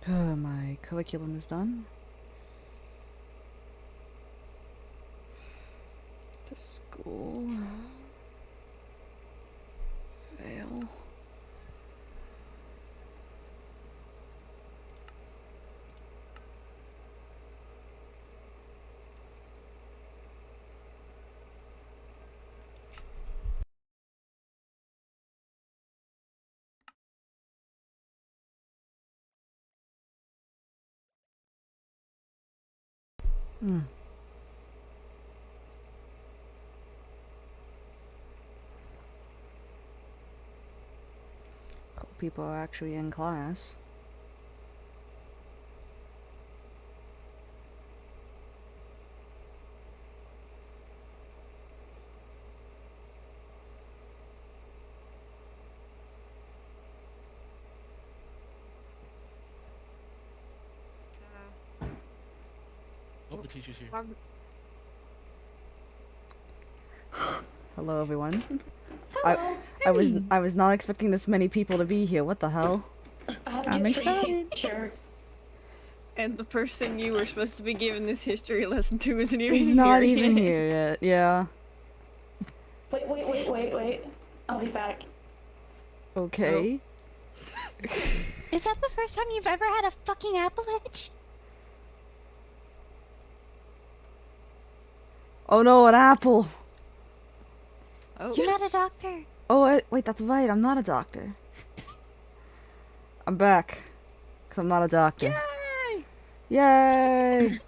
My curriculum is done. To school. Fail. Hmm. Hope people are actually in class. Oh, the teacher's here. Hello, everyone. Hello. I was not expecting this many people to be here. What the hell? I'm excited. Teacher. And the person you were supposed to be giving this history lesson to isn't even He's here not even yet. here yet. Yeah. Wait. I'll be back. Okay. Is that the first time you've ever had a fucking apple itch? Oh no, an apple. Oh. You're not a doctor. Oh, wait, that's right. I'm not a doctor. I'm back. Because I'm not a doctor. Yay! Yay!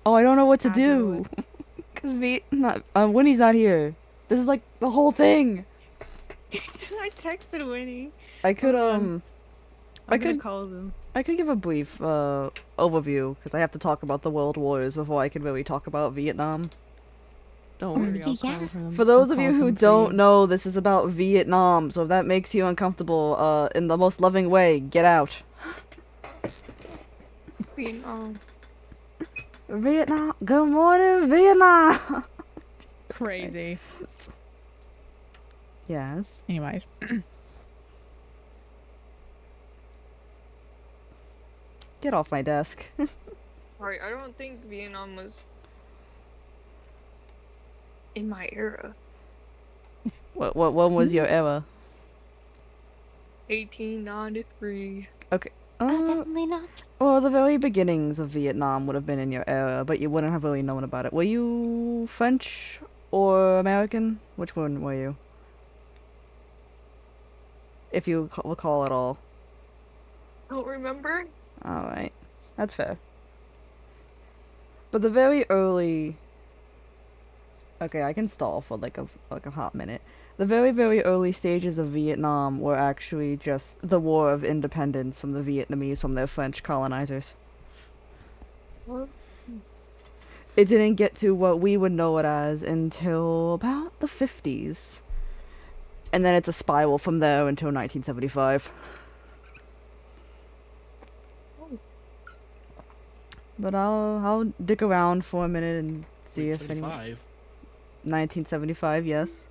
Oh, I don't know what to I'll do do. Because Winnie's not here. This is like the whole thing. I texted Winnie. I could, I'm I gonna could call them. I could give a brief overview because I have to talk about the World Wars before I can really talk about Vietnam. Don't worry, I'll Yeah. call them. For those of I'll you call who them for don't you. know, this is about Vietnam, so if that makes you uncomfortable, in the most loving way, get out. Vietnam. Vietnam, good morning, Vietnam! Crazy. Yes. Anyways. Get off my desk. Sorry, I don't think Vietnam was in my era. When was your era? 1893. Okay. Definitely not. Well, the very beginnings of Vietnam would have been in your era, but you wouldn't have really known about it. Were you French or American? Which one were you? If you recall at all. Don't remember? Alright. That's fair. But the very early... Okay, I can stall for like a hot minute. The very early stages of Vietnam were actually just the War of Independence from the Vietnamese from their French colonizers. What? It didn't get to what we would know it as until about the 50s. And then it's a spiral from there until 1975. But I'll dick around for a minute and see if anyone... 75. 1975, yes.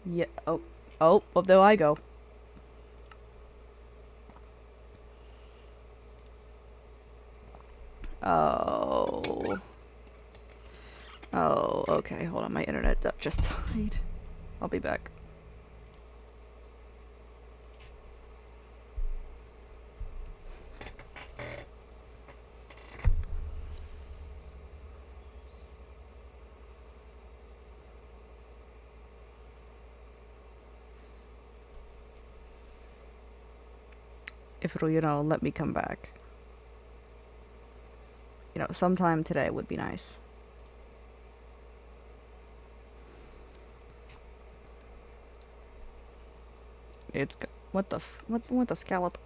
Yeah. Oh, well, there I go. Oh. Oh, okay. Hold on, my internet just died. I'll be back. If it'll, let me come back. Sometime today would be nice. What the scallop?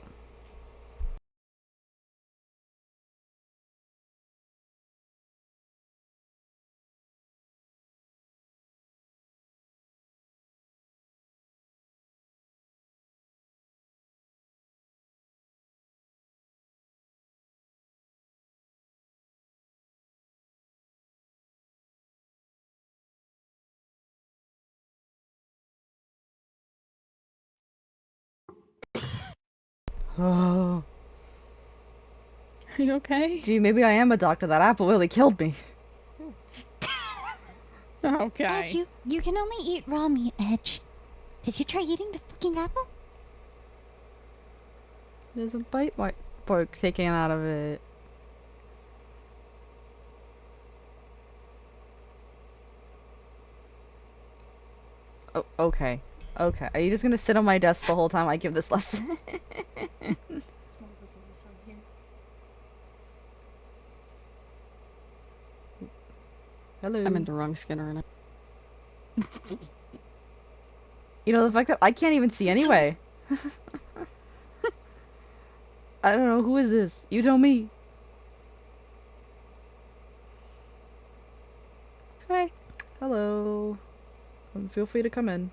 Oh, Are you okay? gee, maybe I am a doctor. That apple really killed me. Edge, Okay. you can only eat raw meat, Edge. Did you try eating the fucking apple? There's a bite mark taken out of it. Oh, okay. Okay. Are you just gonna sit on my desk the whole time I give this lesson? Hello. I'm in the wrong skin right now. You know, the fact that I can't even see anyway. I don't know, who is this? You tell me. Hi. Hello. Feel free to come in.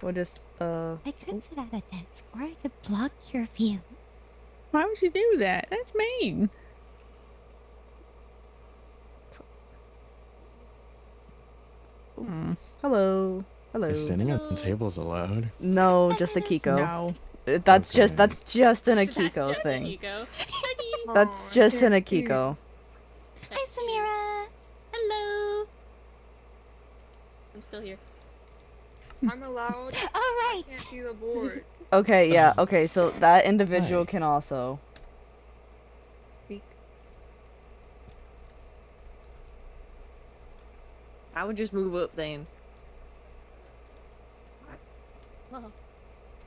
Or just, I could sit at a desk, or I could block your view. Why would you do that? That's mean. hello. Hello. Is standing at tables allowed? No, just a Kiko. No. That's Okay. just an Akiko thing. That's just an Akiko. Hi, Samira. Hello. I'm still here. I'm allowed. All right. I can't see the board. Okay, yeah, okay, so that individual can also. I would just move up then.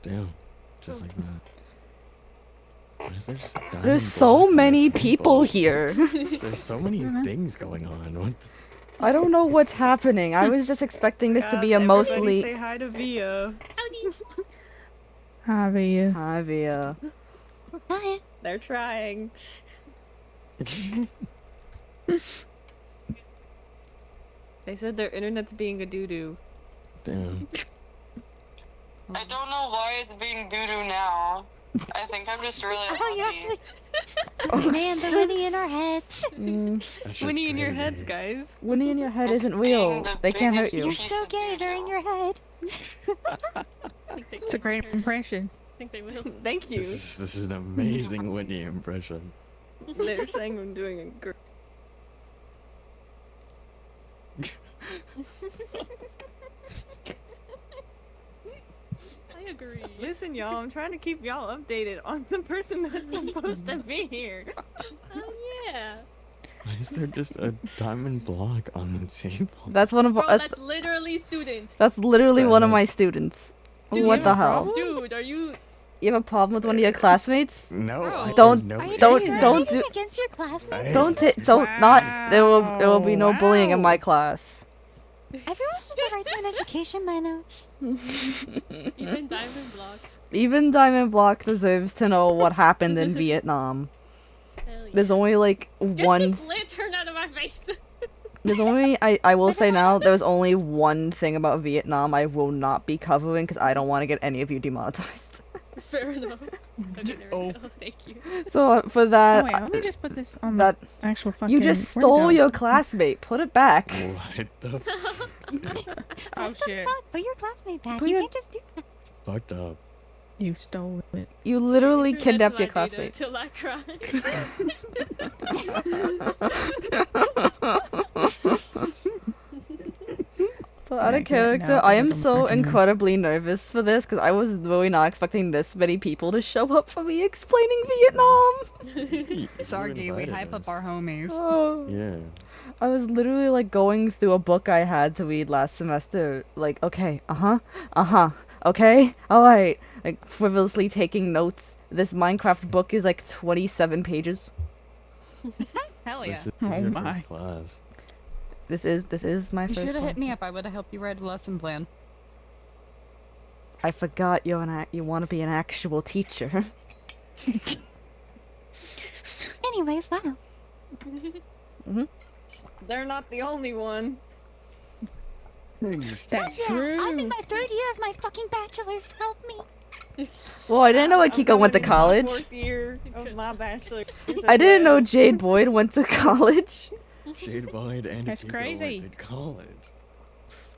Damn. Just like that. Why is there just a diamond There's so block on many this people table? here. There's so many things going on. What the I don't know what's happening. I was just expecting this to be a mostly. Say hi to Via. Hi, Via. Hi, Via. Hi. They're trying. They said their internet's being a doo-doo. damn. I don't know why it's being doo-doo now. I think I'm just really Oh, you're unlucky. actually. Man, the Winnie in our heads. Mm, That's just Winnie in your heads, crazy. guys. Winnie in your head It's isn't real. being the They can't hurt biggest you. You're piece so of gay doo-doo. during your head. It's a great impression. I think they will. Thank you. This is an amazing Winnie impression. They're saying I'm doing a great. I agree. Listen, y'all, I'm trying to keep y'all updated on the person that's supposed to be here. Oh yeah. Why is there just a diamond block on the table? That's one of Bro, that's, that's literally student. that's literally one of my students. Dude, What you the have a hell? problem? Dude, are you? You have a problem with one of your classmates? No, Bro. I Don't- no Are you Don't- discriminating don't do- against your classmates? Don't there will be no bullying in my Wow. class. Everyone has the right to an education, my notes. Even Diamond Block. Even Diamond Block deserves to know what happened in Vietnam. Hell yeah. There's only like Get one. this lantern out of my face. There's only I will say now. There's only one thing about Vietnam I will not be covering because I don't want to get any of you demonetized. Fair enough. Okay, there we go. Thank you. So for Oh, that, wait, let me just put this on that the actual fucking. you just where'd it stole go? your classmate. Put it back. What the Oh shit! Fuck, put your classmate back. Put You your- can't just do that. fucked up? You stole it. You literally That's kidnapped my your classmate. data Till I cry. So out Yeah, of get it character, now I am because I'm so freaking nervous. incredibly nervous for this because I was really not expecting this many people to show up for me explaining Vietnam. Sorry, we hype up our homies. Oh. Yeah. I was literally like going through a book I had to read last semester. Like, okay, okay, alright. Like, frivolously taking notes. This Minecraft book is like 27 pages. Hell This is Oh your my. first class. This is my You first should have hit class. me up. I would have helped you write a lesson plan. I forgot you're you want to be an actual teacher. Anyways, wow. They're not the only one. That's Yeah, true. I'm in my third year of my fucking bachelor's. Help me. Well, I didn't know I'm Akiko went to going into my college. Fourth year of my bachelor's. I didn't know Jade Boyd went to college. Shade Boyd and That's Akiko crazy. went to college.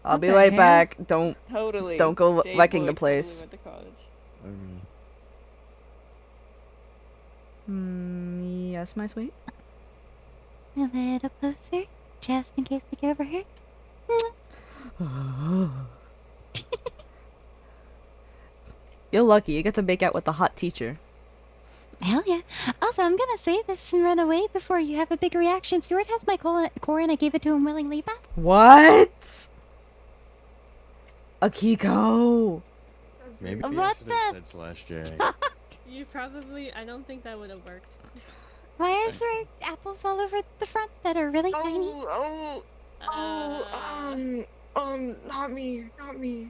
I'll What be the right hell? back. Don't Totally. Don't go Jade wrecking the Boyd place. Totally went to college. Yes, my sweet. A little closer, just in case we get overheard. You're lucky. You get to make out with the hot teacher. Hell yeah. Also, I'm gonna say this and run away before you have a big reaction. Stuart has my core and I gave it to him willingly back. What? Akiko. Maybe What I should have the said slash J. You probably. I don't think that would have worked. Why is there apples all over the front that are really tiny? Not me. Not me.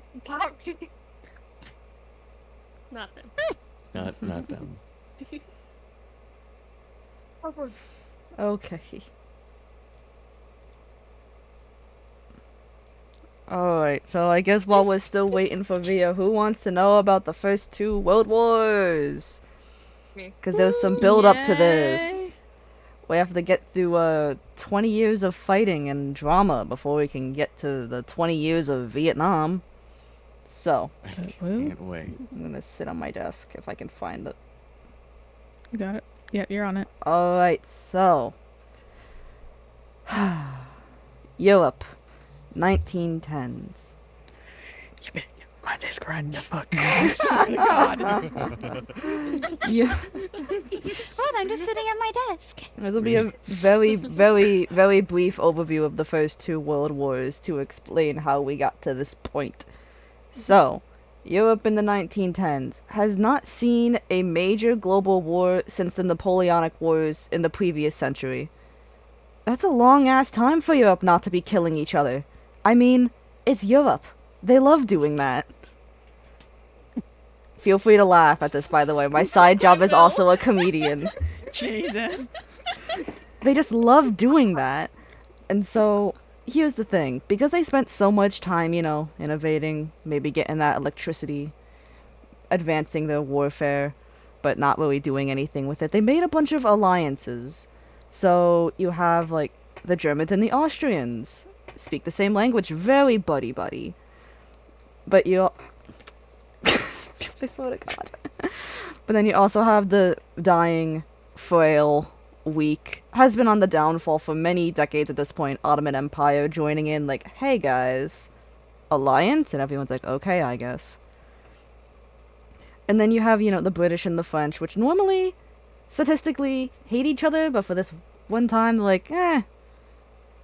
Not them. Not them. Okay. Alright, so I guess while we're still waiting for Via, who wants to know about the first 2 World Wars? Because there's some build up to this. We have to get through 20 years of fighting and drama before we can get to the 20 years of Vietnam. So, I can't wait. I'm gonna sit on my desk if I can find it. You got it. Yeah, you're on it. Alright, so. Europe, 1910s. You better get my desk right in the fucking ass. Oh my god. Yeah. What? I'm just sitting at my desk. This will be a very, very, very brief overview of the first 2 world wars to explain how we got to this point. So, Europe in the 1910s has not seen a major global war since the Napoleonic Wars in the previous century. That's a long-ass time for Europe not to be killing each other. I mean, it's Europe. They love doing that. Feel free to laugh at this, by the way. My side job is also a comedian. Jesus. They just love doing that. And so, here's the thing. Because they spent so much time, you know, innovating, maybe getting that electricity, advancing their warfare, but not really doing anything with it, they made a bunch of alliances. So, you have, like, the Germans and the Austrians. Speak the same language, very buddy-buddy. But you... I swear to God. But then you also have the dying, frail, weak, has been on the downfall for many decades at this point, Ottoman Empire joining in like, hey guys, alliance? And everyone's like, okay, I guess. And then you have, you know, the British and the French, which normally, statistically, hate each other, but for this one time, they're like,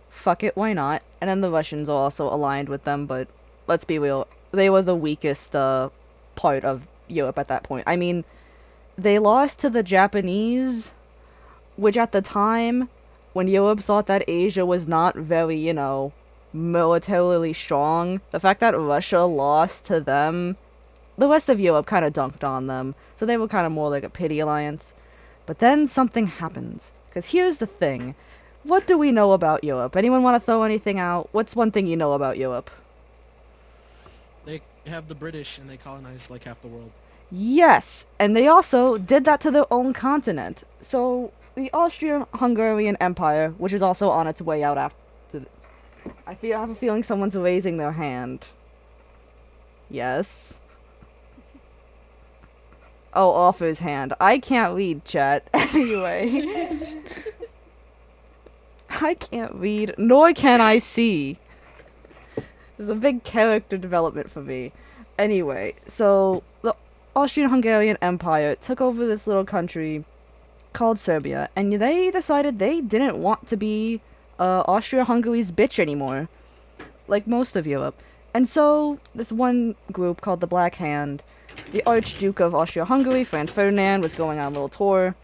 fuck it, why not? And then the Russians are also aligned with them, but let's be real, they were the weakest, part of Europe at that point. I mean, they lost to the Japanese, which at the time, when Europe thought that Asia was not very, you know, militarily strong, the fact that Russia lost to them, the rest of Europe kind of dunked on them, so they were kind of more like a pity alliance. But then something happens, because here's the thing. What do we know about Europe? Anyone want to throw anything out? What's one thing you know about Europe? They have the British and they colonized like half the world. Yes, and they also did that to their own continent. So, the Austrian-Hungarian Empire, which is also on its way out after... I have a feeling someone's raising their hand. Yes. Oh, offers hand. I can't read, chat. Anyway. I can't read, nor can I see. This is a big character development for me. Anyway, so the Austrian-Hungarian Empire took over this little country called Serbia, and they decided they didn't want to be Austria-Hungary's bitch anymore, like most of Europe. And so this one group called the Black Hand, the Archduke of Austria-Hungary, Franz Ferdinand, was going on a little tour,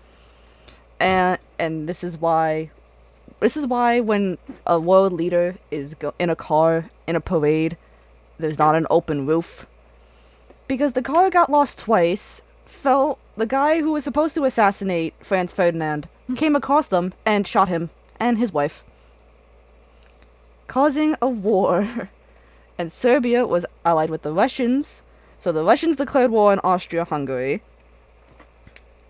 and this is why when a world leader is in a car in a parade, there's not an open roof. Because the car got lost twice, the guy who was supposed to assassinate Franz Ferdinand came across them and shot him and his wife, causing a war. And Serbia was allied with the Russians, so the Russians declared war on Austria-Hungary.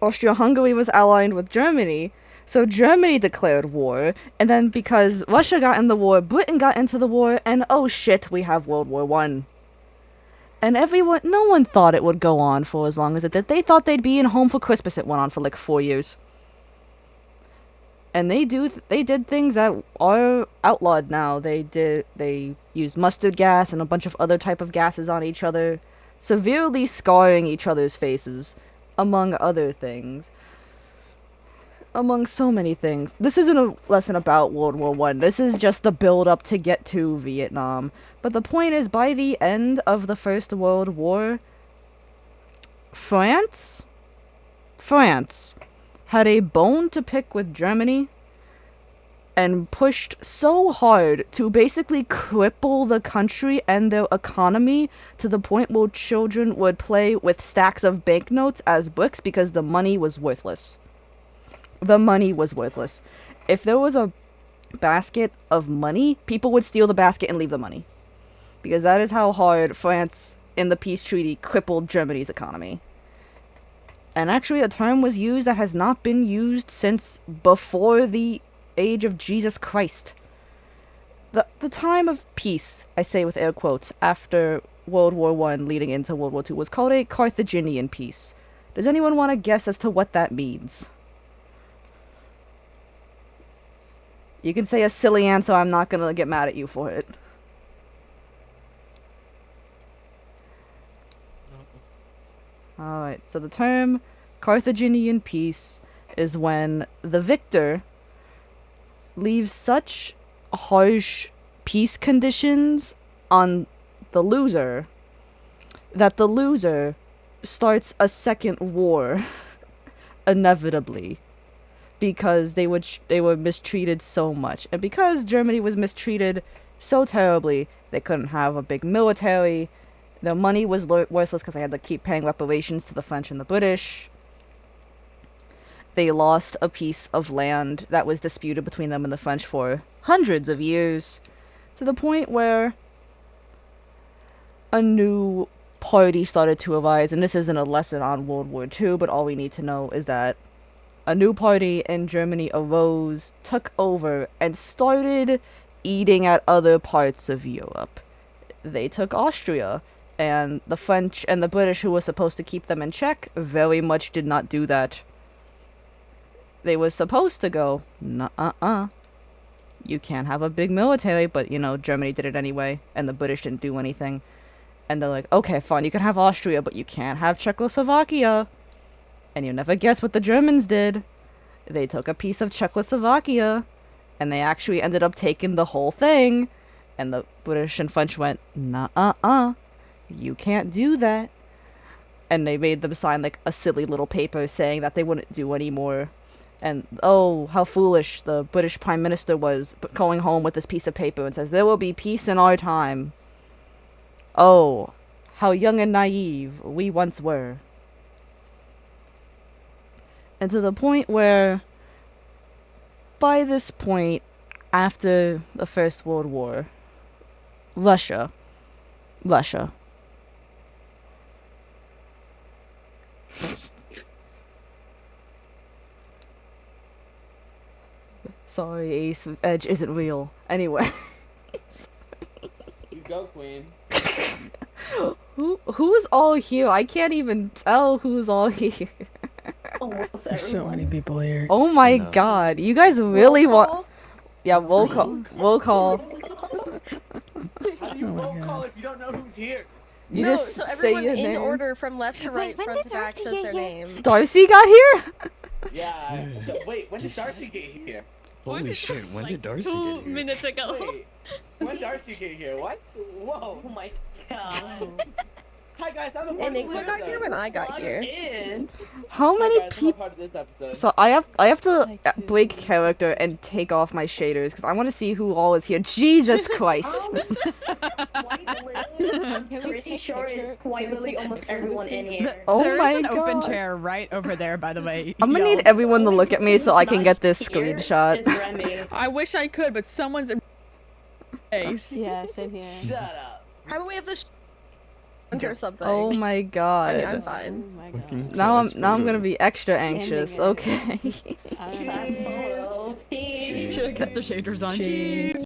Austria-Hungary was allied with Germany, so Germany declared war, and then because Russia got in the war, Britain got into the war, and oh shit, we have World War I. And no one thought it would go on for as long as it did. They thought they'd be in Home for Christmas. It went on for like 4 years. And they did things that are outlawed now. They used mustard gas and a bunch of other type of gases on each other, severely scarring each other's faces, among other things. Among so many things. This isn't a lesson about World War One. This is just the build up to get to Vietnam. But the point is, by the end of the First World War, France had a bone to pick with Germany and pushed so hard to basically cripple the country and their economy to the point where children would play with stacks of banknotes as bricks because the money was worthless. The money was worthless. If there was a basket of money, people would steal the basket and leave the money. Because that is how hard France, in the peace treaty, crippled Germany's economy. And actually, a term was used that has not been used since before the age of Jesus Christ. The time of peace, I say with air quotes, after World War One leading into World War II was called a Carthaginian peace. Does anyone want to guess as to what that means? You can say a silly answer, I'm not gonna get mad at you for it. Alright, so the term Carthaginian peace is when the victor leaves such harsh peace conditions on the loser that the loser starts a second war inevitably because they were mistreated so much. And because Germany was mistreated so terribly, they couldn't have a big military. Their money was worthless because they had to keep paying reparations to the French and the British. They lost a piece of land that was disputed between them and the French for hundreds of years, to the point where a new party started to arise. And this isn't a lesson on World War II, but all we need to know is that a new party in Germany arose, took over, and started eating at other parts of Europe. They took Austria, and the French and the British, who were supposed to keep them in check, very much did not do that. They were supposed to go, nuh-uh-uh. You can't have a big military, but, Germany did it anyway, and the British didn't do anything. And they're like, okay, fine, you can have Austria, but you can't have Czechoslovakia. And you never guess what the Germans did. They took a piece of Czechoslovakia, and they actually ended up taking the whole thing. And the British and French went, nuh-uh-uh. You can't do that. And they made them sign, a silly little paper saying that they wouldn't do anymore. And, oh, how foolish the British Prime Minister was going home with this piece of paper and says, there will be peace in our time. Oh, how young and naive we once were. And to the point where, by this point, after the First World War, Russia. Sorry, Ace Edge isn't real. Anyway. You go, Queen. Who's all here? I can't even tell who's all here. Almost There's so everyone. many people here. Oh my god, you guys really want... Yeah, roll call. Roll call. How do you Oh my roll God. call if you don't know who's here? You No, just so say everyone your in name. order from left to right, Wait, when front did to back Darcy says get their here? name. Darcy got here? Yeah. Wait, when did Darcy get here? Holy shit, when did Darcy Two get here? minutes ago. Wait, when did Darcy get here? What? Whoa. Oh my god. Hi guys, I'm a part Enigma of got this here when I got Plug here. in. How many Hi guys, I'm a people... part of this episode. So I have to I too break am character so and take off my shaders because I want to see who all is here. Jesus Christ! Quite literally, I'm Can we pretty take sure picture? it's quite Can we literally take almost picture of everyone this, in please? here. Oh There my is an open god! chair right over there, by the way. I'm gonna Yo. need everyone to Only look at me person so I who's can not get this here screenshot. is Remy. I wish I could, but someone's in face. Yeah, same here. Shut up. How about we have the or something? Oh my I god! mean, I'm Oh fine. my Fucking god. Now class I'm gonna photo. be extra anxious. it. Okay. Fast photo. Cheese. Should have kept the shaders on. Jeez.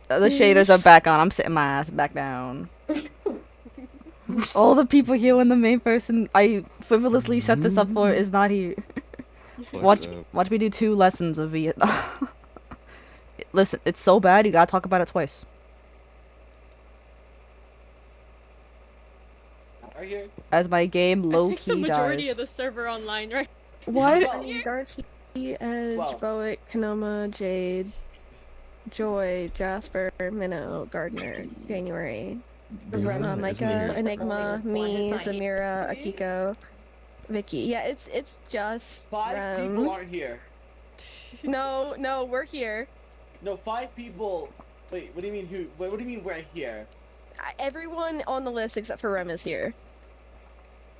The shaders are back on. I'm sitting my ass back down. All the people here when the main person I frivolously set this up for is not here. Watch me do 2 lessons of Vietnam. Listen, it's so bad you gotta talk about it twice. Right here. As my game low I think the key majority dies. of the server online, right? What? Darcy, Edge, 12. Boic, Kanoma, Jade, Joy, Jasper, Minnow, Gardner, January, Micah, Enigma, me, Zamira, Akiko, Vicky. Yeah, it's just 5 people aren't here. No, we're here. No, 5 people. Wait, what do you mean who? What do you mean we're here? Everyone on the list except for Rem is here.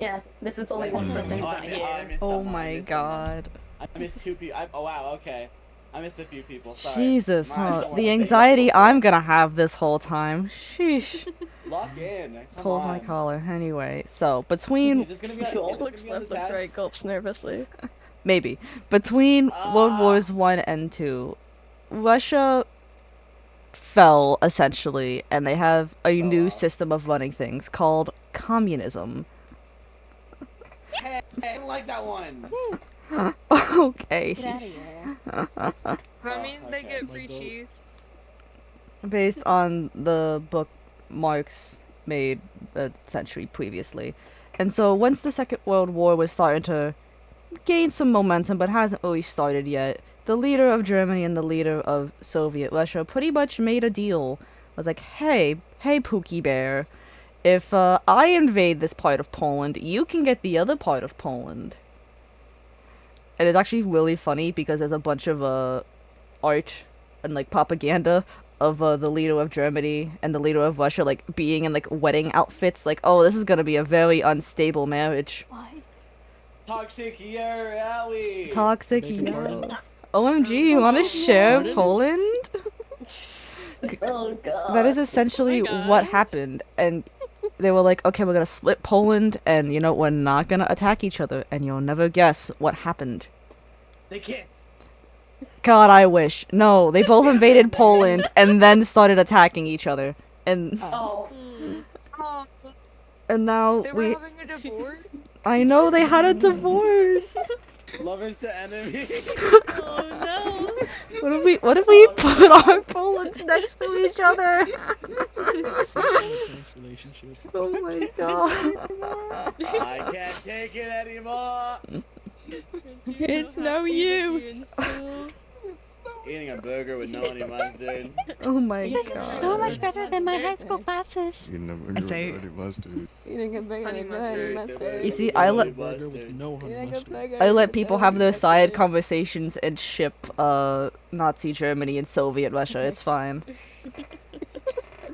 Yeah, this is only one person who's not I here. missed Oh someone, my god. I missed 2 people. Oh wow, okay. I missed a few people. Sorry. Jesus, My eyes huh? don't The wanna think. anxiety I'm gonna have this whole time. Sheesh. Lock in. Come Pulls on. my collar. Anyway, so between Is this gonna be on, is this Looks gonna be on left, the looks right, tabs? gulps nervously. maybe between World Wars 1 and 2, Russia fell essentially, and they have a new system of running things called communism. Hey, I don't like that one. Okay. Get out of here. That means they get free cheese. Based on the book Marx made a century previously. And so once the Second World War was starting to gain some momentum but hasn't really started yet, the leader of Germany and the leader of Soviet Russia pretty much made a deal. Was like, hey Pookie Bear, if I invade this part of Poland, you can get the other part of Poland. And it's actually really funny because there's a bunch of art and like propaganda of the leader of Germany and the leader of Russia like being in like wedding outfits, like, oh, this is gonna be a very unstable marriage. What? Toxic year, Owie. Toxic Beg your yo. pardon? OMG, you wanna share Pardon? Poland? Oh god. That is essentially what happened, and they were like, okay, we're gonna split Poland, and you know, we're not gonna attack each other, and you'll never guess what happened. They can't. God, I wish. No, they both invaded Poland and then started attacking each other. And Oh. Oh, and now they were we having a divorce? I know they had a divorce. Lovers to enemy. Oh What if we put our Polands next to each other? Relationship. Oh my god. I can't take it anymore. It's no use. Eating a burger with no honey mustard. Oh my This is so much better than my high school classes. You never I go say- with honey mustard. Eating a burger Honey with honey mustard. mustard. You see, I let Burger with no honey Eating a mustard. burger I let with people honey have their side mustard. conversations and ship Nazi Germany and Soviet Russia. It's fine.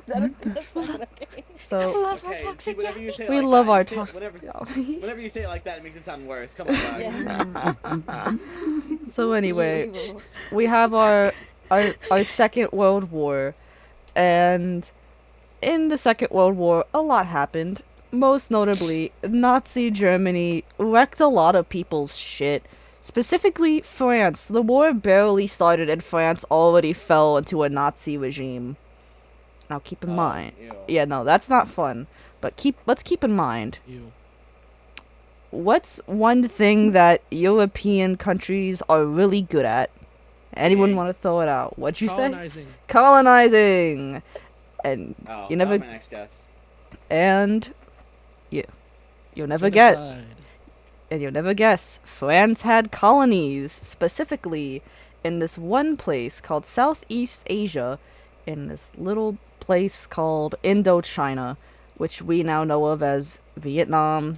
That's fucking okay. So Love our Okay, see, toxic whenever you say it we like love that, our you say it- toxic. Whenever you say it like that, it makes it sound worse. Come on, dog. So anyway, Evil. we have our Second World War, and in the Second World War, a lot happened. Most notably, Nazi Germany wrecked a lot of people's shit. Specifically, France. The war barely started, and France already fell into a Nazi regime. Now, keep in mind. Ew. Yeah, no, that's not fun. But let's keep in mind. Ew. What's one thing that European countries are really good at? Anyone Eating. want to throw it out? What'd you say? Colonizing. Colonizing. And Oh, you never that was my next guess. and you'll never get Genocide. and you'll never guess. France had colonies, specifically in this one place called Southeast Asia, in this little place called Indochina, which we now know of as Vietnam,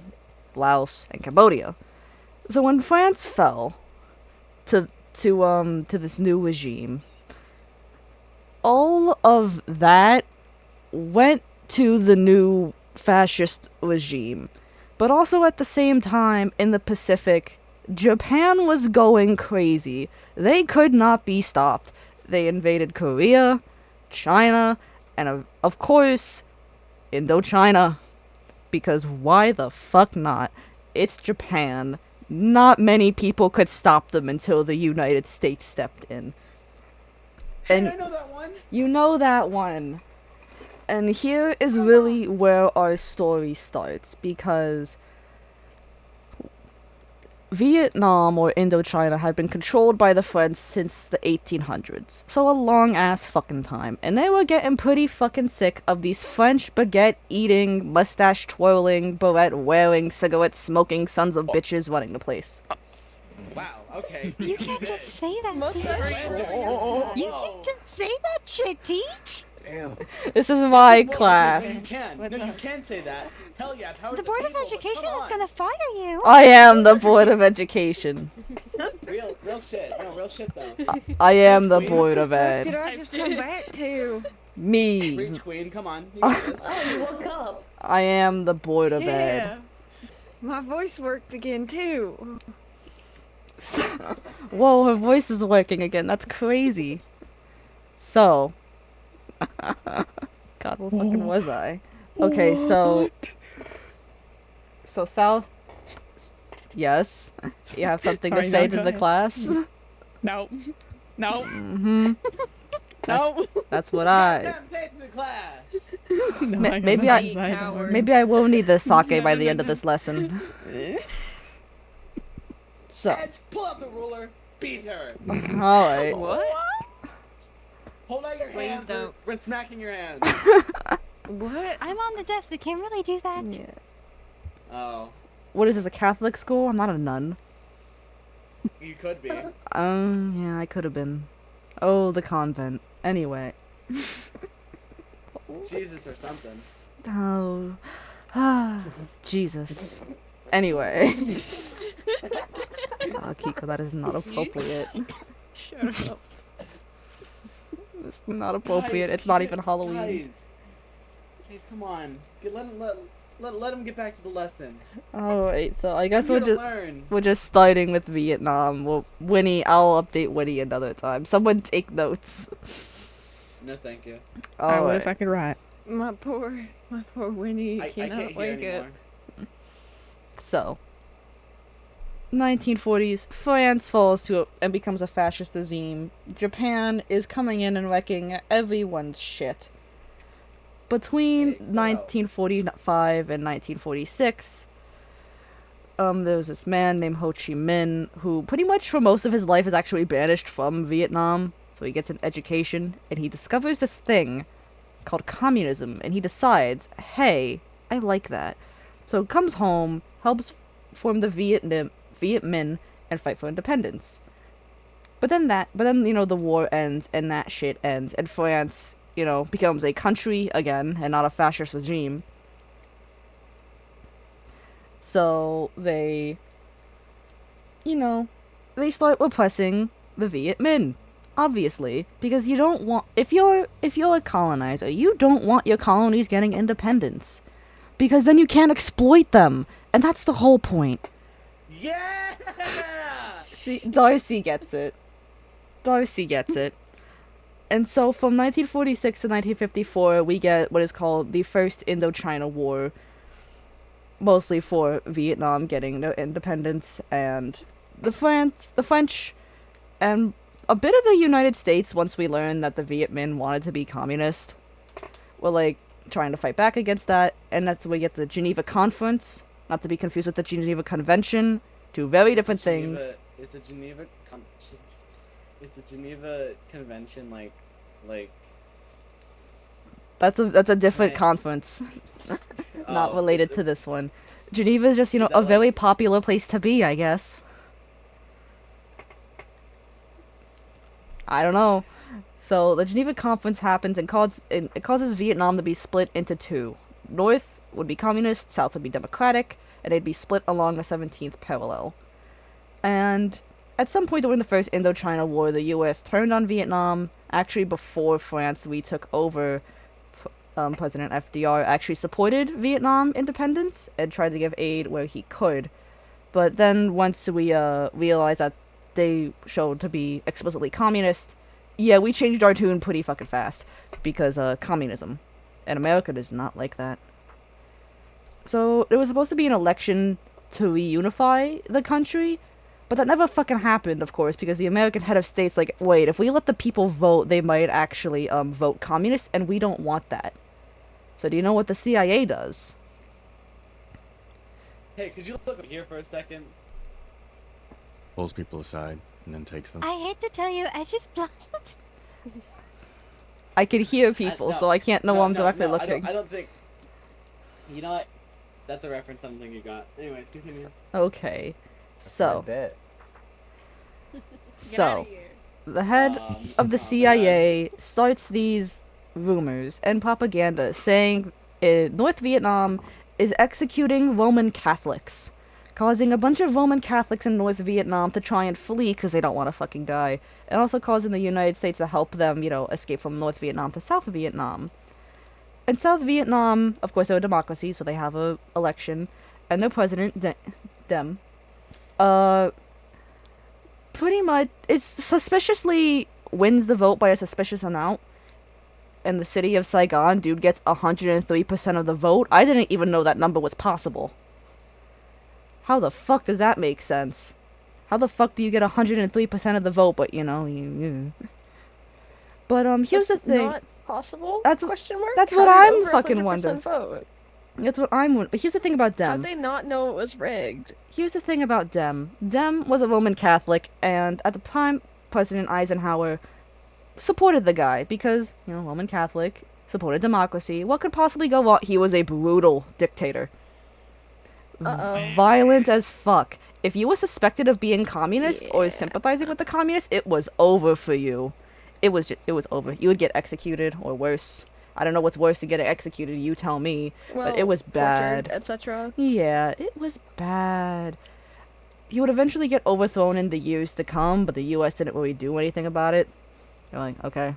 Laos, and Cambodia. So when France fell to this new regime, all of that went to the new fascist regime. But also at the same time, in the Pacific, Japan was going crazy. They could not be stopped. They invaded Korea, China, and of course, Indochina. Because why the fuck not? It's Japan. Not many people could stop them until the United States stepped in. And I know that one. you know that one. And here is really where our story starts, because Vietnam or Indochina had been controlled by the French since the 1800s. So a long ass fucking time. And they were getting pretty fucking sick of these French baguette eating, mustache twirling, beret wearing, cigarette smoking sons of bitches running the place. Wow. Okay. You can't just say that, Whoa. Teach. You can't just say that shit, Teach. Damn. This is my Well, class. You can. No, you can say that. Hell yeah. Power The to Board of people, but Education come is on. gonna fire you. I am the Board of Education. Real shit. No, real shit though. I am the Queen. Board What of the fuck did Ed. I just come back to? Me. Preach, queen. Come on. You got this. Oh, you woke up. I am the Board of Yeah. Ed. My voice worked again too. Whoa, her voice is working again. That's crazy. So. God, what fucking was I? Okay, so. So, South. Yes. You have something to Sorry, say no, to go the ahead. class? No. No. Mm-hmm. No. That's what I. Goddamn, say it in the class. No, Ma- I got maybe nothing I- to say, don't worry. Maybe I will need this sake by the end of this lesson. So. Edge, pull out the ruler. Beat her. Alright. What? Hold out your Please hands. don't. We're smacking your hands. What? I'm on the desk. I can't really do that. Yeah. Oh, What is this, a Catholic school? I'm not a nun. you could be. Yeah, I could have been. Oh, the convent. Anyway. Jesus or something. Oh. Jesus. Anyway. Kiko, that is not appropriate. Shut up. It's not appropriate. Guys, It's not keep even it- Halloween. Guys, come on. Let him get back to the lesson. Alright, so I guess I'm we're here to just learn. we're just starting with Vietnam. Well, Winnie, I'll update Winnie another time. Someone take notes. No, thank you. I would if Alright. I could write. My poor Winnie I cannot can't hear wake anymore. up. So, 1940s, France falls to and becomes a fascist regime. Japan is coming in and wrecking everyone's shit. Between Hey, 1945 and 1946, there was this man named Ho Chi Minh who pretty much for most of his life is actually banished from Vietnam. So he gets an education and he discovers this thing called communism and he decides, hey, I like that. So he comes home, helps form the Viet Minh and fight for independence. But then the war ends and that shit ends and France, becomes a country again and not a fascist regime. So they start repressing the Viet Minh. Obviously, because you don't want if you're a colonizer, you don't want your colonies getting independence. Because then you can't exploit them. And that's the whole point. Yeah! See, Darcy gets it. And so from 1946 to 1954, we get what is called the First Indochina War. Mostly for Vietnam getting their independence, and the French, and a bit of the United States, once we learned that the Viet Minh wanted to be communist, were trying to fight back against that, and that's when we get the Geneva Conference, not to be confused with the Geneva Convention, two very different things. It's a Geneva Convention, like. That's a different Right. conference, not Oh, related to this one. Geneva is just, a very popular place to be, I guess. I don't know. So the Geneva Conference happens and it causes Vietnam to be split into two. North would be communist, South would be democratic, and they'd be split along the 17th parallel. And at some point during the First Indochina War, the U.S. turned on Vietnam. Actually, before France retook over, President FDR actually supported Vietnam independence and tried to give aid where he could. But then once we realized that they showed to be explicitly communist, yeah, we changed our tune pretty fucking fast. Because communism. And America does not like that. So there was supposed to be an election to reunify the country, but that never fucking happened, of course, because the American head of state's like, wait, if we let the people vote, they might actually vote communist, and we don't want that. So do you know what the CIA does? Hey, could you look up here for a second? pulls people aside and then takes them. I hate to tell you, I just blind. I can hear people, so I can't know I'm directly looking. I don't think. You know what? That's a reference to something you got. Anyways, continue. Okay. So. Bet. So, the head of the CIA starts these rumors and propaganda saying North Vietnam is executing Roman Catholics, causing a bunch of Roman Catholics in North Vietnam to try and flee because they don't want to fucking die, and also causing the United States to help them, you know, escape from North Vietnam to South Vietnam. And South Vietnam, of course, they're a democracy, so they have a election, and their president, Dem, pretty much, it's suspiciously wins the vote by a suspicious amount. In the city of Saigon, dude gets 103% of the vote. I didn't even know that number was possible. How the fuck does that make sense? How the fuck do you get 103% of the vote, but, you know, you... But, here's the thing. Not possible? That's question mark? That's How what did I'm over fucking 100% wondering. Vote? That's what I'm wondering. But here's the thing about Dem. How'd they not know it was rigged? Here's the thing about Dem. Dem was a Roman Catholic, and at the time, President Eisenhower supported the guy because, you know, Roman Catholic, supported democracy. What could possibly go wrong? He was a brutal dictator. Violent as fuck. If you were suspected of being communist or sympathizing with the communists, it was over for you. It was over. You would get executed or worse. I don't know what's worse than getting executed, you tell me. But it was bad. Etc. Yeah, it was bad. He would eventually get overthrown in the years to come, but the US didn't really do anything about it. They're like, okay.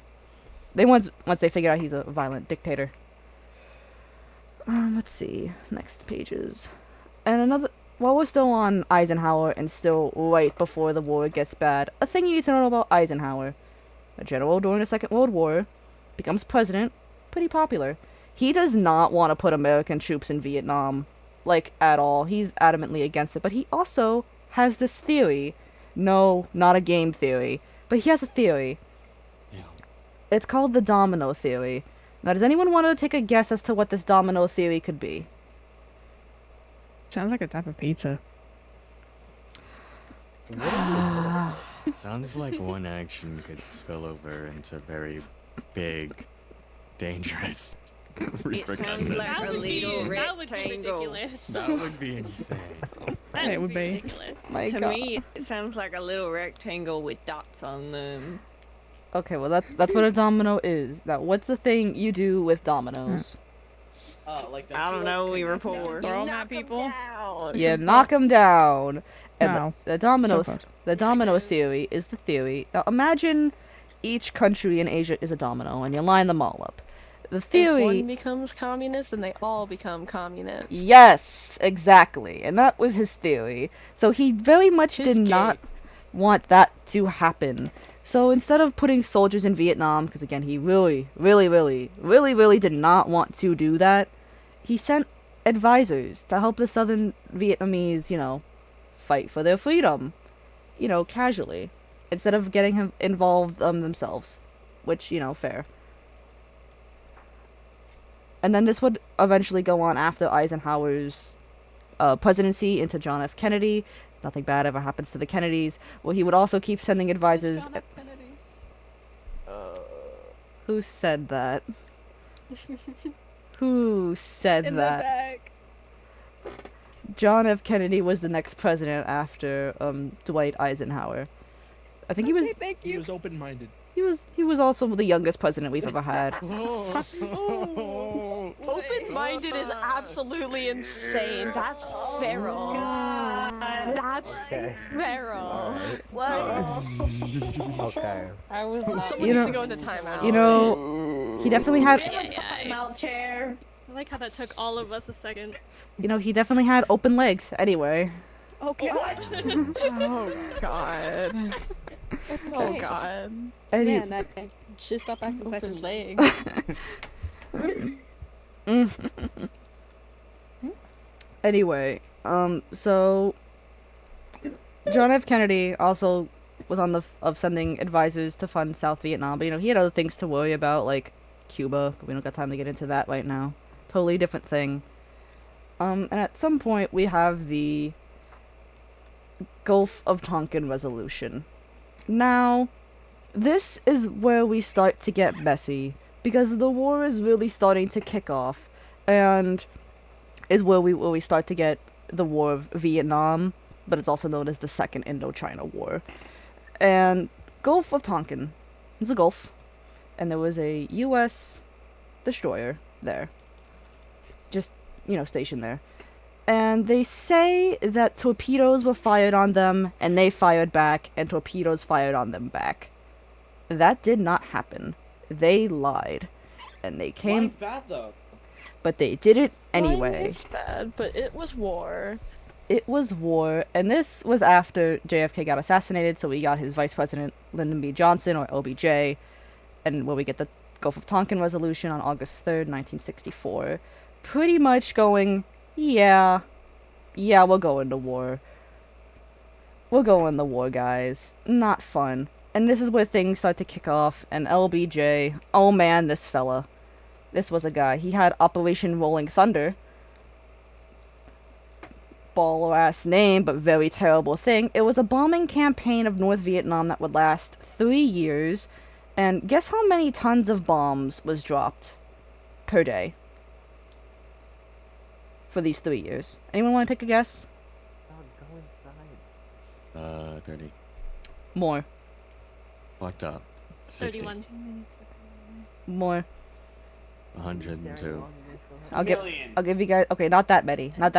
Once they figured out he's a violent dictator. Let's see. Next pages. And while we're still on Eisenhower and still right before the war gets bad, a thing you need to know about Eisenhower. A general during the Second World War, becomes president, pretty popular. He does not want to put American troops in Vietnam, like, at all. He's adamantly against it, but he also has this theory. No, not a game theory, but he has a theory. Yeah. It's called the domino theory. Now, does anyone want to take a guess as to what this domino theory could be? Sounds like a type of pizza. Sounds like one action could spill over into very big, dangerous repercussions. like a little that would be rectangle. ridiculous. That would be insane. That would be. ridiculous. My To God. me, it sounds like a little rectangle with dots on them. Okay, well, that's what a domino is. Now, what's the thing you do with dominoes? Like I don't know, we were poor. Throw them at people. You knock them down. And No. the domino, So close. the domino theory is the theory. Now, imagine each country in Asia is a domino, and you line them all up. The If theory... one becomes communist, then they all become communists. Yes, exactly. And that was his theory. So he very much did not want that to happen. So instead of putting soldiers in Vietnam, because again, he really did not want to do that, he sent advisors to help the southern Vietnamese, you know, fight for their freedom, you know, casually, instead of getting him involved themselves, which, you know, fair. And then this would eventually go on after Eisenhower's presidency into John F. Kennedy. Nothing bad ever happens to the Kennedys. Well, he would also keep sending advisors. John F. Kennedy. Who said that? Who said In that? the back. John F. Kennedy was the next president after Dwight Eisenhower. I think he was. Thank He you. was open-minded. He was also the youngest president we've ever had. Open-minded is absolutely insane. That's feral. That's feral. Okay. I was Someone You needs know- to go into timeout. You know, he definitely had. Mount chair. I like how that took all of us a second. You know, he definitely had open legs. Anyway. Okay. Oh god. Oh god. Any- Man, I should stop asking questions. Legs. Anyway, so John F. Kennedy also was on of sending advisors to fund South Vietnam, but you know, he had other things to worry about, like Cuba, but we don't got time to get into that right now. Totally different thing. And at some point we have the Gulf of Tonkin Resolution. Now, this is where we start to get messy, because the war is really starting to kick off, and is where we start to get the War of Vietnam, but it's also known as the Second Indochina War. And Gulf of Tonkin is a gulf, and there was a U.S. destroyer there, just, stationed there. And they say that torpedoes were fired on them, and they fired back, and torpedoes fired on them back. That did not happen. They lied. And they came... Mine's bad, though. But they did it Mine anyway. is bad, but it was war. It was war, and this was after JFK got assassinated, so we got his vice president, Lyndon B. Johnson, or LBJ, and where we get the Gulf of Tonkin Resolution on August 3rd, 1964. Pretty much going, yeah, we're going to war. We're going to war, guys. Not fun. And this is where things start to kick off, and LBJ, oh man, this fella. This was a guy. He had Operation Rolling Thunder. Baller ass name, but very terrible thing. It was a bombing campaign of North Vietnam that would last 3 years, and guess how many tons of bombs was dropped per day for these 3 years? Anyone want to take a guess? Go inside. 30. More. Fucked up. 60. 31. More. 102. I'll give you guys, okay, not that many. That's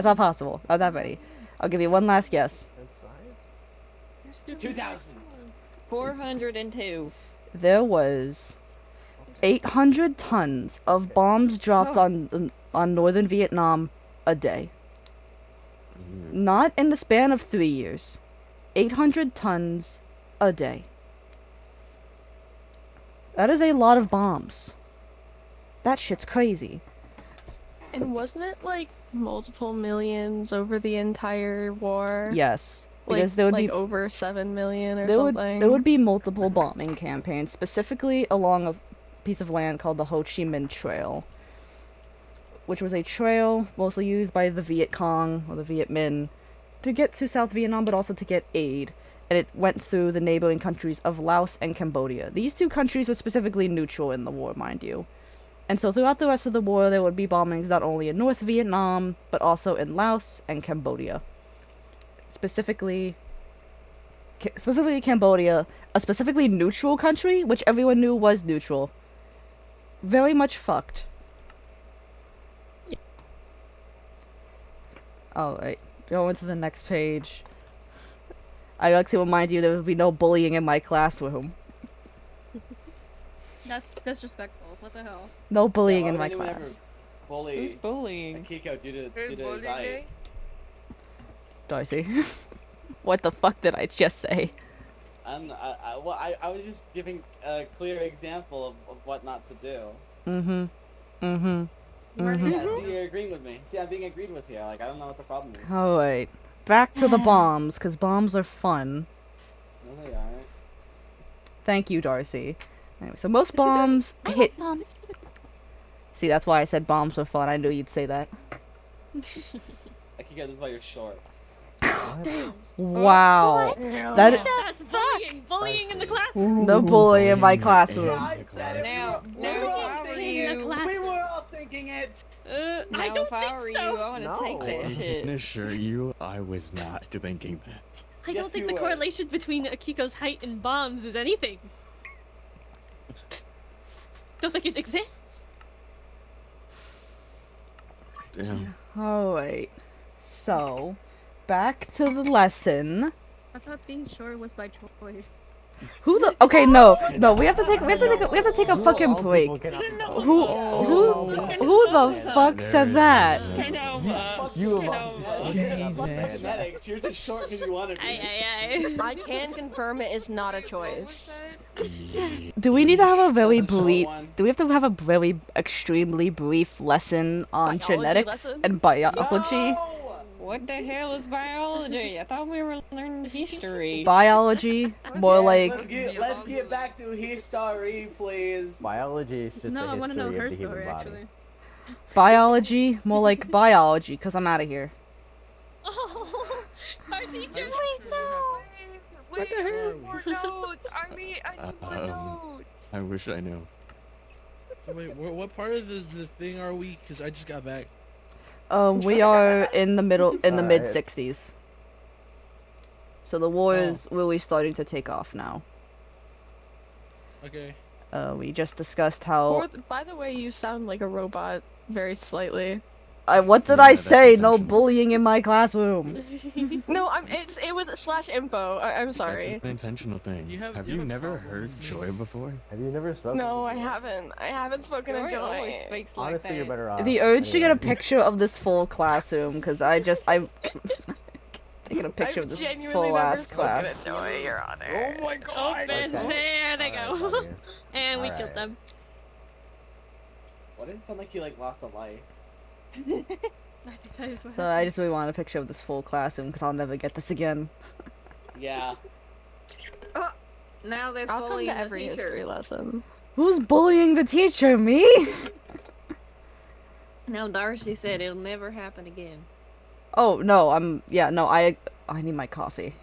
not possible. Not that many. I'll give you one last guess. 2,000. 402. There was 800 tons of bombs dropped on northern Vietnam a day. Not in the span of 3 years. 800 tons a day. That is a lot of bombs. That shit's crazy. And wasn't it like multiple millions over the entire war? Yes. Like, Because there would like be over 7 million or there something. there would be multiple bombing campaigns, specifically along a piece of land called the Ho Chi Minh Trail, which was a trail mostly used by the Viet Cong or the Viet Minh to get to South Vietnam, but also to get aid. And it went through the neighboring countries of Laos and Cambodia. These two countries were specifically neutral in the war, mind you. And so throughout the rest of the war, there would be bombings not only in North Vietnam, but also in Laos and Cambodia. Specifically Cambodia, a specifically neutral country, which everyone knew was neutral. Very much fucked. Alright, going to the next page. I'd like to remind you there will be no bullying in my classroom. That's disrespectful. What the hell? No bullying Yeah, in why my would anyone class. ever bully Who's bullying? Akiko due to his height? Darcy. What the fuck did I just say? I was just giving a clear example of what not to do. Mm-hmm. Mm-hmm. Yeah, see, you're agreeing with me. See, I'm being agreed with here. Like, I don't know what the problem is. Alright. Back to the bombs, because bombs are fun. No, they aren't. Thank you, Darcy. Anyway, so most bombs hit... Bombs. See, that's why I said bombs are fun. I knew you'd say that. Akiko, this is why you're short. Wow. That That's bullying. Bullying in the classroom. the bully in my classroom. Now, if I were you, We were all thinking it! I now don't if I were think you, so. I want to take that I shit. can assure you, I was not thinking that. I Yes, don't think you the were. correlation between Akiko's height and bombs is anything. Don't think it exists. Damn. Alright. So, back to the lesson. I thought being short was by choice. Who the? Okay, no, we have to take a fucking break. Who the fuck said that? You Jesus. You're just short because you wanted to be. I can confirm it is not a choice. Do we need to have a very brief? one. Do we have to have a very extremely brief lesson on Biology genetics lesson? and biology? What the hell is biology? I thought we were learning history. Biology, more like Let's get back to history, please. Biology is just No, I the want to know history her of the human story body. actually. biology, more like biology. Cause I'm out of here. Oh, Our teacher. Wait, no. What the hell? More notes. I need more notes. I wish I knew. So wait, what part of the thing are we? Because I just got back. We are in the middle, in the Alright. mid-60s. So the war is really starting to take off now. Okay. We just discussed how. By the way, you sound like a robot very slightly. What did Yeah, I that's say? No intentional. bullying in my classroom. No, it was /info. I'm That's sorry. an intentional thing. You have you a never problem heard with me? Joy before? Have you never spoken? No, to I Joy? haven't. I haven't spoken to Joy always Joy. speaks like Honestly, you're that. better off. The urge to get a anyway. picture of this full classroom, because I'm taking a picture of I've this genuinely full never ass spoken class. to Joy, Your Honor. my god! Open. Okay. There they Alright, go. got you. And we killed Alright. them. What did it sound like you like lost a life? I think that is what So I just really want a picture of this full classroom, because I'll never get this again. Yeah. Now there's I'll come bullying to the every teacher. history lesson. Who's bullying the teacher? Me? Now Darcy said it'll never happen again. Oh no, I need my coffee.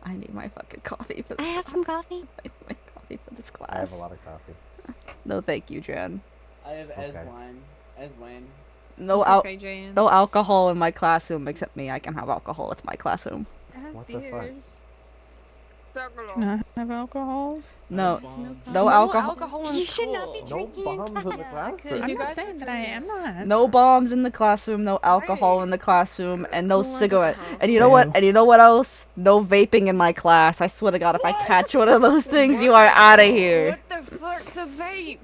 I need my fucking coffee for this. I have some coffee. I need my coffee for this class. I have a lot of coffee. No, thank you, Jan. I have Okay. as wine. No It's al- okay, Jan. no alcohol in my classroom except me. I can have alcohol. It's my classroom. I have What the fuck? beers. Can I have alcohol? No, Bombs. no alcohol. in You should not school. be No drinking in bombs in the class. classroom. I'm you not guys saying are that I doing am not. No bombs in the classroom. No alcohol in the classroom, and no Who wants cigarette. alcohol? And you know what? Damn. And you know what else? No vaping in my class. I swear to God, if I catch one of those things, you are out of here. What the fuck's a vape?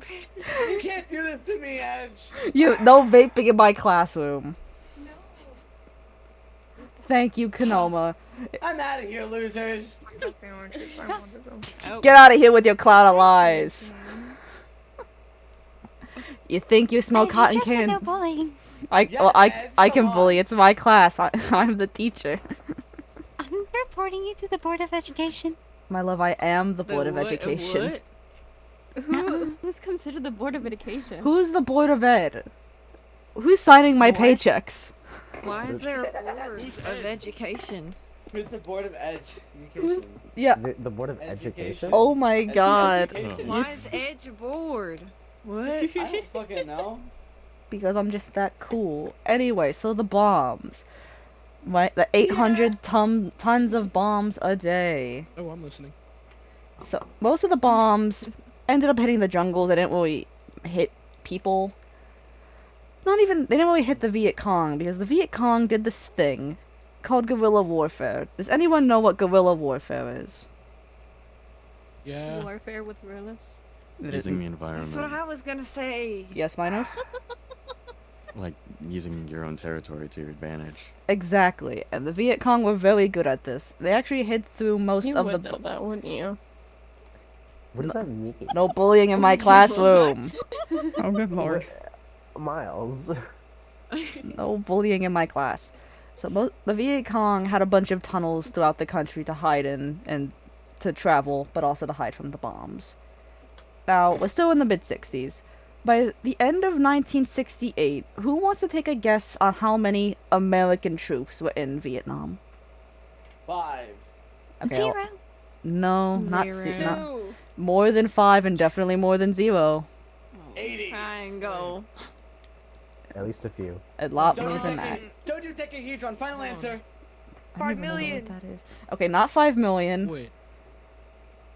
You can't do this to me, Edge. No vaping in my classroom. Thank you, Kanoma. I'm out of here, losers. Oh, Get out of here with your cloud of lies. You think you smell Edge, you cotton just said no candy? bullying. Yeah, Edge, I come can bully. on. It's my class. I'm the teacher. I'm reporting you to the Board of Education. My love, I am the Board of what- Education. what? Who's considered the Board of Education? Who's the Board of Ed? Who's signing my What? paychecks? Why is there a board of education? Who's the Board of Education? Yeah. The Board of Education? Oh my God. Education. Why is Edge a board? What? I don't fucking know. Because I'm just that cool. Anyway, so the bombs. Right? The 800 tons of bombs a day. Oh, I'm listening. So most of the bombs ended up hitting the jungles. They didn't really hit people. They didn't really hit the Viet Cong, because the Viet Cong did this thing called guerrilla warfare. Does anyone know what guerrilla warfare is? Yeah. Warfare with gorillas. Using the That's environment, what I was gonna say. Yes, Minos? like using your own territory to your advantage. Exactly. And the Viet Cong were very good at this. They actually hid through most You of would the... know that, wouldn't you? What does that mean? No bullying in my classroom. Oh, good lord. Miles. No bullying in my class. So the Viet Cong had a bunch of tunnels throughout the country to hide in and to travel, but also to hide from the bombs. Now, we're still in the mid-60s. By the end of 1968, who wants to take a guess on how many American troops were in Vietnam? 5. Okay, 0. no, not Zero. more than 5 and definitely more than 0. 80. Triangle. At least a few. A lot Don't more you than take that. Don't you take a huge one. Final answer. I don't even know what that is. Okay, not 5 million. Wait,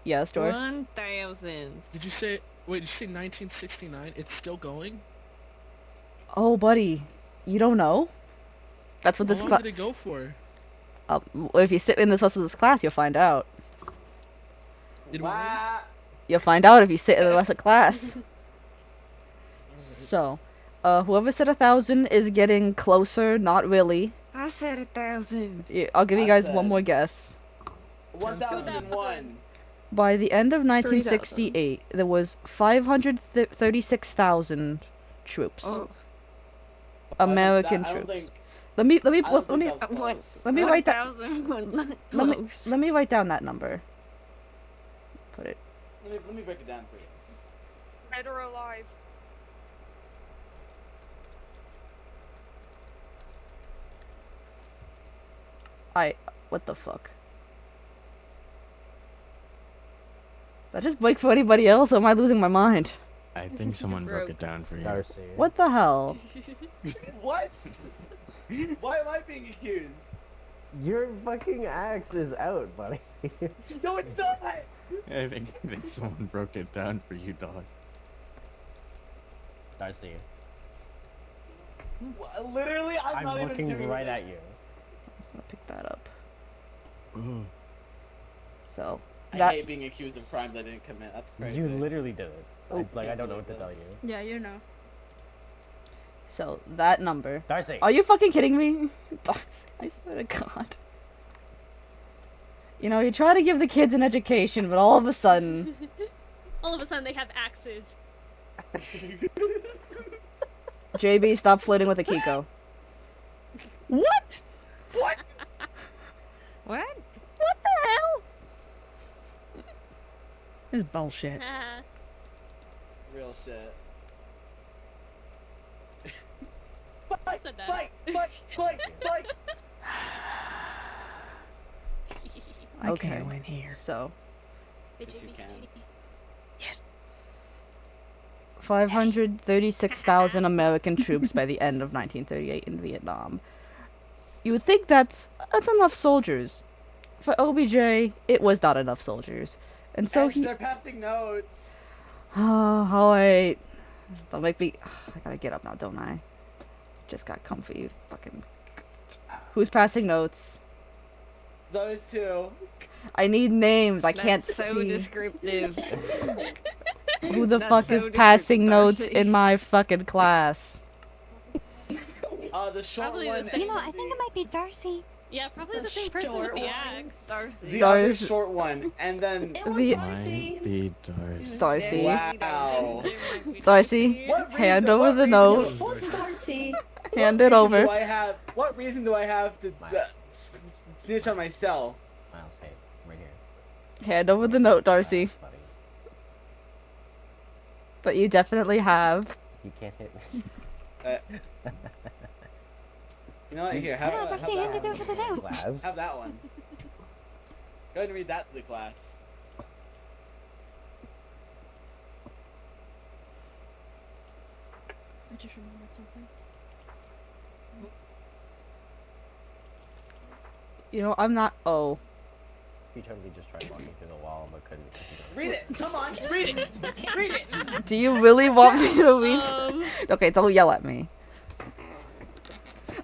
Yeah, story. 1,000. did you say? Wait, did you say 1969? It's still going? Oh, buddy, you don't know? That's what How this long class. did it go for? If you sit in this rest of this class, you'll find out. Did we win? Wow. You'll find out if you sit in the rest of class. So, whoever said 1,000 is getting closer. Not really. I said 1,000. I'll give you I guys said- one more guess. 1001. By the end of 1968, there was 536,000 troops. Oh. American I don't troops. think- Let me I don't think that was What? close. let me write that. 1,000 was not Let me close. let me write down that number. Put it. Let me break it down for you. Dead or alive? What the fuck? Did I just break for anybody else, or am I losing my mind? I think someone broke it down for you. Darcy. What the hell? What? Why am I being accused? Your fucking axe is out, buddy. No, it's not! I think someone broke it down for you, dog. Darcy. Literally, I'm not even looking doing right it. at you. I'm just gonna pick that up. Ooh. So I that hate being accused of crimes I didn't commit. That's crazy. You literally did it. I don't know what to tell you. Yeah, you know. so that number. Darcy. Are you fucking kidding me? Darcy, I swear to God. You know, you try to give the kids an education, but all of a sudden, All of a sudden they have axes. JB, stop flirting with Akiko. What? What? What? What the hell? This is bullshit. Real shit. I said that. Fight! I Okay. can't win here. So Yes, you can. 536,000 American troops by the end of 1938 in Vietnam. You would think that's enough soldiers. For OBJ, it was not enough soldiers. And so Edge, he... they're passing notes. Oh, wait. Don't make me... I gotta get up now, don't I? Just got comfy. Fucking... Who's passing notes? Those two. I need names. I can't That's so see. descriptive. Who the That's fuck so is passing descriptive, notes Darcy. in my fucking class? The short Probably the one. same. You know, I think it might be Darcy. Yeah, probably The the same person with short the one. axe. Darcy. The other Darcy. short one, and then. It was The- Darcy. Might be Darcy. Darcy. Wow. Darcy, What hand reason- over what the reason note. It was Darcy. Hand it over. What reason do I have to snitch on myself? Miles, hey, right here. Hand over the note, Darcy. Miles, buddy. But you definitely have. You can't hit me. You know what? Here, have, Yeah, have Darcy that handed one. over the note. Class. Have that one. Go ahead and read that to the class. I just remembered something. You know, I'm not. Oh. He totally just tried walking through the wall, but couldn't. Read it! Come on, read it! Read it! Do you really want me to read? Um, Okay, don't yell at me.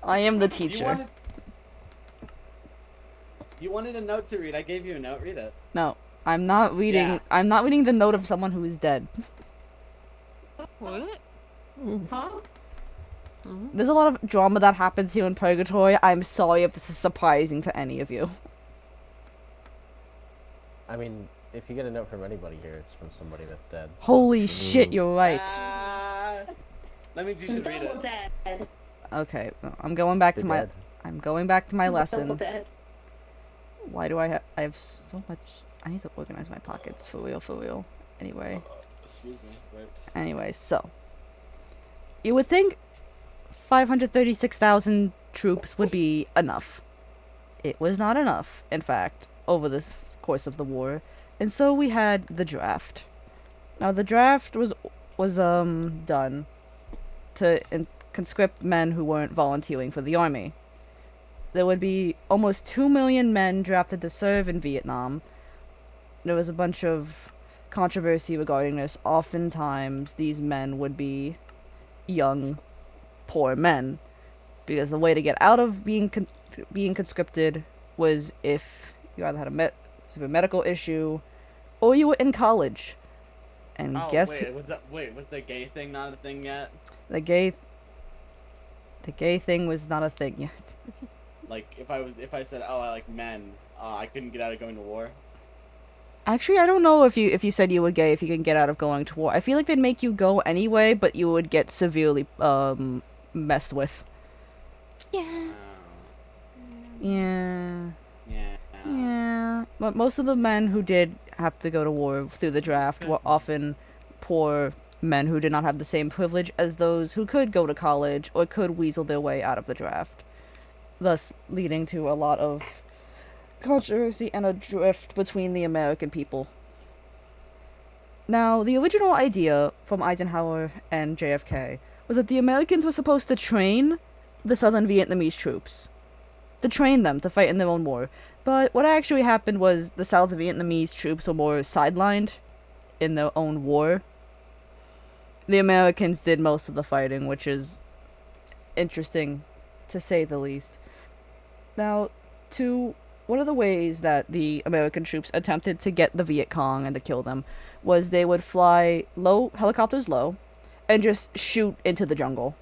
I am the You teacher. wanted a note to read. I gave you a note. Read it. No, I'm not reading. Yeah. I'm not reading the note of someone who is dead. what? Huh? There's a lot of drama that happens here in Purgatory. I'm sorry if this is surprising to any of you. I mean, if you get a note from anybody here, it's from somebody that's dead. so- Holy shit, you're right. That means you should read Double it. dead. Okay, I'm going back They're to my. dead. I'm going back to my Double lesson. dead. Why do I have? I have so much. I need to organize my pockets for real, for real. Anyway. Excuse me. Right. Anyway, so you would think 536,000 troops would be enough. It was not enough, in fact, over the course of the war, and so we had the draft. Now the draft was done to conscript men who weren't volunteering for the army. There would be almost 2 million men drafted to serve in Vietnam. There was a bunch of controversy regarding this. Oftentimes, these men would be young, poor men, because the way to get out of being conscripted was if you either had a severe medical issue, or you were in college. And Oh, guess was the gay thing not a thing yet? the gay thing was not a thing yet. Like, if I said, oh, I like men, I couldn't get out of going to war. Actually, I don't know if you said you were gay if you can get out of going to war. I feel like they'd make you go anyway, but you would get severely messed with. Yeah. Yeah. Yeah. Yeah. But most of the men who did have to go to war through the draft were often poor men who did not have the same privilege as those who could go to college or could weasel their way out of the draft, thus leading to a lot of controversy and a drift between the American people. Now, the original idea from Eisenhower and JFK was that the Americans were supposed to train the Southern Vietnamese troops, to train them to fight in their own war. But what actually happened was the South Vietnamese troops were more sidelined in their own war. The Americans did most of the fighting, which is interesting, to say the least. Now, one of the ways that the American troops attempted to get the Viet Cong and to kill them was they would fly helicopters low, and just shoot into the jungle.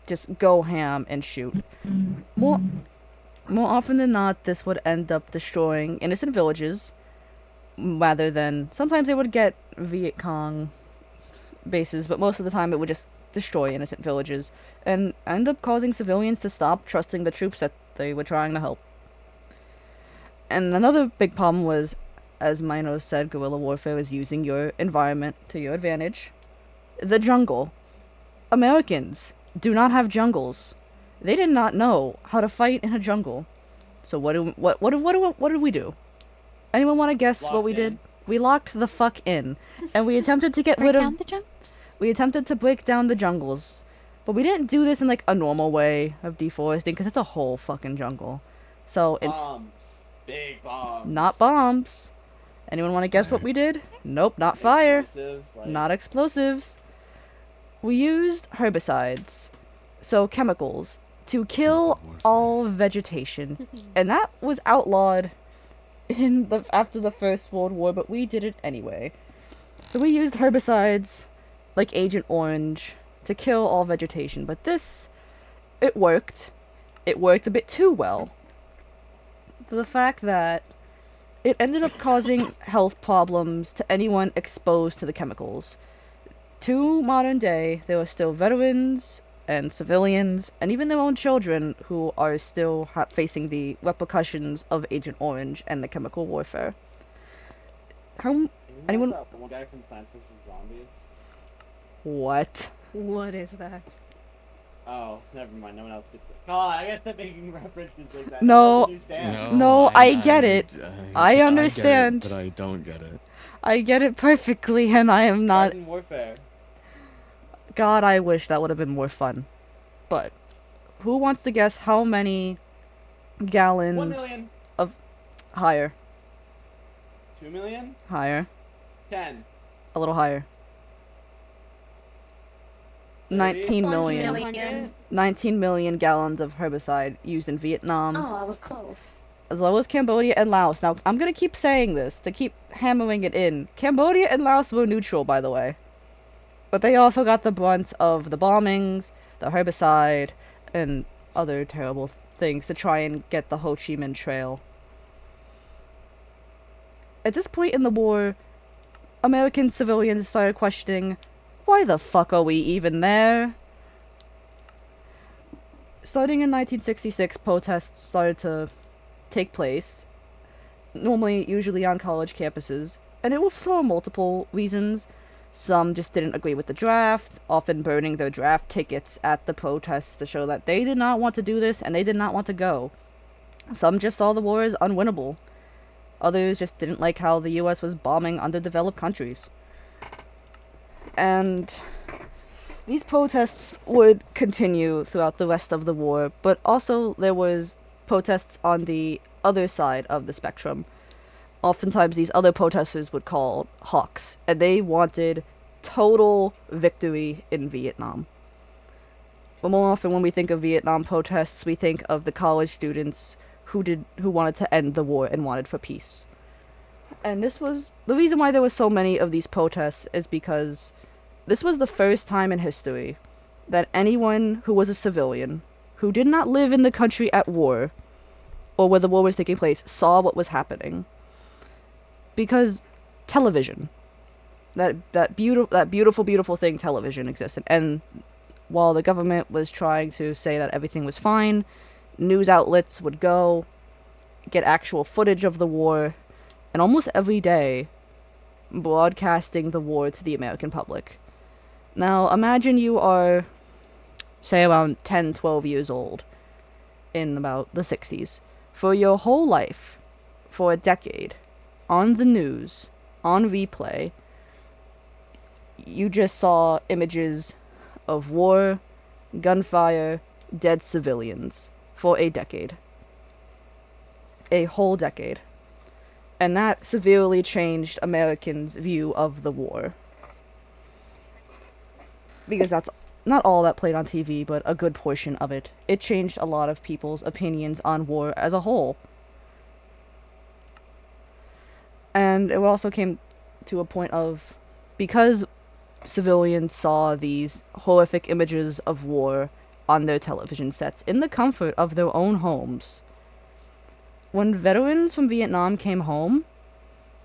Just go ham and shoot. More often than not, this would end up destroying innocent villages, rather than... Sometimes they would get Viet Cong bases, but most of the time it would just destroy innocent villages, and end up causing civilians to stop trusting the troops that they were trying to help. And another big problem was, as Minos said, guerrilla warfare is using your environment to your advantage. The jungle. Americans do not have jungles. They did not know how to fight in a jungle. So what did we do? Anyone want to guess what we did? We locked the fuck in, and we attempted to get rid of... We attempted to break down the jungles, but we didn't do this in like a normal way of deforesting, because it's a whole fucking jungle. So it's Bombs. Big bombs. not bombs. Anyone want to guess what we did? Nope, not fire. Explosives, like- Not explosives. We used herbicides, so chemicals, to kill all vegetation, and that was outlawed after the First World War, but we did it anyway. So we used herbicides like Agent Orange to kill all vegetation, but it worked. It worked a bit too well. The fact that it ended up causing health problems to anyone exposed to the chemicals. To modern day, there are still veterans and civilians, and even their own children, who are still facing the repercussions of Agent Orange and the chemical warfare. Anyone? That one guy from Plants vs. Zombies? What? What is that? Oh, never mind. No one else gets it. Oh, I get the making references like that. No, I don't understand. no, I get it. I understand. I get it, but I don't get it. I get it perfectly, and I am not... Garden warfare. God, I wish that would have been more fun. But, who wants to guess how many gallons 1 million. of... Higher. 2 million? Higher. 10. A little higher. 19 million. Million. 19 million gallons of herbicide used in Vietnam, Oh, I was close. as well as Cambodia and Laos. Now, I'm gonna keep saying this, to keep hammering it in. Cambodia and Laos were neutral, by the way. But they also got the brunt of the bombings, the herbicide, and other terrible things to try and get the Ho Chi Minh Trail. At this point in the war, American civilians started questioning, why the fuck are we even there? Starting in 1966, protests started to take place, usually on college campuses, and it was for multiple reasons. Some just didn't agree with the draft, often burning their draft tickets at the protests to show that they did not want to do this and they did not want to go. Some just saw the war as unwinnable. Others just didn't like how the US was bombing underdeveloped countries. And these protests would continue throughout the rest of the war, but also there was protests on the other side of the spectrum. Oftentimes these other protesters would call hawks, and they wanted total victory in Vietnam. But more often when we think of Vietnam protests, we think of the college students who wanted to end the war and wanted for peace. And this was the reason why there were so many of these protests, is because this was the first time in history that anyone who was a civilian, who did not live in the country at war, or where the war was taking place, saw what was happening. Because television, that beautiful thing, television, existed. And while the government was trying to say that everything was fine, news outlets would go, get actual footage of the war, and almost every day broadcasting the war to the American public. Now, imagine you are, say, around 10, 12 years old in about the 60s. For your whole life, for a decade, on the news, on replay, you just saw images of war, gunfire, dead civilians for a decade. A whole decade. And that severely changed Americans' view of the war. Because that's not all that played on TV, but a good portion of it. It changed a lot of people's opinions on war as a whole. And it also came to a point of, because civilians saw these horrific images of war on their television sets in the comfort of their own homes, when veterans from Vietnam came home,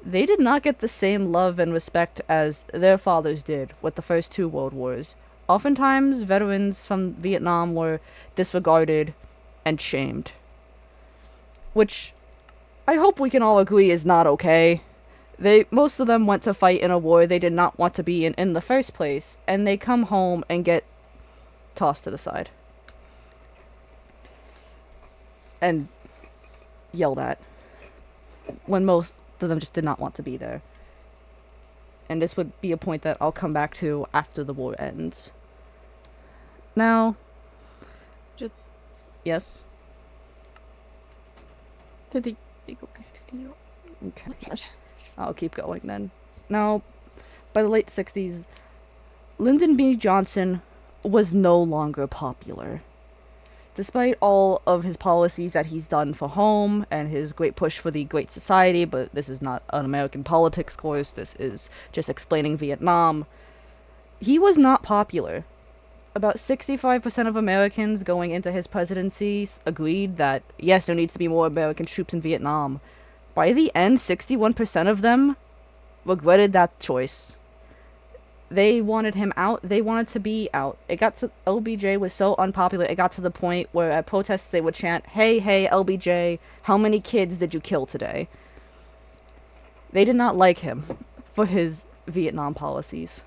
they did not get the same love and respect as their fathers did with the first two world wars. Oftentimes, veterans from Vietnam were disregarded and shamed. Which I hope we can all agree is not okay. Most of them went to fight in a war they did not want to be in the first place, and they come home and get tossed to the side. And yelled at. When most of them just did not want to be there. And this would be a point that I'll come back to after the war ends. Now... Yes? Did he go back to you? Okay. I'll keep going then. Now, by the late 60s, Lyndon B. Johnson was no longer popular. Despite all of his policies that he's done for home and his great push for the Great Society, but this is not an American politics course, this is just explaining Vietnam, he was not popular. About 65% of Americans going into his presidency agreed that, yes, there needs to be more American troops in Vietnam. By the end, 61% of them regretted that choice. They wanted him out. They wanted to be out. It got to... LBJ was so unpopular, it got to the point where at protests they would chant, "Hey, hey, LBJ, how many kids did you kill today?" They did not like him for his Vietnam policies.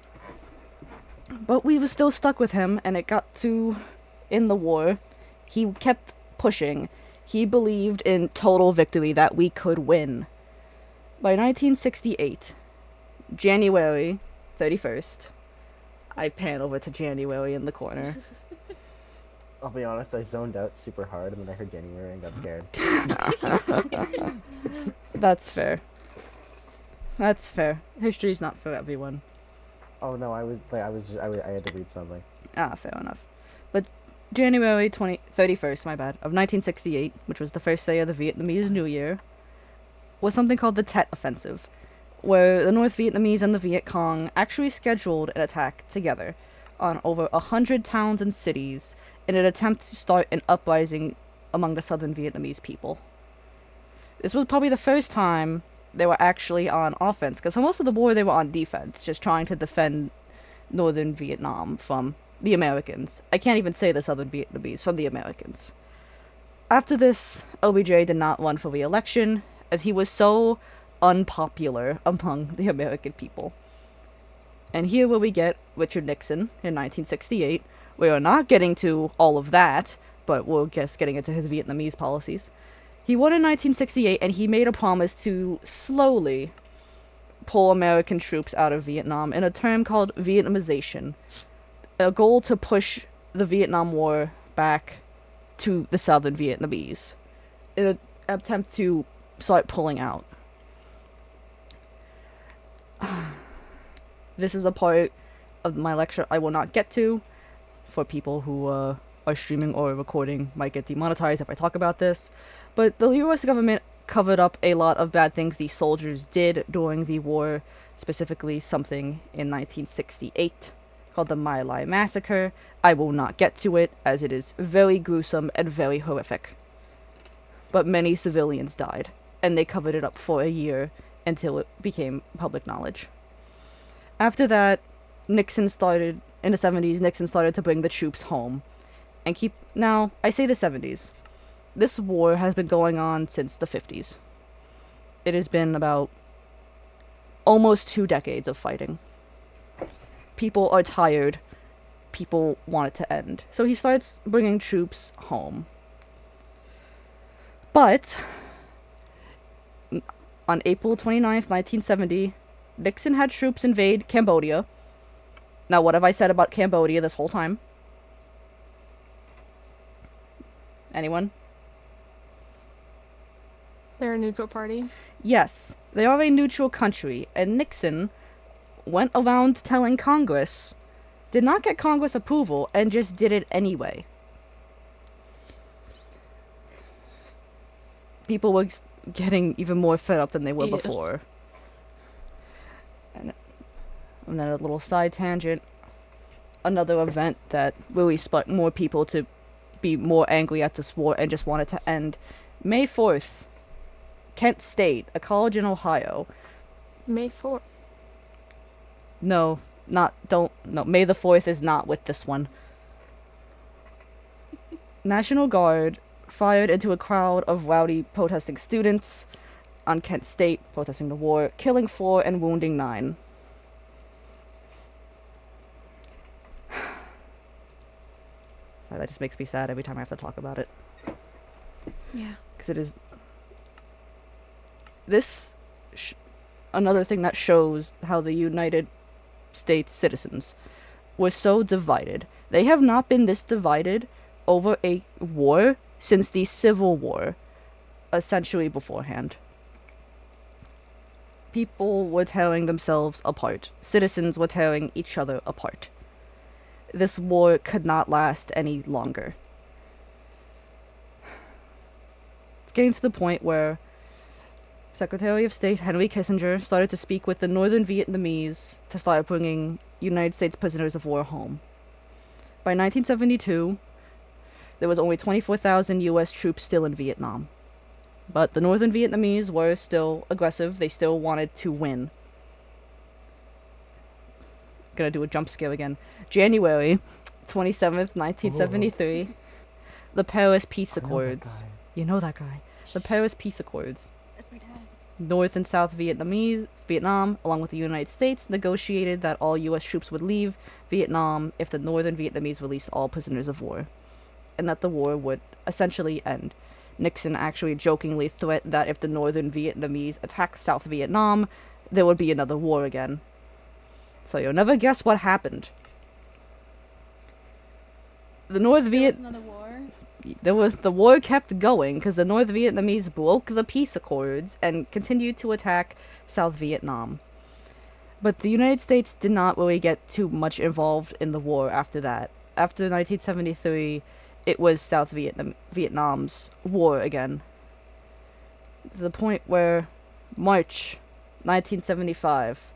But we were still stuck with him, and it got to... in the war, he kept pushing. He believed in total victory, that we could win. By 1968, January 31st, I pan over to January in the corner. I'll be honest, I zoned out super hard and then I heard January and got scared. That's fair. That's fair. History's not for everyone. Oh no, I had to read something. Ah, fair enough. But January 31st, my bad, of 1968, which was the first day of the Vietnamese New Year, was something called the Tet Offensive, where the North Vietnamese and the Viet Cong actually scheduled an attack together on over 100 towns and cities in an attempt to start an uprising among the southern Vietnamese people. This was probably the first time they were actually on offense, because for most of the war they were on defense, just trying to defend northern Vietnam from the Americans. I can't even say the southern Vietnamese, from the Americans. After this, LBJ did not run for re-election, as he was so unpopular among the American people. And here where we get Richard Nixon in 1968. We are not getting to all of that, but we're just getting into his Vietnamese policies. He won in 1968, and he made a promise to slowly pull American troops out of Vietnam in a term called Vietnamization, a goal to push the Vietnam War back to the southern Vietnamese in an attempt to start pulling out. This is a part of my lecture I will not get to, for people who are streaming or recording might get demonetized if I talk about this, but the US government covered up a lot of bad things these soldiers did during the war, specifically something in 1968 called the My Lai Massacre. I will not get to it, as it is very gruesome and very horrific. But many civilians died, and they covered it up for a year until it became public knowledge. After that, in the 70s, Nixon started to bring the troops home. Now, I say the 70s. This war has been going on since the 50s. It has been about almost 2 decades of fighting. People are tired. People want it to end. So he starts bringing troops home. But On April 29th, 1970, Nixon had troops invade Cambodia. Now, what have I said about Cambodia this whole time? Anyone? They're a neutral party. Yes, they are a neutral country, and Nixon went around telling Congress, did not get Congress approval, and just did it anyway. People were getting even more fed up than they were Yeah. before. And then a little side tangent. Another event that really sparked more people to be more angry at this war and just wanted to end. May 4th, Kent State, a college in Ohio. May 4th. No, May the 4th is not with this one. National Guard fired into a crowd of rowdy protesting students on Kent State protesting the war, killing 4 and wounding 9. That just makes me sad every time I have to talk about it. Yeah. Because it is... another thing that shows how the United States citizens were so divided. They have not been this divided over a war since the Civil War, a century beforehand. People were tearing themselves apart. Citizens were tearing each other apart. This war could not last any longer. It's getting to the point where Secretary of State Henry Kissinger started to speak with the Northern Vietnamese to start bringing United States prisoners of war home. By 1972, there was only 24,000 U.S. troops still in Vietnam. But the Northern Vietnamese were still aggressive. They still wanted to win. Gonna do a jump scare again. January 27th, 1973, the Paris Peace Accords. You know that guy. The Paris Peace Accords. That's my dad. North and South Vietnam, along with the United States, negotiated that all U.S. troops would leave Vietnam if the Northern Vietnamese released all prisoners of war, and that the war would essentially end. Nixon actually jokingly threatened that if the Northern Vietnamese attacked South Vietnam, there would be another war again. So you'll never guess what happened. The North Viet... Another war. The war kept going because the North Vietnamese broke the peace accords and continued to attack South Vietnam. But the United States did not really get too much involved in the war after that. After 1973, it was South Vietnam's war again. To the point where March 1975,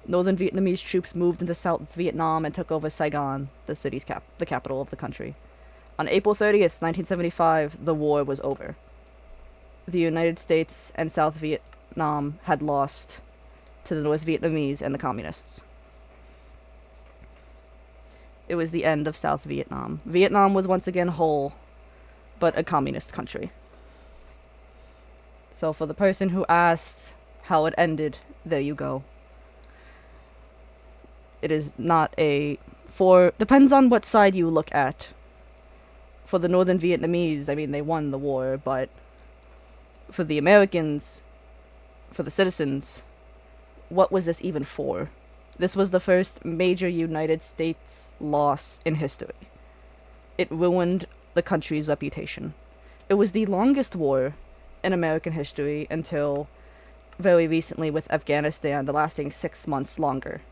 Northern Vietnamese troops moved into South Vietnam and took over Saigon, the capital of the country. On April 30th, 1975, the war was over. The United States and South Vietnam had lost to the North Vietnamese and the Communists. It was the end of South Vietnam. Vietnam was once again whole, but a communist country. So for the person who asked how it ended, there you go. It is not depends on what side you look at. For the Northern Vietnamese, I mean, they won the war, but for the Americans, for the citizens, what was this even for? This was the first major United States loss in history. It ruined the country's reputation. It was the longest war in American history until very recently with Afghanistan, lasting 6 months longer.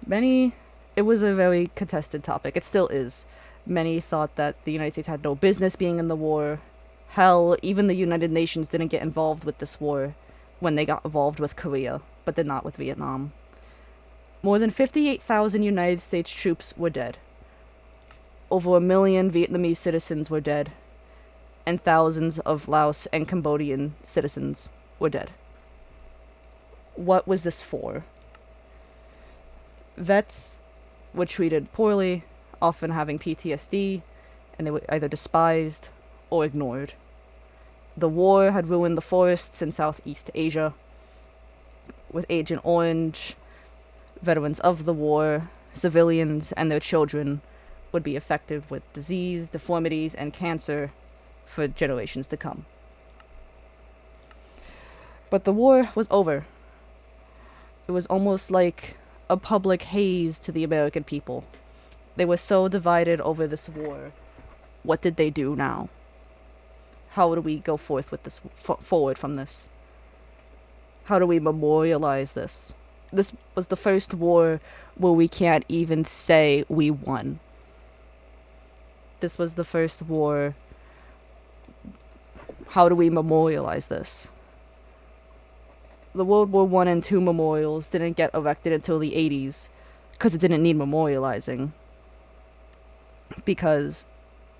It was a very contested topic. It still is. Many thought that the United States had no business being in the war. Hell, even the United Nations didn't get involved with this war when they got involved with Korea, but did not with Vietnam. More than 58,000 United States troops were dead. Over 1 million Vietnamese citizens were dead, and thousands of Laos and Cambodian citizens were dead. What was this for? Vets were treated poorly, often having PTSD, and they were either despised or ignored. The war had ruined the forests in Southeast Asia. With Agent Orange, veterans of the war, civilians, and their children would be affected with disease, deformities, and cancer for generations to come. But the war was over. It was almost like a public haze to the American people. They were so divided over this war. What did they do now? How do we go forth with this forward from this? How do we memorialize this? This was the first war where we can't even say we won. This was the first war. How do we memorialize this? The World War I and II memorials didn't get erected until the 80s because it didn't need memorializing. Because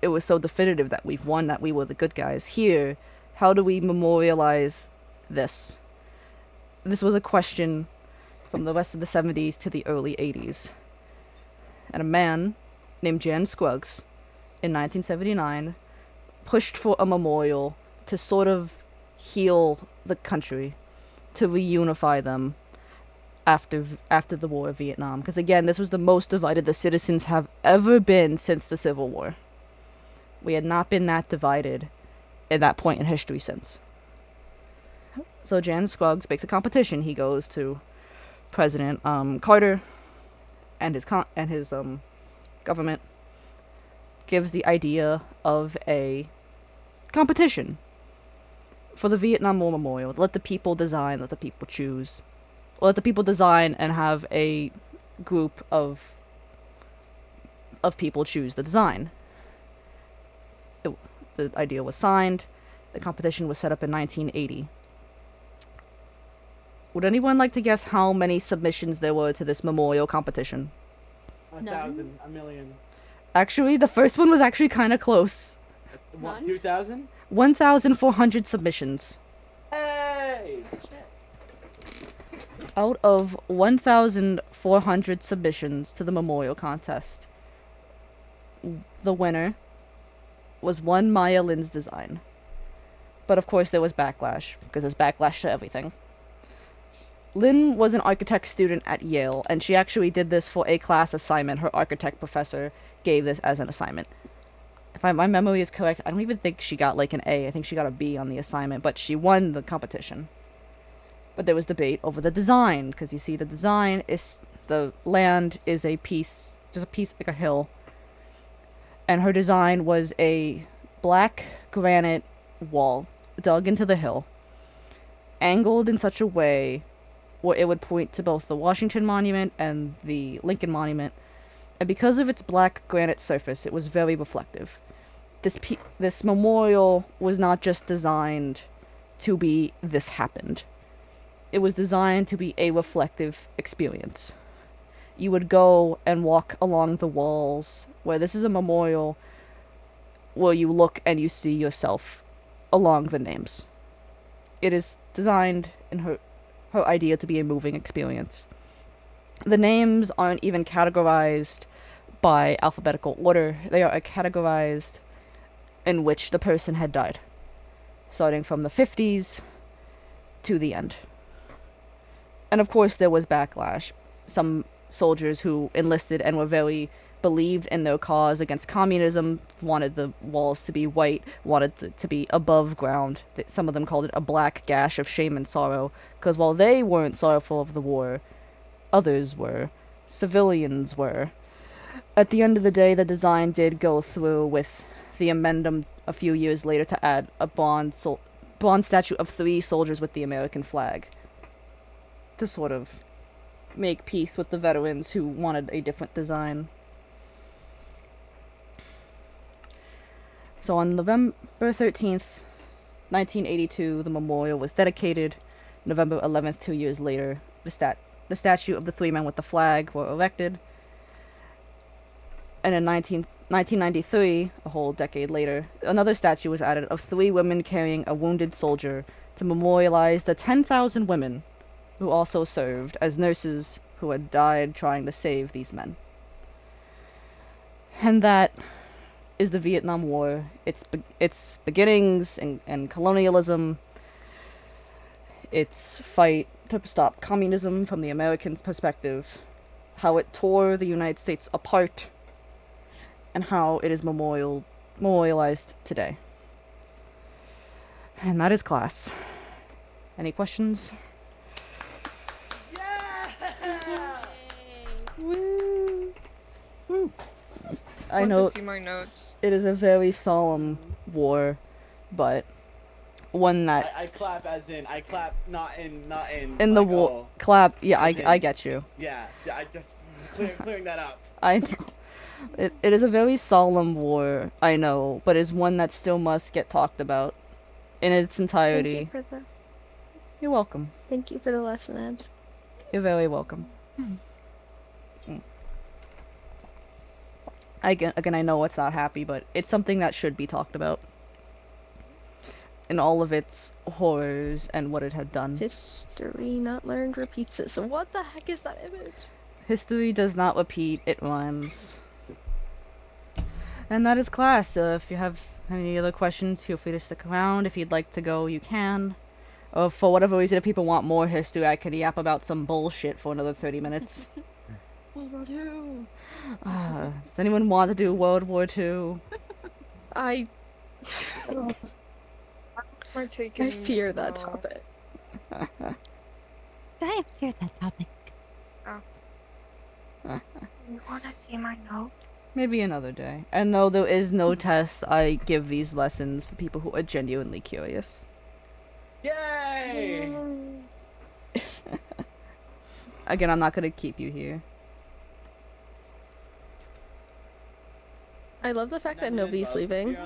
it was so definitive that we've won, that we were the good guys. Here, how do we memorialize this? This was a question from the rest of the 70s to the early 80s. And a man named Jan Scruggs, in 1979, pushed for a memorial to sort of heal the country, to reunify them after the War of Vietnam. Because again, this was the most divided the citizens have ever been since the Civil War. We had not been that divided at that point in history since. So Jan Scruggs makes a competition. He goes to President Carter and his government, gives the idea of a competition for the Vietnam War Memorial. Let the people design, let the people choose. Let the people design and have a group of people choose the design. The idea was signed. The competition was set up in 1980. Would anyone like to guess how many submissions there were to this memorial competition? 1,000, a million. Actually, the first one was actually kind of close. What, 2,000? 1,400 submissions. Hey! Out of 1,400 submissions to the memorial contest, the winner was one Maya Lin's design. But of course there was backlash, because there's backlash to everything. Lin was an architect student at Yale, and she actually did this for a class assignment. Her architect professor gave this as an assignment. If my memory is correct, I don't even think she got like an A. I think she got a B on the assignment, but she won the competition. But there was debate over the design, because you see the design is, the land is a piece, just a piece, like a hill. And her design was a black granite wall dug into the hill, angled in such a way where it would point to both the Washington Monument and the Lincoln Monument. And because of its black granite surface, it was very reflective. This memorial was not just designed to be "this happened." It was designed to be a reflective experience. You would go and walk along the walls, where this is a memorial where you look and you see yourself along the names. It is designed in her idea to be a moving experience. The names aren't even categorized by alphabetical order. They are categorized in which the person had died, starting from the 50s to the end. And of course there was backlash. Some soldiers who enlisted and were very believed in their cause against communism wanted the walls to be white, wanted to be above ground. Some of them called it a black gash of shame and sorrow, because while they weren't sorrowful of the war, others were. Civilians were. At the end of the day, the design did go through with the amendment a few years later to add a bronze statue of 3 soldiers with the American flag, to sort of make peace with the veterans who wanted a different design. So on November 13th, 1982, the memorial was dedicated. November 11th, 2 years later, the statue of the 3 men with the flag were erected. And in 1993, a whole decade later, another statue was added of 3 women carrying a wounded soldier to memorialize the 10,000 women who also served as nurses who had died trying to save these men. And that is the Vietnam War, its beginnings and colonialism, its fight to stop communism from the American perspective, how it tore the United States apart, and how it is memorialized today. And that is class. Any questions? Woo! I Want know to see my notes. it is a very solemn war, but one that I clap as in I clap not in in the like, war oh, clap. Yeah, as I in- get you. Yeah, I just clearing that up. I know. It is a very solemn war, I know, but is one that still must get talked about in its Thank entirety. you for the You're welcome. thank you for the lesson, Ed. You're very welcome. Mm. Again, I know it's not happy, but it's something that should be talked about. In all of its horrors and what it had done. History not learned repeats it. So what the heck is that image? History does not repeat, it rhymes. And that is class. If you have any other questions, feel free to stick around. If you'd like to go, you can. Or for whatever reason, if people want more history, I can yap about some bullshit for another 30 minutes. World War II. Does anyone want to do World War II? I We're taking. I fear that topic. I am scared of that topic. You wanna see my note? Maybe another day. And though there is no test, I give these lessons for people who are genuinely curious. Yay! Again, I'm not gonna keep you here. I love the fact that nobody's leaving.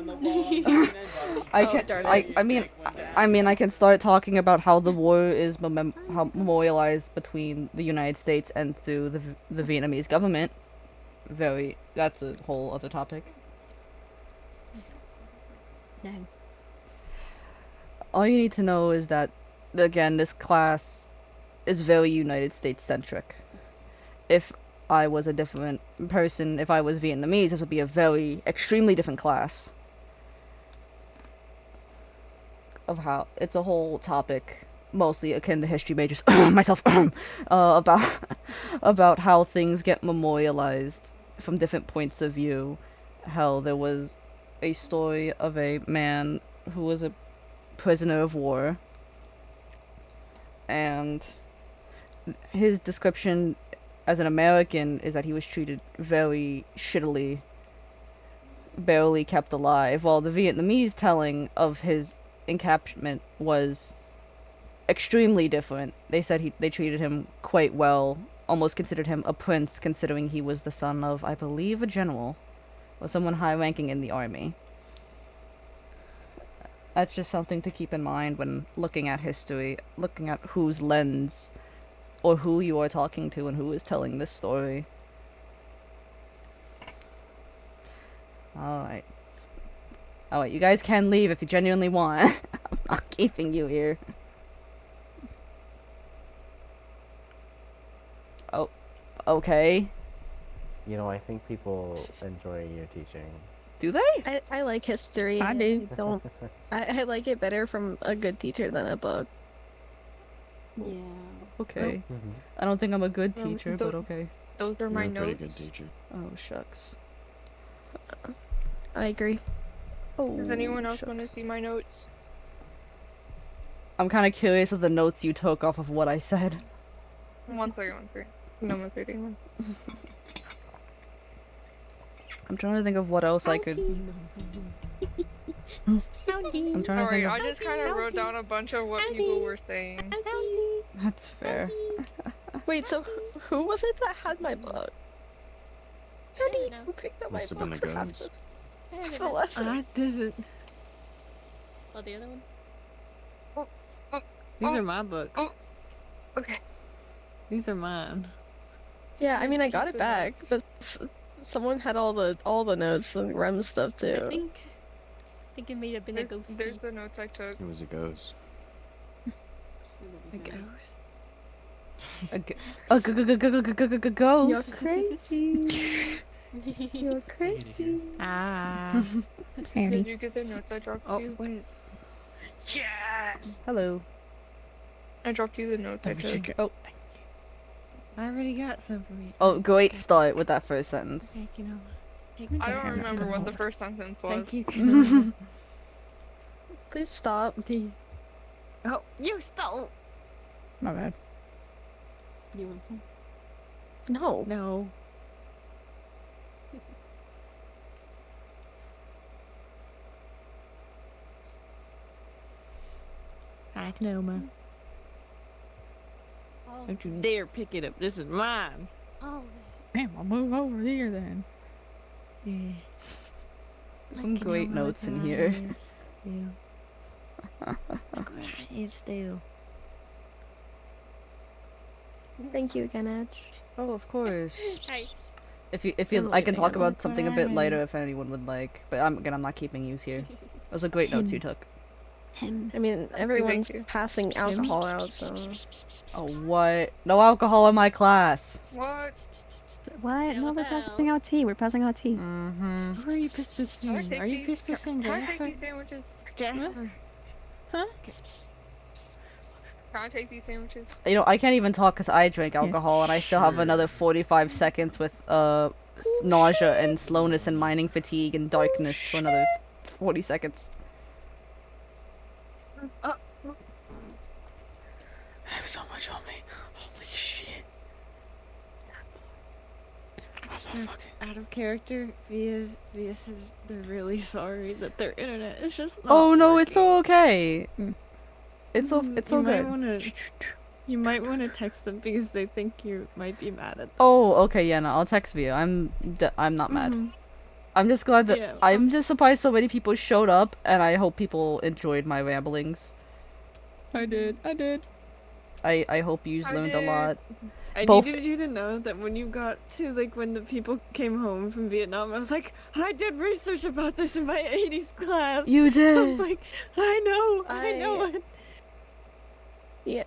I can. darn I mean, I can start talking about how the war is how memorialized between the United States and through the Vietnamese government. That's a whole other topic. No. All you need to know is that, again, this class is very United States centric. If I was a different person, if I was Vietnamese, this would be a very, extremely different class. Of how, it's a whole topic, mostly akin to history majors, myself, about how things get memorialized from different points of view. How there was a story of a man who was a prisoner of war, and his description as an American is that he was treated very shittily, barely kept alive, while the Vietnamese telling of his encampment was extremely different. They said they treated him quite well, almost considered him a prince, considering he was the son of, I believe, a general, or someone high-ranking in the army. That's just something to keep in mind when looking at history, looking at whose lens or who you are talking to and who is telling this story. Alright. Alright, you guys can leave if you genuinely want. I'm not keeping you here. Oh, okay. You know, I think people enjoy your teaching. Do they? I like history. I do. Don't. I like it better from a good teacher than a book. Yeah. Okay. I don't think I'm a good Um, teacher, but okay. Those are my You're a pretty notes. good teacher. Oh, shucks. I agree. Oh, Does anyone else want to shucks. see my notes? I'm kind of curious of the notes you took off of what I said. 131. No, 131. I'm trying to think of what else I could... I'm trying to think Alright, of... I just kind of wrote down a bunch of what people were saying. That's fair. Wait, so who was it that had my book? Who picked up my Must have been book the for half ghost. this? It's the lesson. I didn't. Oh, the other one? These are my books. Okay. These are mine. Yeah, I mean I got it back, but someone had all the notes and Rem stuff I too. think it may have been a ghost. There's the notes I took. It was a ghost. A ghost. A ghost. You're crazy. You're crazy. Ah. Did you get the notes I dropped Oh, you? wait. Yes. Hello. I dropped you the notes I took. Oh. I already got some from you. Oh, great start with that first sentence. Thank you, Nova. I don't remember what the first sentence was. Thank you. Please stop. Oh, you stole. My bad. You want some? No. No. Hi, Noma. Oh. Don't you dare pick it up. This is mine. Oh. Damn, I'll move over here then. Yeah. Some great notes in here. Yeah. If still. Thank you again, Edge. Oh, of course. Hey. If you, I'm I can leaving talk it about on. something a bit lighter if anyone would like. But I'm not keeping you here. Those are great notes you took. Him. I mean, everyone's you. passing alcohol out, so. Oh, what? No alcohol in my class. What? What? Yeah, No, what we're the passing hell? out tea. We're passing out tea. Mm-hmm. Are you piss-pissing? Are you piss-pissing, Can I take Jasper? these sandwiches? Jasper. Huh? Can I take these sandwiches? You know, I can't even talk because I drink alcohol, and I still have another 45 seconds with nausea and slowness and mining fatigue and darkness for another 40 seconds. I have so much on me. Holy shit. Out of character, Via says they're really sorry that their internet is just not Oh no, working. it's all okay. It's all good. You might want to text them because they think you might be mad at them. Oh, okay, yeah, no, I'll text Via. I'm not mad. I'm just glad that Yeah, I'm just surprised so many people showed up, and I hope people enjoyed my ramblings. I did. I hope you learned a lot. I Both- needed you to know that when you got to, like, when the people came home from Vietnam, I was like, I did research about this in my 80s class. You did. I was like, I know it. Yeah.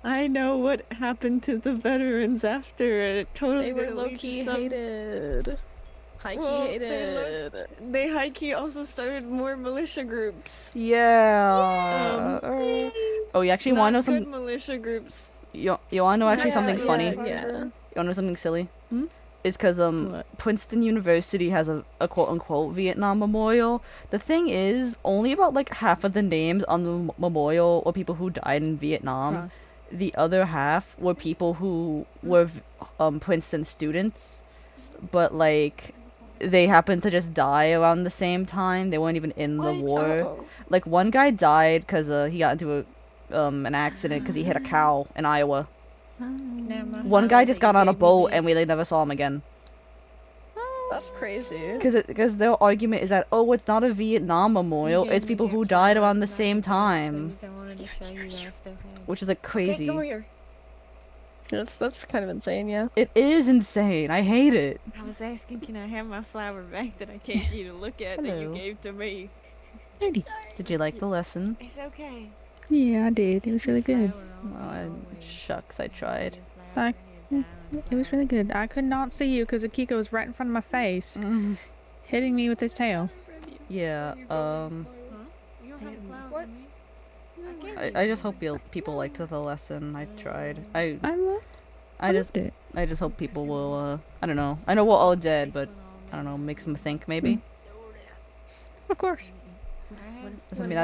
I know what happened to the veterans after it. Totally They were didn't lead to low-key some- hated. High-key Well, hated. They high-key also started more militia groups. Yeah. Oh, you actually want to know Not good something? militia groups. You want to know actually something funny? Yeah. You want to know something silly? Hmm? It's because Princeton University has a quote unquote Vietnam memorial. The thing is, only about like half of the names on the memorial were people who died in Vietnam. Frost. The other half were people who were Princeton students, but like they happened to just die around the same time. They weren't even in the war. Oh. Like one guy died because he got into an accident because he hit a cow in Iowa. One guy just got on a boat and we like never saw him again. That's crazy. Because their argument is that, oh, it's not a Vietnam memorial, it's people who died around the same time. I wanted to show you that I still have. Which is like crazy. Okay, come here. That's kind of insane, yeah. It is insane. I hate it. I was asking, can I have my flower back that I gave you to look at that you Hello. gave to me? Did you like the lesson? It's okay. Yeah, I did. It was really good. Oh, shucks, I tried. It was really good. I could not see you because Akiko was right in front of my face, hitting me with his tail. Yeah, You don't have a flower What? for me? I just hope people liked the lesson. I tried. I loved it. I just hope people will, I don't know. I know we're all dead, but, I don't know, makes them think, maybe? Of course. I mean,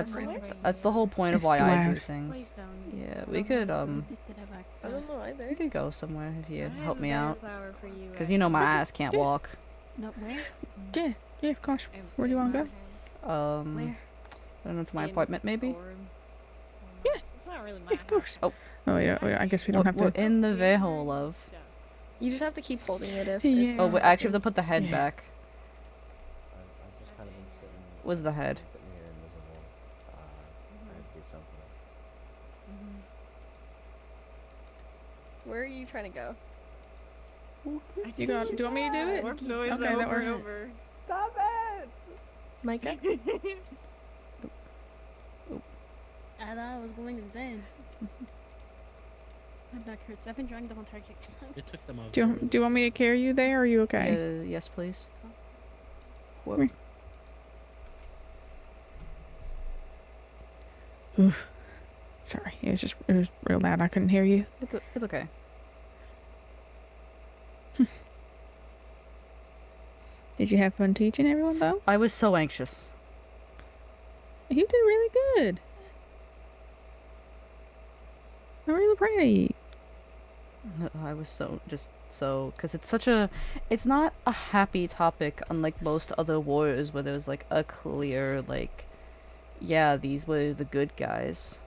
that's the whole point of It's why I do loud. things. Yeah, we could, I don't know either. we could go somewhere if you help me a better out. flower for you Because you know my ass can't Yeah. walk. No, where? Yeah, of course. Where do you want to go? Where? I don't know, to my apartment, maybe? Yeah. It's not really my Of course. Oh. Oh, wait, I guess we don't have We're to. in the vehicle, love. You just have to keep holding it if Yeah. it's Oh, we not actually have to working. put the head Yeah. back. I've just kind of been sitting. Where's the head? Sitting here invisible. Trying to do something. Where are you trying to go? You got? Do you want me to do it? Warp noise Okay, that over works. and over. Stop it! Micah? I thought I was going insane. My back hurts. I've been drawing the whole entire kick. It took them a Do you want me to carry you there? Or are you okay? Yes, please. Come here. Oof. Sorry, it was real loud. I couldn't hear you. It's okay. Did you have fun teaching everyone though? I was so anxious. You did really good. They're really pretty. I was because it's not a happy topic unlike most other wars where there's like a clear like, yeah, these were the good guys.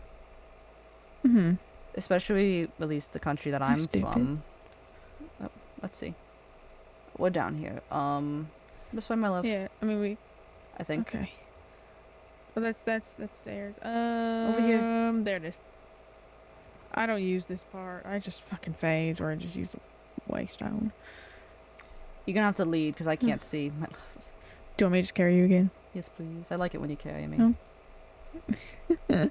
Mm-hmm. Especially at least the country that I'm stupid. from. Oh, let's see. We're down here. This way, my love. Yeah, I mean I think. Okay. Well, that's stairs. Over here. There it is. I don't use this part. I just fucking phase, or I just use the waystone. You're gonna have to lead because I can't see. My love. Do you want me to just carry you again? Yes, please. I like it when you carry me. Oh.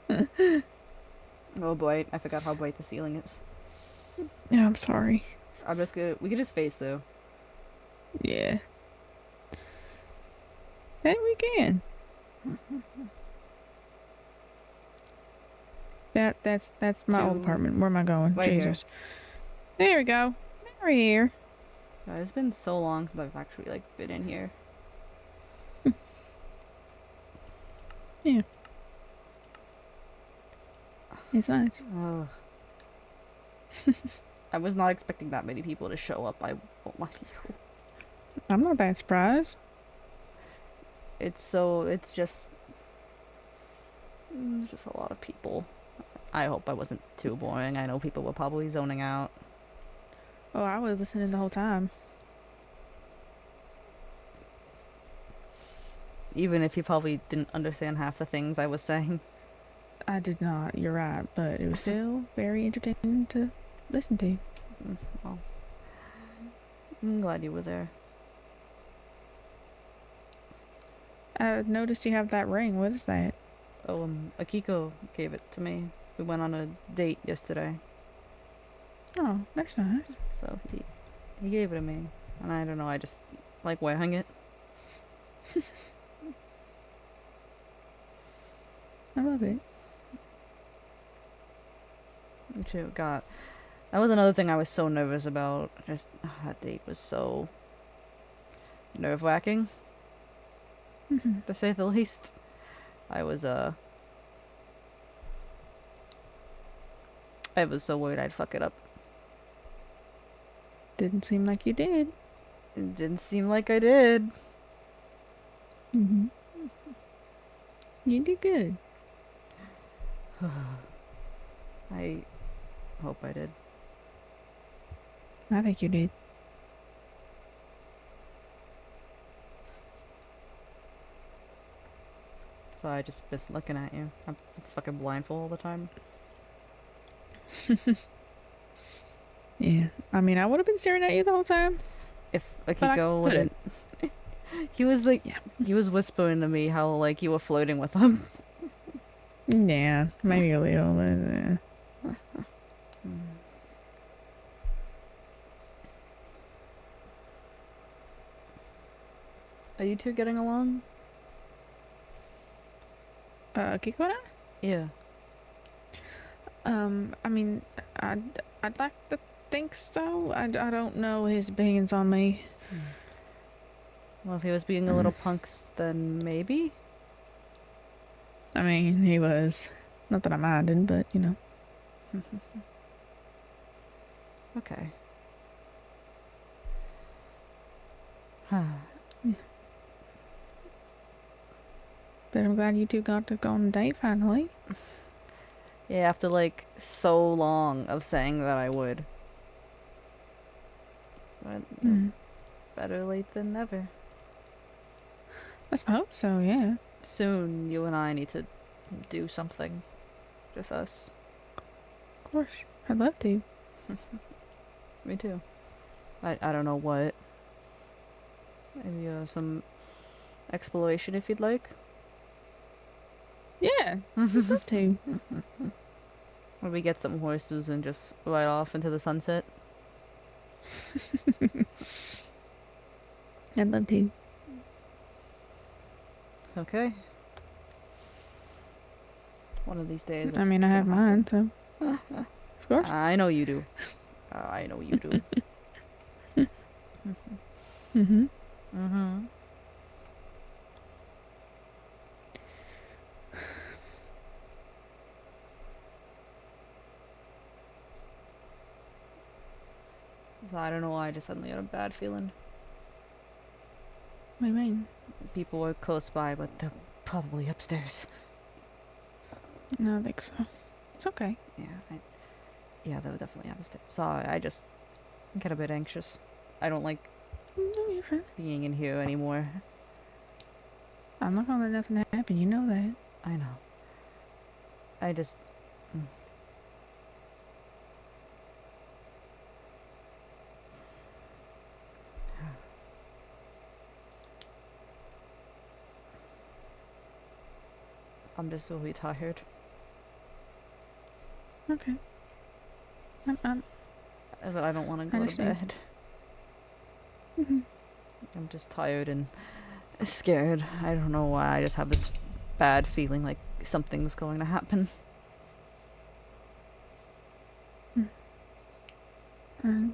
Oh boy, I forgot how bright the ceiling is. Yeah, I'm sorry. We could just phase through. Yeah. Hey, we can. That's my old apartment. Where am I going? Right Jesus. There we go. There we here. God, it's been so long since I've actually like been in here. Yeah. It's nice. Oh. I was not expecting that many people to show up. I won't lie to you. I'm not that surprised. It's just a lot of people. I hope I wasn't too boring. I know people were probably zoning out. Oh, I was listening the whole time. Even if you probably didn't understand half the things I was saying. I did not, you're right, but it was still very entertaining to listen to. Well, I'm glad you were there. I noticed you have that ring. What is that? Oh, Akiko gave it to me. We went on a date yesterday. Oh, that's nice. So he gave it to me. And I don't know, I just like wearing it. I love it. Me too. God. That was another thing I was so nervous about. Just, that date was so nerve-wracking. To say the least. I was so worried I'd fuck it up. Didn't seem like you did. It didn't seem like I did. Mm-hmm. You did good. I hope I did. I think you did. So I just been looking at you. I'm just fucking blindfold all the time. Yeah. I mean, I would have been staring at you the whole time. If Akiko wasn't... he was like... Yeah. He was whispering to me how, like, you were flirting with him. Yeah, maybe a little, but Are you two getting along? Kiko and I? Yeah. I mean, I'd like to think so. I don't know his opinions on me. Well, if he was being a little punks, then maybe? I mean, he was. Not that I minded, but, you know. Okay. But I'm glad you two got to go on a date finally. Yeah, after like so long of saying that I would. But you know, better late than never. I suppose so, yeah. Soon, you and I need to do something. Just us. Of course. I'd love to. Me too. I don't know what. Maybe some exploration if you'd like. Yeah, I'd love to. Or we get some horses and just ride off into the sunset. I'd love to. Okay. One of these days. I mean, I have mine, so. Of course. I know you do. I know you do. Mm-hmm. Mm-hmm. I don't know why I just suddenly had a bad feeling. What do you mean? People were close by, but they're probably upstairs. No, I don't think so. It's okay. Yeah, they were definitely upstairs. Sorry, I just get a bit anxious. I don't like No, you're fine. being in here anymore. I'm not gonna let nothing happen. You know that. I know. I just... I'm just really tired. Okay. I'm But I don't want to go to understand. bed. Mhm. I'm just tired and scared. I don't know why. I just have this bad feeling like something's going to happen. I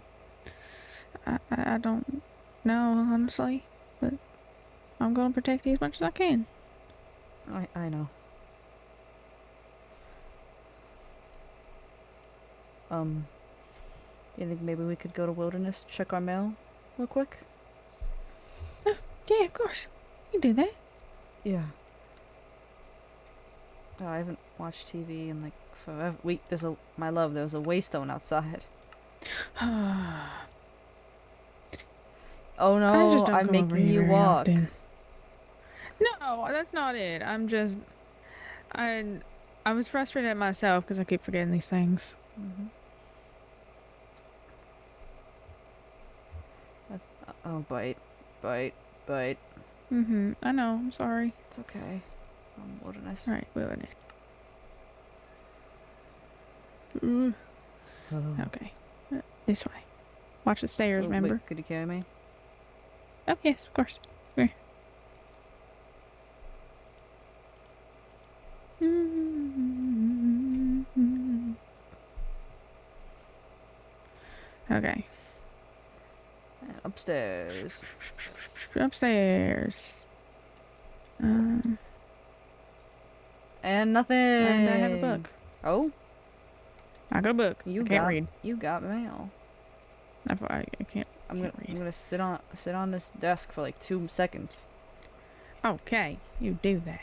don't know, honestly, but I'm gonna protect you as much as I can. I know. You think maybe we could go to Wilderness, check our mail real quick? Yeah, of course. You can do that. Yeah. Oh, I haven't watched TV in like forever. My love, there's a waystone outside. Oh I no, just don't I'm go over making here you very walk. often. No, that's not it. I was frustrated at myself because I keep forgetting these things. Oh, bite, bite, bite. I know. I'm sorry. It's okay. Wilderness. All right, wilderness. Ooh. Okay. This way. Watch the stairs, Oh, remember? wait, could you carry me? Oh, yes, of course. Come here. Okay. Upstairs. Upstairs. And nothing. And I have a book. Oh? I got a book. I can't read. You got mail. I can't. I'm gonna sit on this desk for like 2 seconds. Okay, you do that.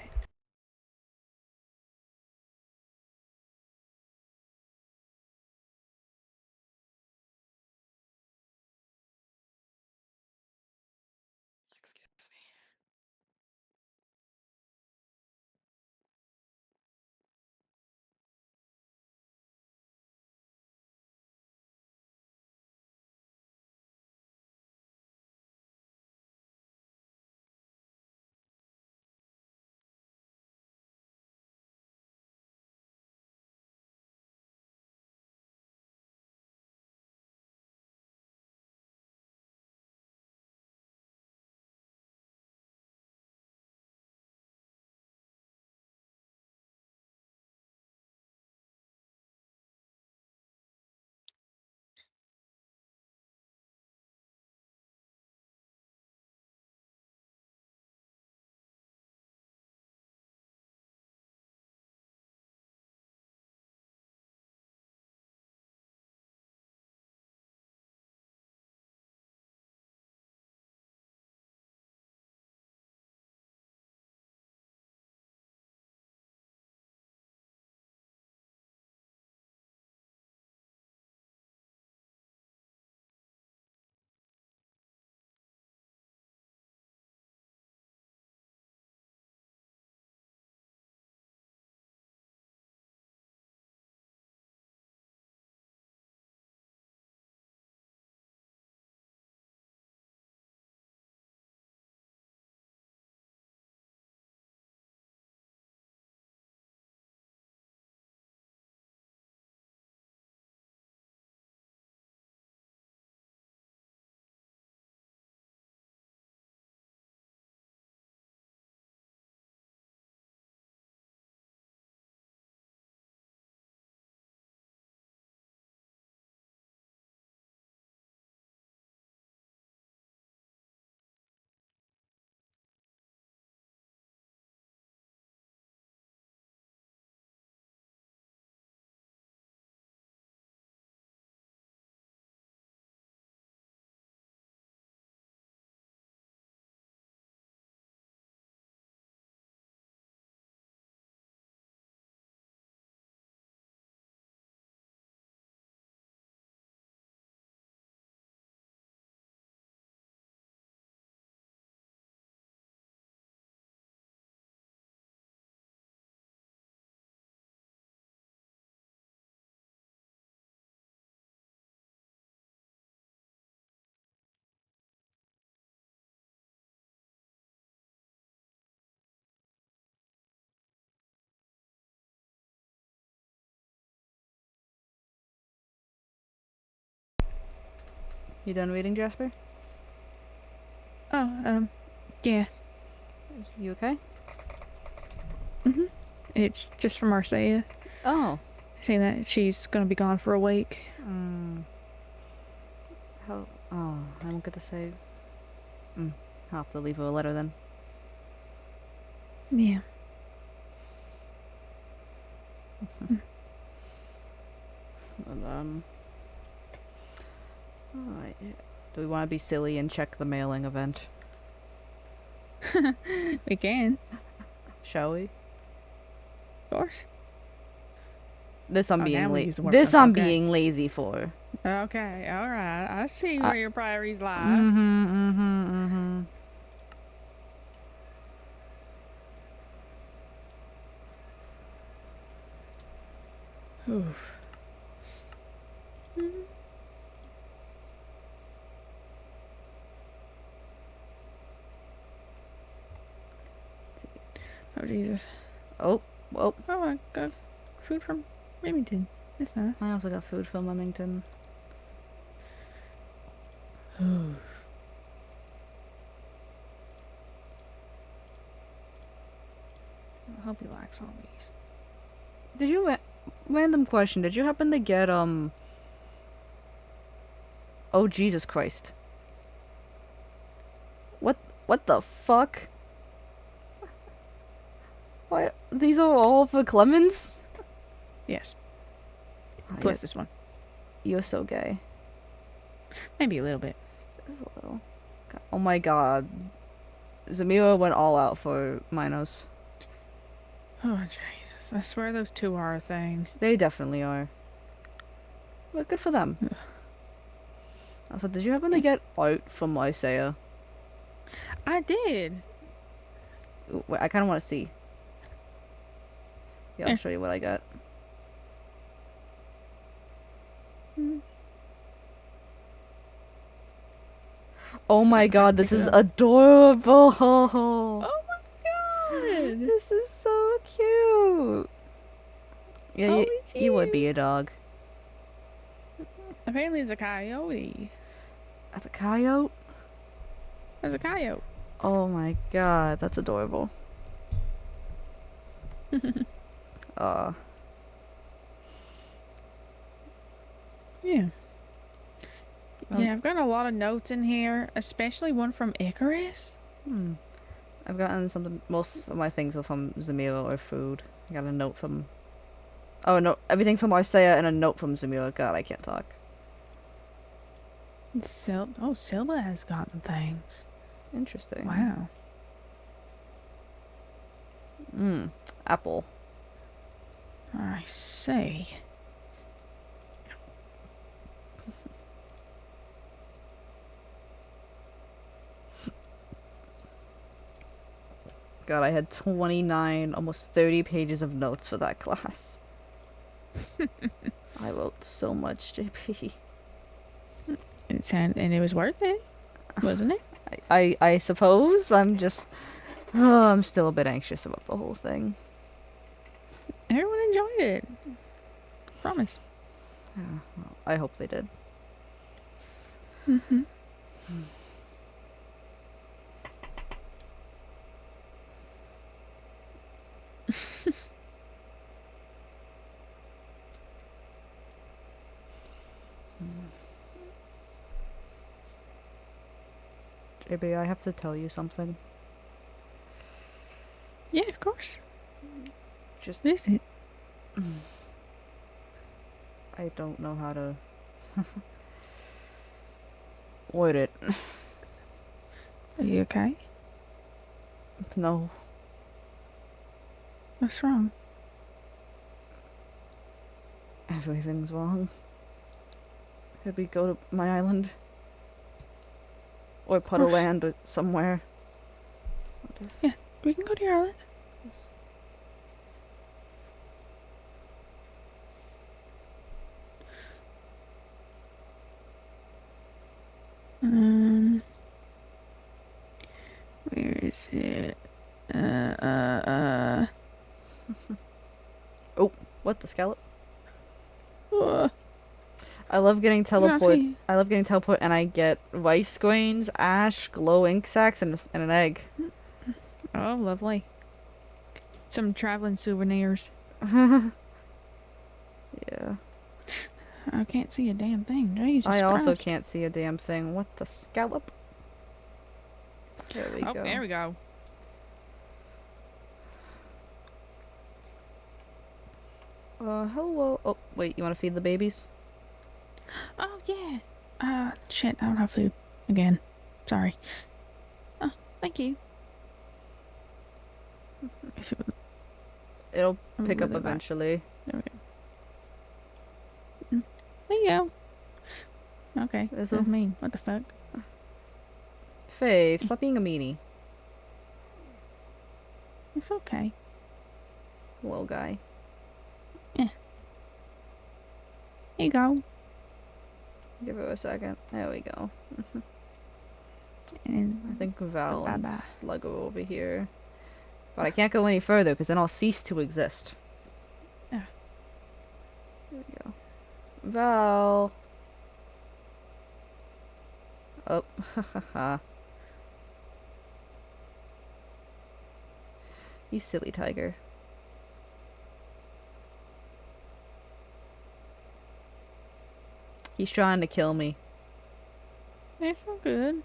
Excuse me. You done reading, Jasper? Oh, yeah. You okay? It's just from Marcia. Oh. Saying that she's gonna be gone for a week. How? Oh, I won't get to say. I'll have to leave her a letter then. Yeah. And, alright. Do we want to be silly and check the mailing event? We can. Shall we? Of course. This I'm Oh, being now we lazy. use the word This chunk, I'm okay. being lazy for. Okay, alright. I see where your priorities lie. Oof. Oh, Jesus. Oh, well. Oh, I got food from Remington. That's nice. I also got food from Remington. I hope he likes all these. Did you random question? Did you happen to get Oh Jesus Christ! What the fuck? Why these are all for Clemens? Yes. Oh, Plus this one. You're so gay. Maybe a little bit. Just a little. God. Oh my god. Zamira went all out for Minos. Oh, Jesus. I swear those two are a thing. They definitely are. But good for them. Also, did you happen to get art from Isaiah? I did. Ooh, wait, I kind of want to see. Yeah, I'll Eh. show you what I got. Oh my god, this is adorable! Oh my god! This is so cute! Yeah, Oh, you would be a dog. Apparently it's a coyote. That's a coyote? There's a coyote. Oh my god, that's adorable. Yeah. Well- Yeah, I've got a lot of notes in here, especially one from Icarus. I've gotten most of my things are from Zamira or food. I got a note from... Oh no, everything from Isaiah and a note from Zamira. God, I can't talk. Silva has gotten things. Interesting. Wow. Apple. I see. God, I had 29, almost 30 pages of notes for that class. I wrote so much, JP. And it was worth it, wasn't it? I suppose. I'm just... I'm still a bit anxious about the whole thing. Everyone enjoyed it. Promise. Yeah, well, I hope they did. JB, I have to tell you something. Yeah, of course. Just... What is it? I don't know how to... word it. Are you okay? No. What's wrong? Everything's wrong. Should we go to my island? Or Puddle Land or somewhere? Yeah, we can go to your island. Where is it? Oh, what, the scallop? I love getting You're gonna teleport. see. I love getting teleport, and I get rice grains, ash, glow ink sacks, and an egg. Oh, lovely. Some traveling souvenirs. Yeah. I can't see a damn thing. Jesus I also Christ. can't see a damn thing. What the scallop? There we Oh, go. there we go. Hello. Oh, wait. You want to feed the babies? Oh, yeah. Shit. I don't have food. Again. Sorry. Oh, thank you. If it would, It'll I'm pick up really bad. eventually. There we go. There you go. Okay. There's That's a- mean. What the fuck? Faith, stop being a meanie. It's okay. Little guy. Here you go. Give her a second. There we go. And I think Val and Bye-bye. Slug are over here. But I can't go any further because then I'll cease to exist. Yeah. There we go. Val. Oh, haha. You silly tiger. He's trying to kill me. That's so good.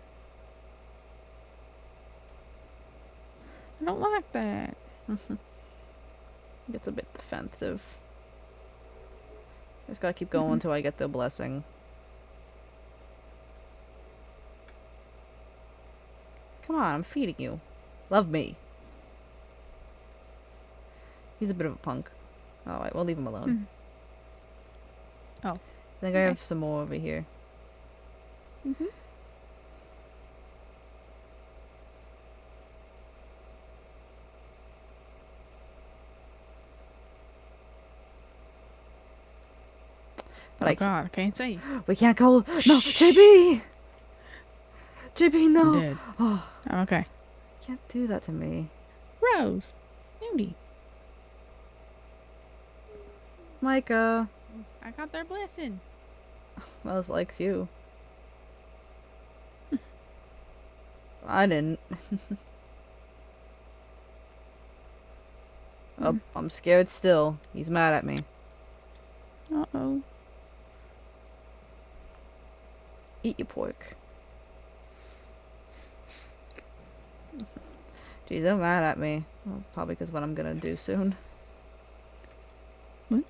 I don't like that. Gets a bit defensive. Just gotta keep going until I get the blessing. Come on, I'm feeding you. Love me. He's a bit of a punk. Alright, we'll leave him alone. Oh. I think I have some more over here. Mm-hmm. But Oh God, I can't see. We can't go. No, JB! JB, no. I'm dead. Oh, I'm okay. can't do that to me. Rose. Beauty. Micah. I got their blessing. Rose likes you. I didn't. Oh, I'm scared still. He's mad at me. Uh-oh. Eat your pork. Geez, they're mad at me. Well, probably because what I'm gonna do soon. What?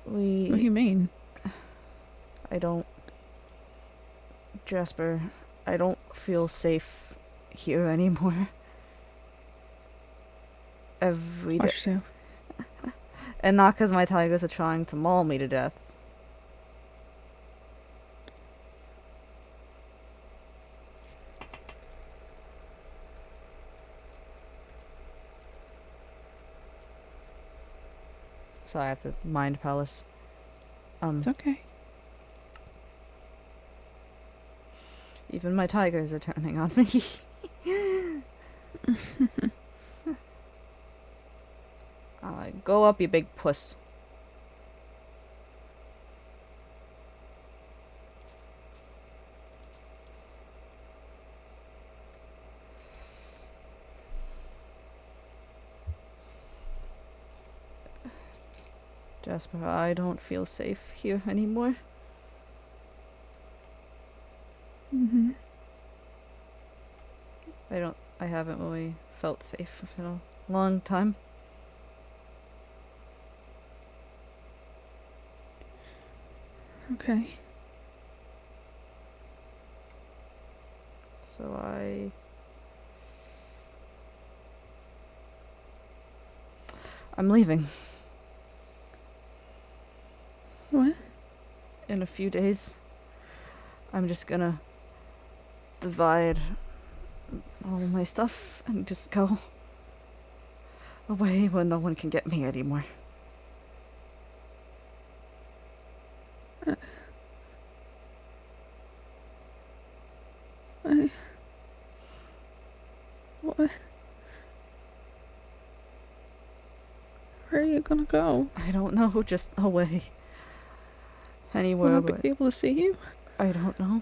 What do you mean? I don't... Jasper, I don't feel safe here anymore. Every day. Watch yourself. And not because my tigers are trying to maul me to death. So I have to mind palace. It's okay. Even my tigers are turning on me. Go up, you big puss. Jasper, I don't feel safe here anymore. Mm-hmm. I haven't really felt safe in a long time. Okay. So I'm leaving. What? In a few days. I'm just gonna divide all my stuff and just go away where no one can get me anymore. What? Where are you gonna go? I don't know, just away. Will Anywhere, I but be able to see you? I don't know.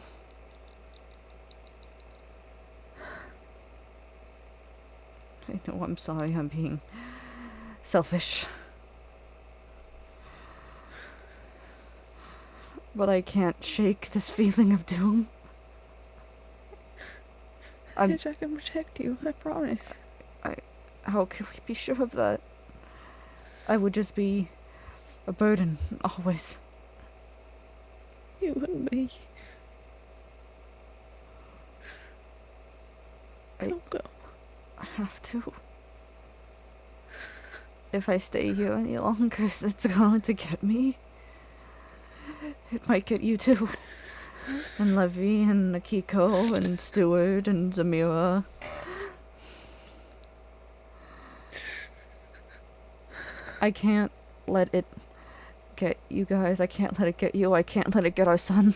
I know, I'm sorry, I'm being selfish. But I can't shake this feeling of doom. Bitch, I can protect you, I promise. How could we be sure of that? I would just be a burden, always. You wouldn't be. Don't go. I have to. If I stay here any longer, it's going to get me. It might get you too. And Levy and Akiko and Stewart and Zamira. I can't let it get you guys. I can't let it get you. I can't let it get our son.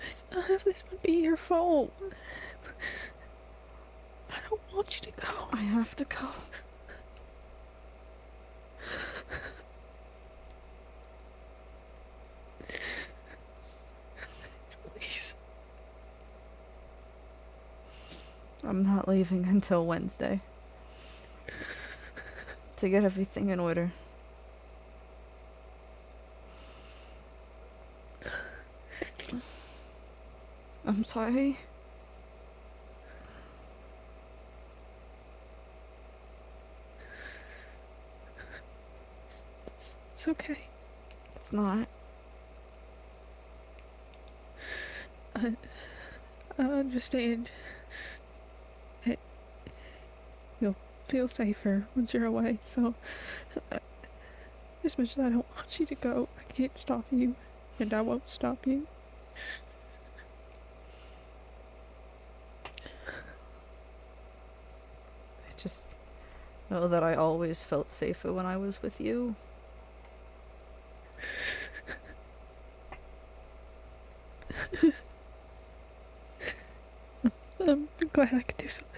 It's none of this would be your fault. I don't want you to go. I have to go. Please. I'm not leaving until Wednesday. To get everything in order. I'm sorry. It's okay. It's not. I understand. You'll feel safer once you're away, so as much as I don't want you to go, I can't stop you, and I won't stop you. I just know that I always felt safer when I was with you. I'm glad I could do something.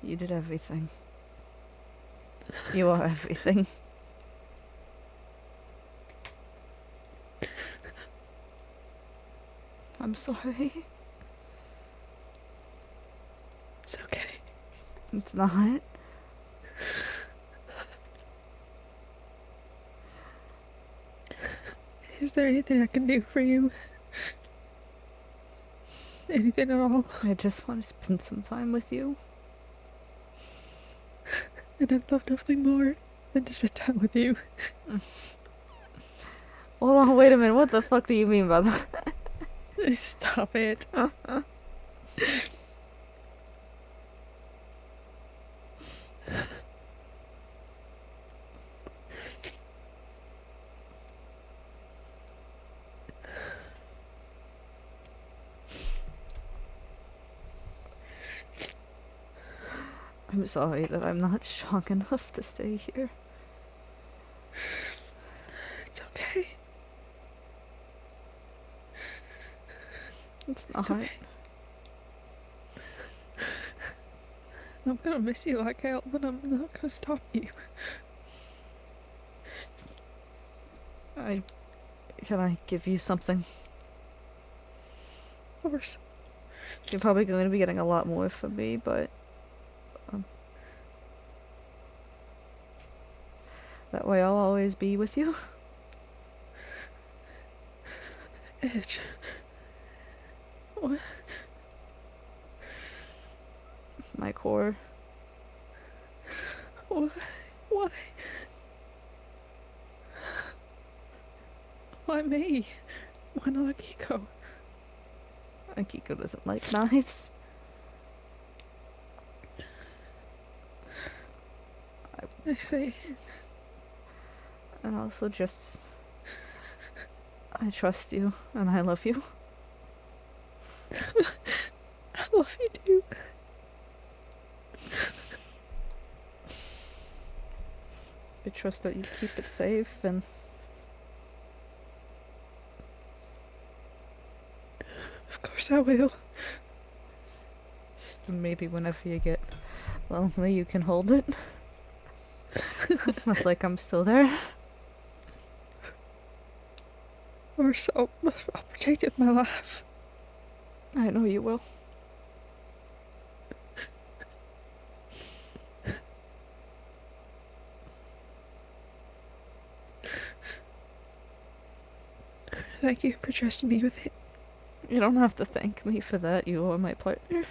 You did everything. You are everything. I'm sorry. It's okay. It's not. Is there anything I can do for you? Anything at all? I just want to spend some time with you. And I'd love nothing more than to spend time with you. Hold on, wait a minute. What the fuck do you mean by that? Stop it. I'm sorry that I'm not strong enough to stay here. It's okay. It's not. It's okay. I'm gonna miss you like hell, but I'm not gonna stop you. Can I give you something? Of course. You're probably going to be getting a lot more from me, but that way I'll always be with you. Edge. What? My core. Why? Why? Why me? Why not Akiko? Akiko doesn't like knives. I see. And also just... I trust you, and I love you. I love you too. I trust that you keep it safe, and... Of course I will. maybe whenever you get Lonely, you can hold it. Almost like I'm still there. Or so. I'll protect it with my life. I know you will. Thank you for trusting me with it. You don't have to thank me for that. You are my partner.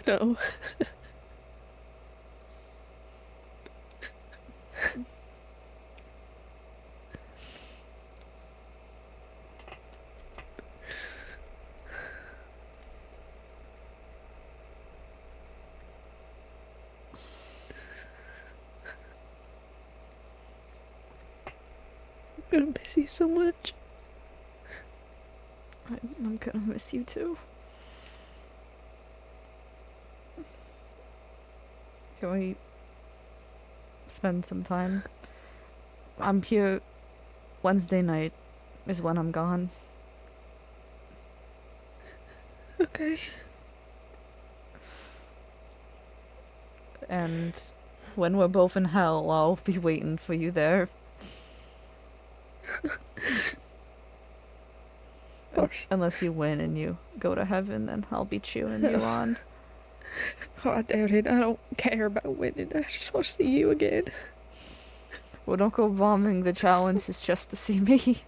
No. I'm gonna miss you so much. I'm gonna miss you too. Can we spend some time? I'm here Wednesday night is when I'm gone. Okay. And when we're both in hell, I'll be waiting for you there. Of course. Unless you win and you go to heaven, then I'll be cheering you on. Oh, I doubt it. I don't care about winning. I just want to see you again. Well, don't go bombing the challenges just to see me.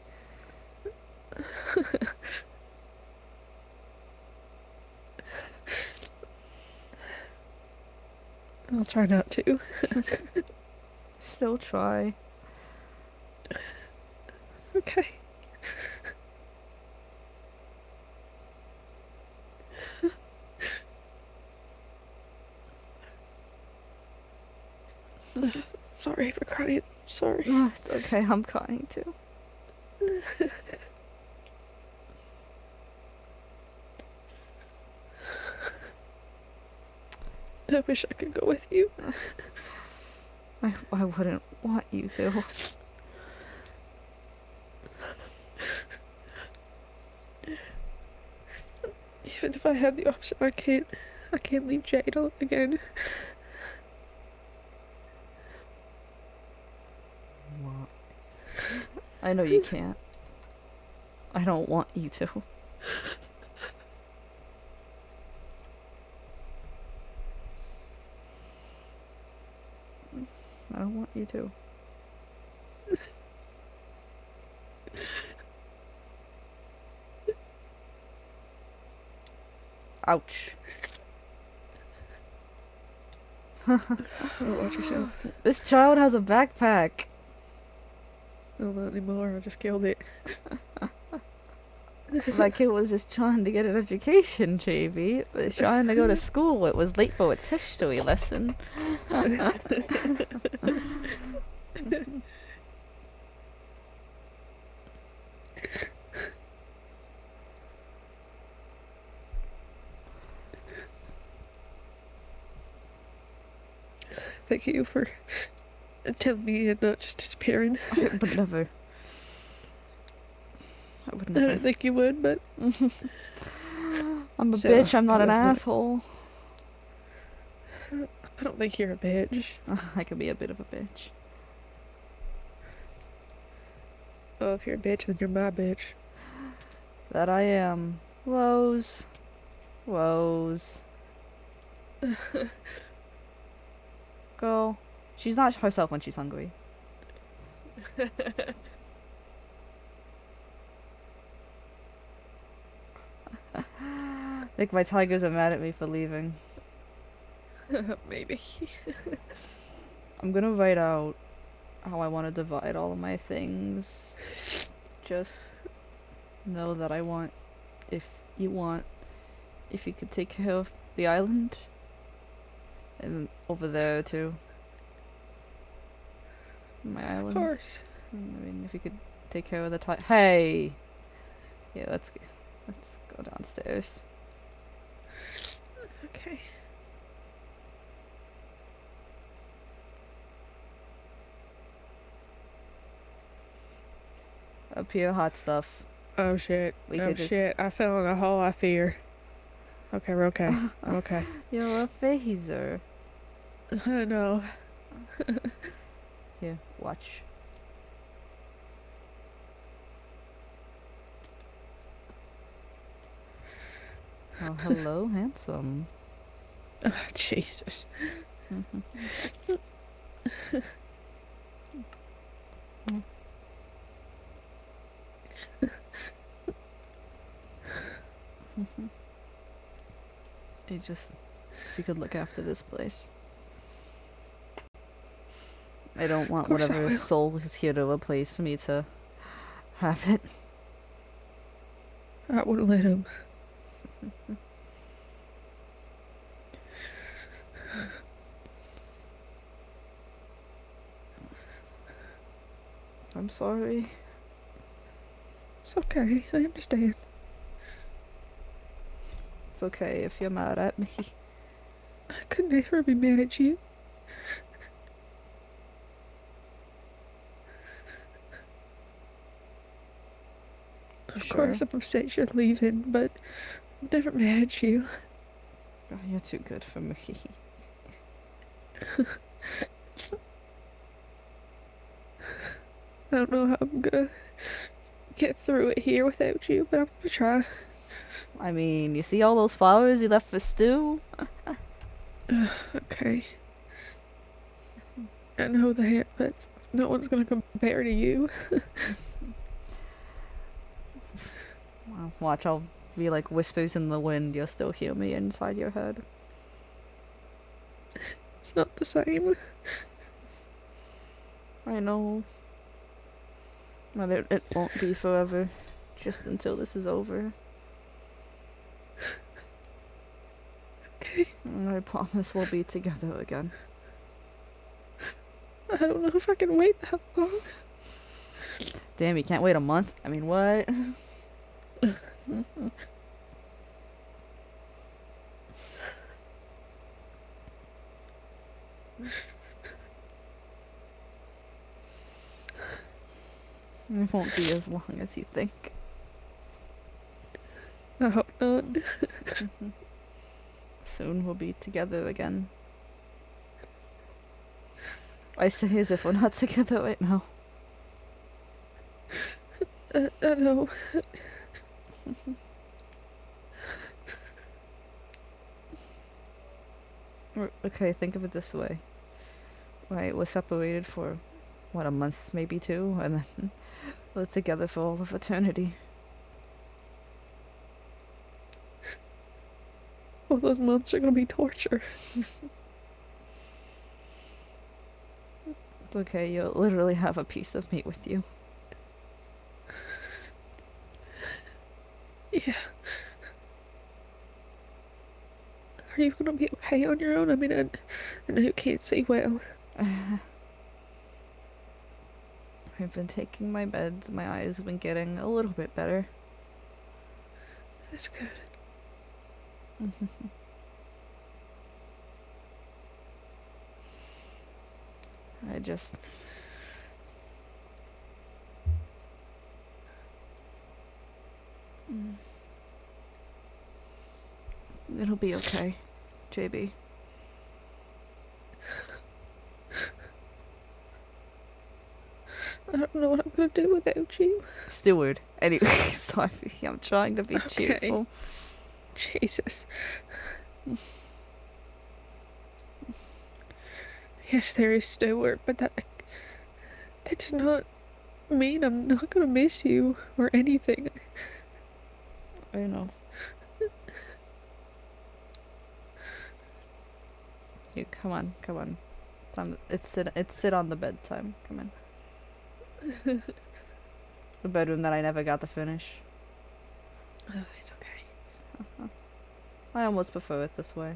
I'll try not to. Still try. Okay. Sorry for crying. Sorry. No, it's okay. I'm crying too. I wish I could go with you. I wouldn't want you to. Even if I had the option, I can't leave Jade again. What? I know you can't. I don't want you to. I don't want you to. Ouch. Watch yourself. This child has a backpack. No, not anymore. I just killed it. That kid was just trying to get an education, JB. It was trying to go to school. It was late for its history lesson. Thank you for telling me and not just disappearing. I would never. I would I never. didn't think you would, but I'm a So, bitch. I'm not an that's what- asshole. I don't think you're a bitch. I could be a bit of a bitch. Oh, if you're a bitch, then you're my bitch. That I am. Rose. Rose. Girl. She's not herself when she's hungry. I think my tigers are mad at me for leaving. Maybe. I'm gonna write out how I want to divide all of my things. Just know that I want, if you could take care of the island. And over there too. My island. Of course. I mean, if you could take care of the Hey! Yeah, let's go downstairs. Okay. Up here, hot stuff. Oh shit. We Oh could just- shit. I fell in a hole, I fear. Okay, we're okay. I'm okay. You're a phaser. I know. Here, watch. Oh, hello, handsome. Oh, Jesus. If you could look after this place. I don't want Of course I whatever will. soul is here to replace me to have it. I wouldn't let him. I'm sorry. It's okay. I understand. It's okay if you're mad at me. I could never be mad at you. Of course, I'm upset you're leaving, but I'm never mad at you. Oh, you're too good for me. I don't know how I'm gonna get through it here without you, but I'm gonna try. I mean, you see all those flowers you left for Stu? Okay. I know that, but no one's gonna compare to you. Well, watch, I'll be like whispers in the wind. You'll still hear me inside your head. It's not the same. I know. But it won't be forever. Just until this is over. Okay. And I promise we'll be together again. I don't know if I can wait that long. Damn, you can't wait a month? I mean, what? It won't be as long as you think. I hope not. Soon we'll be together again. I say as if we're not together right now. I know. Okay, think of it this way. Right, we're separated for, what, a month, maybe two? And then we're together for all of eternity. All those months are gonna be torture. It's okay, you'll literally have a piece of me with you. Yeah. Are you gonna be okay on your own? I mean, I know you can't see well. I've been taking my meds, my eyes have been getting a little bit better. That's good. I just... It'll be okay, JB. I don't know what I'm gonna do without you. Steward. Anyway, sorry, I'm trying to be cheerful. Jesus. Yes, there is Stuart, but that does not mean I'm not gonna miss you or anything. I know. You come on. It's sit on the bedtime. Come on. The bedroom that I never got to finish. Oh, it's okay. I almost prefer it this way.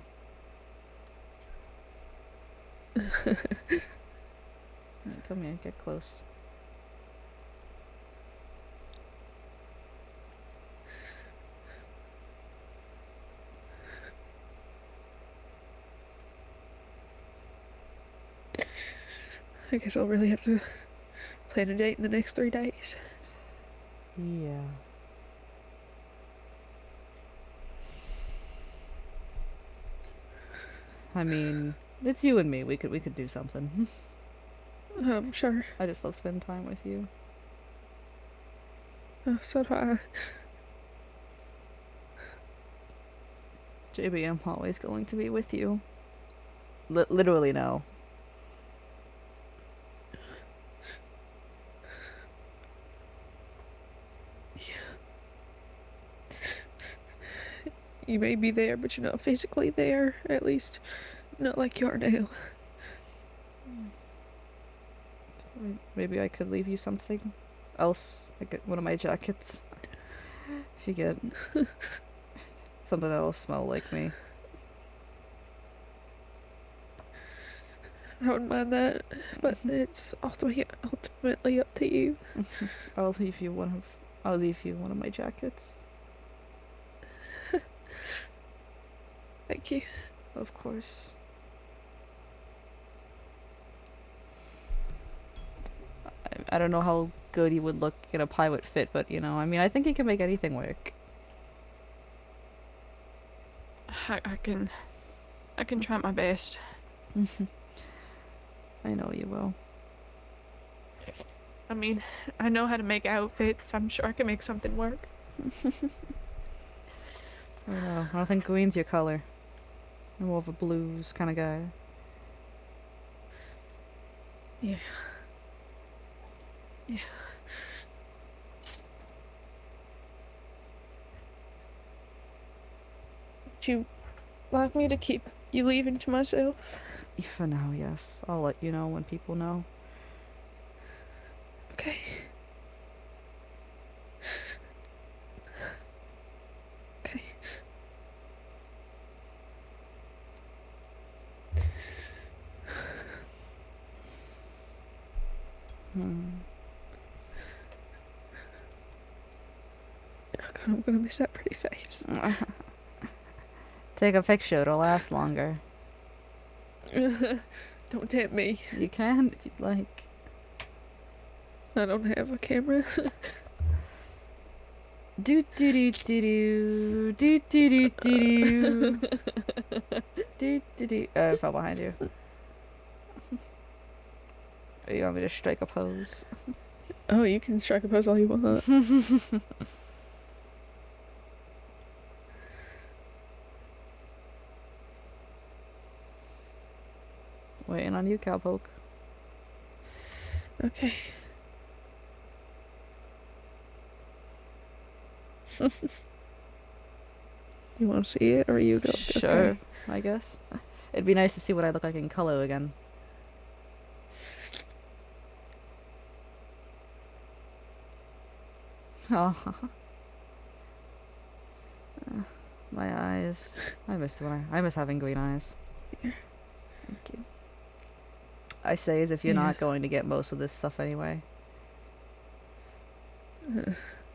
Right, come here, get close. I guess I'll really have to plan a date in the next 3 days. Yeah. I mean, it's you and me. We could do something. Sure. I just love spending time with you. Oh, so do I. JB, I'm always going to be with you. Literally now. You may be there, but you're not physically there. At least, not like you are now. Maybe I could leave you something else. Like one of my jackets. If you get something that'll smell like me. I wouldn't mind that, but it's ultimately up to you. I'll leave you one of my jackets. Thank you. Of course. I don't know how good he would look in a pilot fit, but I mean, I think he can make anything work. I can try my best. I know you will. I mean, I know how to make outfits. I'm sure I can make something work. I don't know. I don't think green's your color. I'm more of a blues kind of guy. Yeah. Yeah. Would you like me to keep you leaving to myself? For now, yes. I'll let you know when people know. Okay. Okay. Oh God, I'm gonna miss that pretty face. Take a picture, it'll last longer. Don't tempt me. You can if you'd like. I don't have a camera. Do do do do do do do do do do do do. I fell behind you. Or you want me to strike a pose? Oh, you can strike a pose all you want. Waiting on you, cowpoke. Okay. You want to see it, or you don't? Sure, Okay. I guess. It'd be nice to see what I look like in color again. Oh. My eyes. I miss having green eyes. Here. Thank you. I say as if you're not going to get most of this stuff anyway.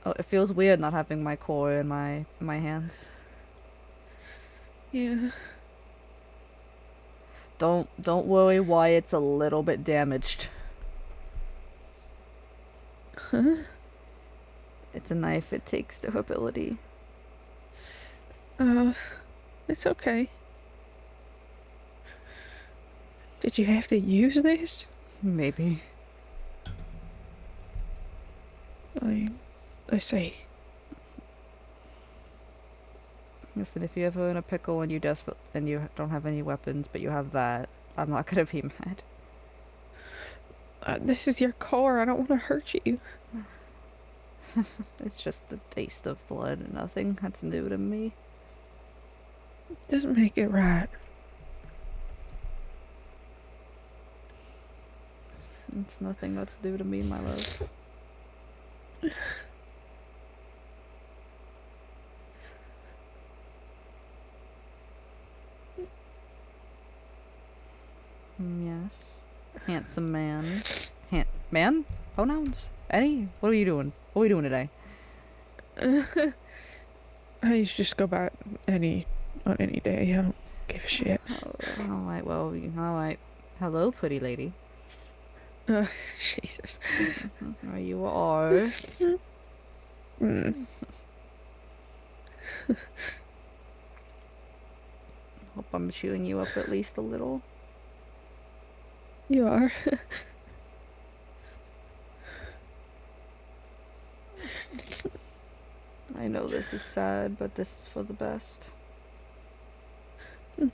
Oh, it feels weird not having my core in my hands. Yeah. Don't worry why it's a little bit damaged. Huh? It's a knife, it takes durability. It's okay. Did you have to use this? Maybe. I see. Listen, if you're ever in a pickle and you don't have any weapons, but you have that, I'm not gonna be mad. This is your car. I don't want to hurt you. It's just the taste of blood and nothing. That's new to me. Doesn't make it right. It's nothing that's new to me, my love. Yes. Handsome man. Man? Pronouns? Any? What are you doing? What are we doing today? I just go by on any day. I don't give a shit. Alright, well, alright. Hello, pretty lady. Jesus. There you are. Hope I'm cheering you up at least a little. You are. I know this is sad, but this is for the best. I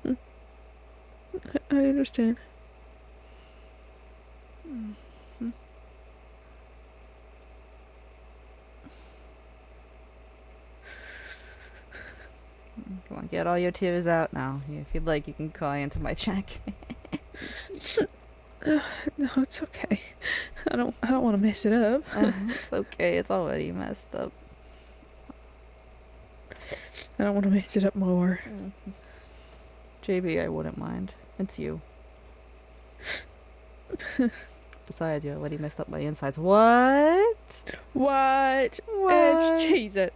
understand. Come on, get all your tears out now. If you'd like, you can cry into my check. No, it's okay. I don't want to mess it up. It's okay. It's already messed up. I don't want to mess it up more. JB, I wouldn't mind. It's you. Besides, you already messed up my insides. What? What? What? Edge, cheese it.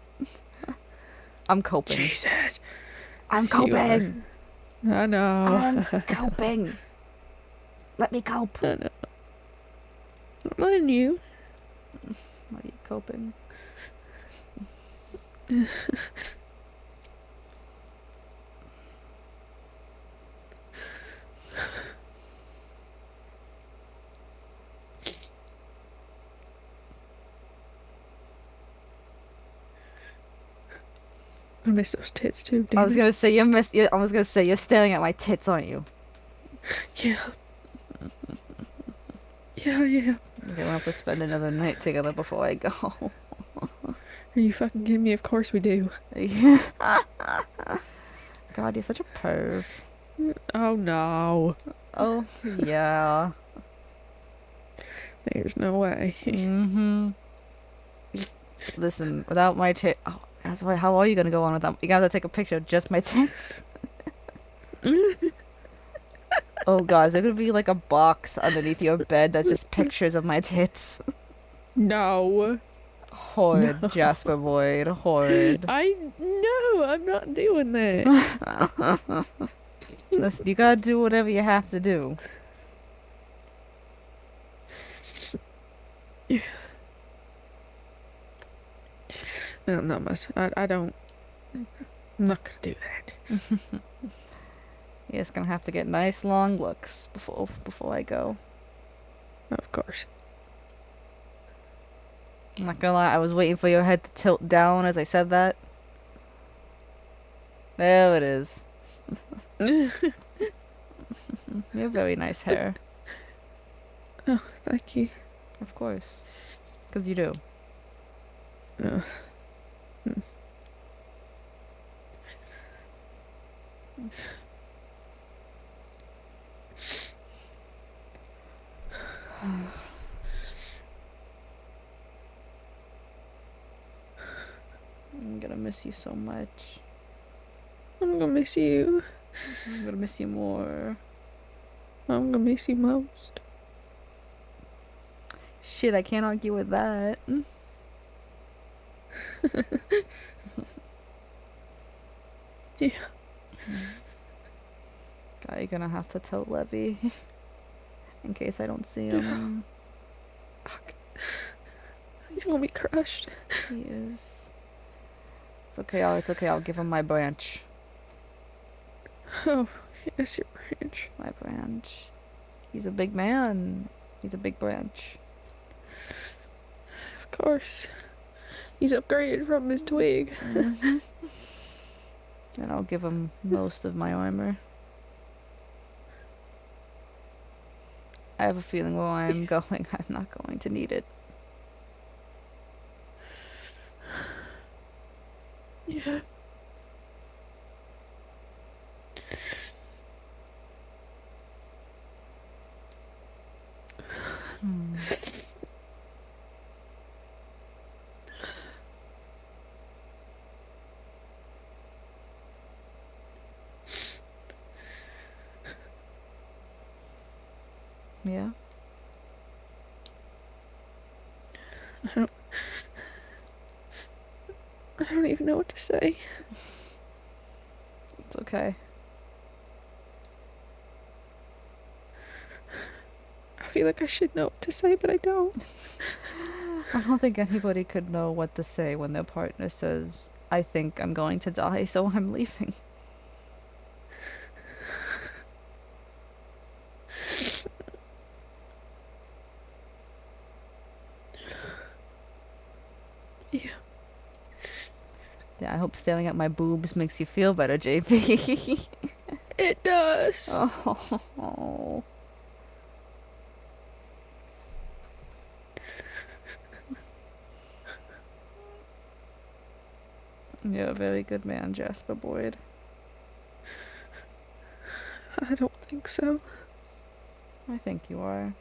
I'm coping. Jesus. I'm coping. I know. I'm coping. Let me cope. I know. I'm letting you. Are you coping? I miss those tits too. I was gonna say I was gonna say you're staring at my tits, aren't you? Yeah. Yeah. We're gonna have to spend another night together before I go. Are you fucking kidding me? Of course we do. God, you're such a perv. Oh no. Oh yeah. There's no way. Listen, without my tit. Oh, that's why. How are you gonna go on without? You gotta take a picture of just my tits. Oh god, is there gonna be like a box underneath your bed that's just pictures of my tits? No. Horrid, no. Jasper Boyd, horrid. No, I'm not doing that. Listen, you gotta do whatever you have to do. No, not much. I don't. I'm not gonna do that. You're just gonna have to get nice long looks before I go. Of course. I'm not gonna lie, I was waiting for your head to tilt down as I said that. There it is. You have very nice hair. Oh, thank you. Of course. 'Cause you do. I'm gonna miss you so much. I'm gonna miss you. I'm gonna miss you more. I'm gonna miss you most. Shit, I can't argue with that. Yeah. God, you're gonna have to tote Levy. In case I don't see him. Fuck. He's gonna be crushed. He is. It's okay, I'll give him my branch. Oh, yes, your branch. My branch. He's a big man. He's a big branch. Of course. He's upgraded from his twig. And I'll give him most of my armor. I have a feeling where I'm going, I'm not going to need it. Yeah. Yeah? I don't even know what to say. It's okay. I feel like I should know what to say, but I don't. I don't think anybody could know what to say when their partner says, I think I'm going to die, so I'm leaving. Yeah. Yeah, I hope staring at my boobs makes you feel better, JP. It does. Oh. You're a very good man, Jasper Boyd. I don't think so. I think you are.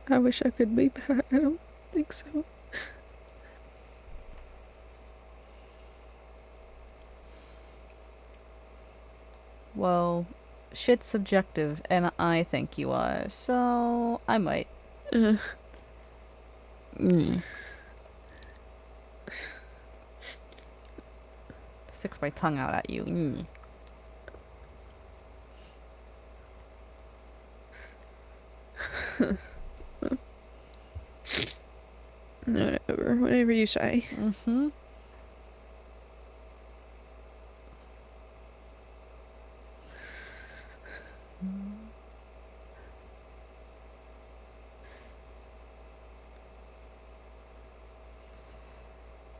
I wish I could be, but I don't think so. Well, shit's subjective, and I think you are, so I might. Sticks my tongue out at you. Whatever. Whatever you say. Mm-hmm.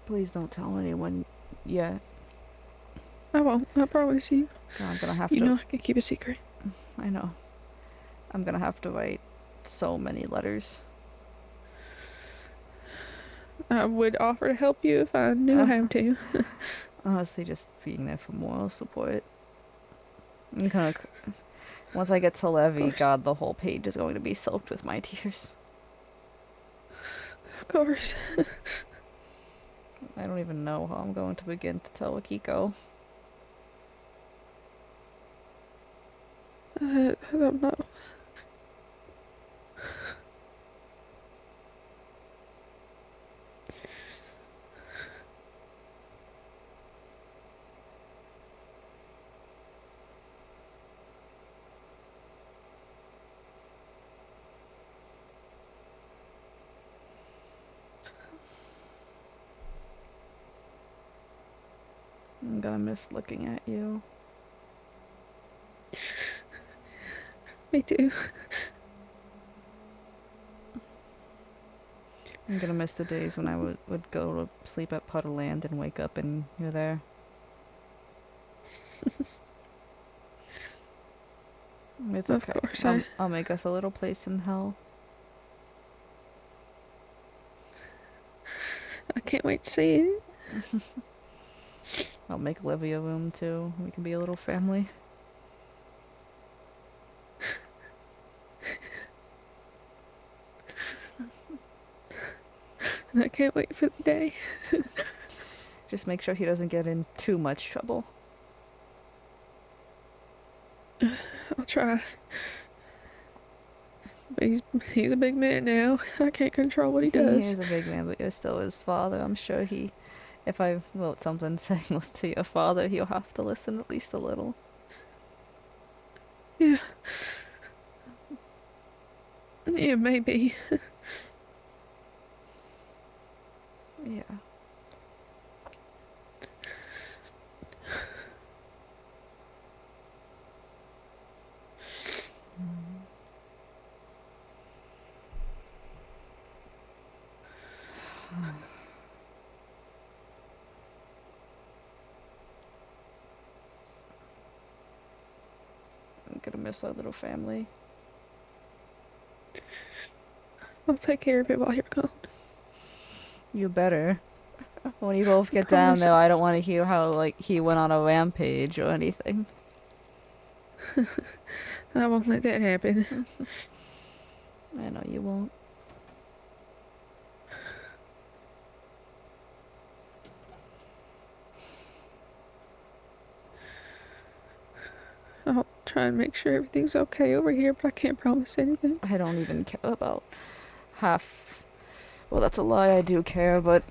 Please don't tell anyone yet. I won't. I promise you. I'm gonna have You to. know I can keep a secret. I know. I'm gonna have to write so many letters. I would offer to help you if I knew how to. Honestly, just being there for moral support. I'm kind of. Once I get to Levy, God, the whole page is going to be soaked with my tears. Of course. I don't even know how I'm going to begin to tell Akiko. I don't know. I'm gonna miss looking at you. Me too. I'm gonna miss the days when I would go to sleep at Puddle Land and wake up and you're there. It's Of okay. course, I'll make us a little place in hell. I can't wait to see it. I'll make Livy a room too. We can be a little family. And I can't wait for the day. Just make sure he doesn't get in too much trouble. I'll try. But he's a big man now. I can't control what he does. He is a big man, but you're still his father. I'm sure if I wrote something saying listen to your father, he'll have to listen at least a little. Yeah. Yeah, maybe. Yeah. I'm gonna miss our little family. I'll take care of it while you're gone. You better. When you both get down promise. there, I don't want to hear how, like, he went on a rampage or anything. I won't let that happen. I know you won't. I'll try and make sure everything's okay over here, but I can't promise anything. I don't even care about half. Well, that's a lie. I do care, but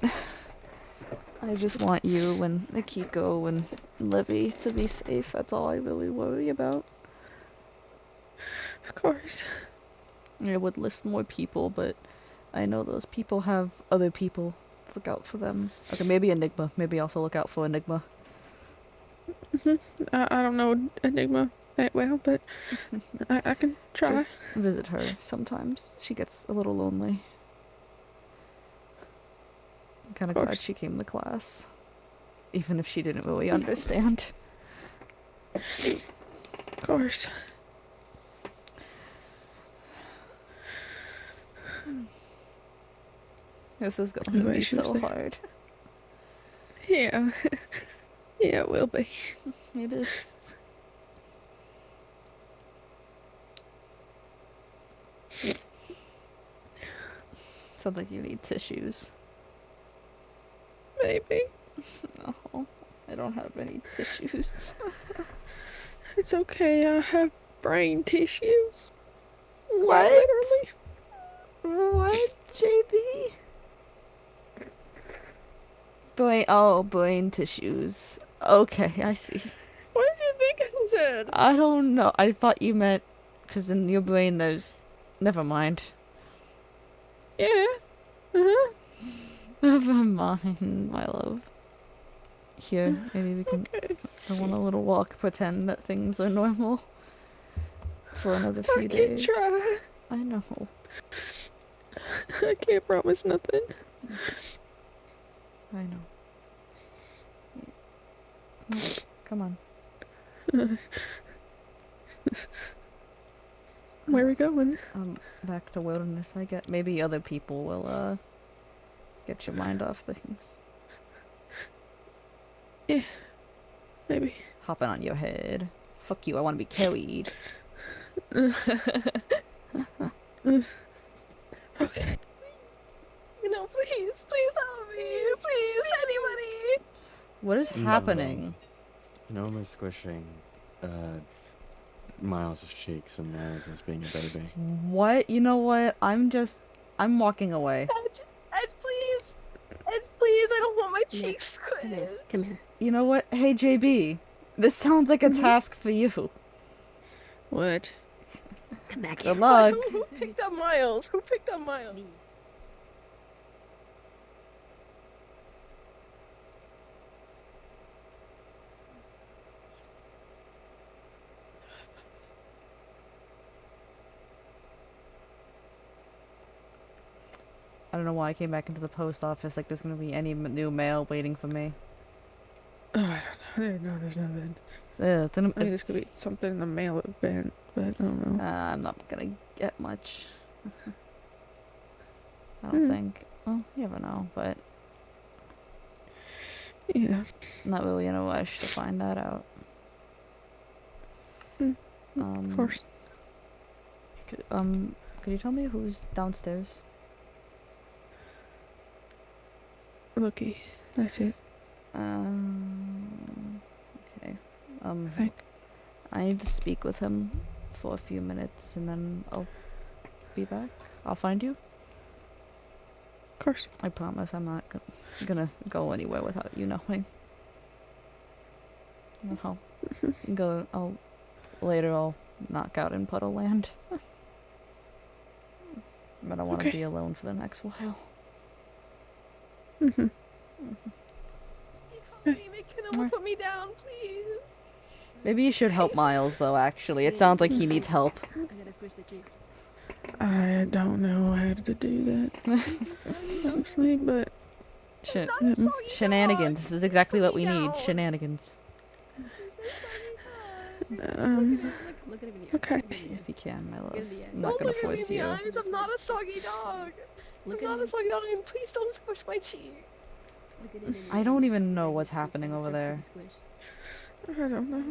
I just want you and Akiko and Livy to be safe. That's all I really worry about. Of course. I would list more people, but I know those people have other people. Look out for them. Okay, maybe Enigma. Maybe also look out for Enigma. I don't know Enigma. that well, but I can try. Just visit her sometimes. She gets a little lonely. I'm kind of glad she came to class. Even if she didn't really understand. Of course. This is going to be so hard. Yeah. Yeah, it will be. It is. Sounds like you need tissues. Maybe. No, I don't have any tissues. It's okay, I have brain tissues. What? Literally. What, JB? Brain tissues. Okay, I see. What did you think I said? I don't know. I thought you meant because in your brain there's. Never mind. Yeah. Uh-huh. Never mind, my love. Here, maybe we can go on a little walk, pretend that things are normal for another few days. I can try. I know. I can't promise nothing. I know. Come on. Where are we going? Back to wilderness, I get. Maybe other people will, get your mind off things. Yeah. Maybe. Hopping on your head. Fuck you, I want to be carried. Okay. You know, please help me. Please, anybody. What is happening? Noma's squishing Miles' cheeks and Miles is being a baby. What? You know what? I'm walking away. Ed, please. Ed, please. I don't want my cheeks squished. Come here. You know what? Hey, JB. This sounds like a task for you. What? Come back Good luck. Who picked up Miles? Who picked up Miles? I don't know why I came back into the post office like there's gonna be any new mail waiting for me. Oh, I don't know. No, there's nothing. Yeah, I mean, there's gonna be something in the mail event, but I don't know. I'm not gonna get much. I don't think. Well, you never know, but yeah, not really in a rush to find that out. Of course. Could you tell me who's downstairs? Looky, that's it. Okay. I think. I need to speak with him for a few minutes, and then I'll be back. I'll find you. Of course. I promise I'm not gonna go anywhere without you knowing. Later I'll knock out in Puddle Land. But I want to be alone for the next while. Can someone put me down, please? Maybe you should help Miles, though, actually. It sounds like he needs help. I gotta squish the cheeks. I don't know how to do that, honestly, but... Shenanigans. This is exactly what we need. Shenanigans. Look at him in the okay. If you can, my love. Look at the I'm not gonna Don't look at me force in the you. eyes. I'm not a soggy dog. I'm not a soggy dog, and please don't squish my cheeks. Look at him in the I don't even know what's happening over there. I don't know.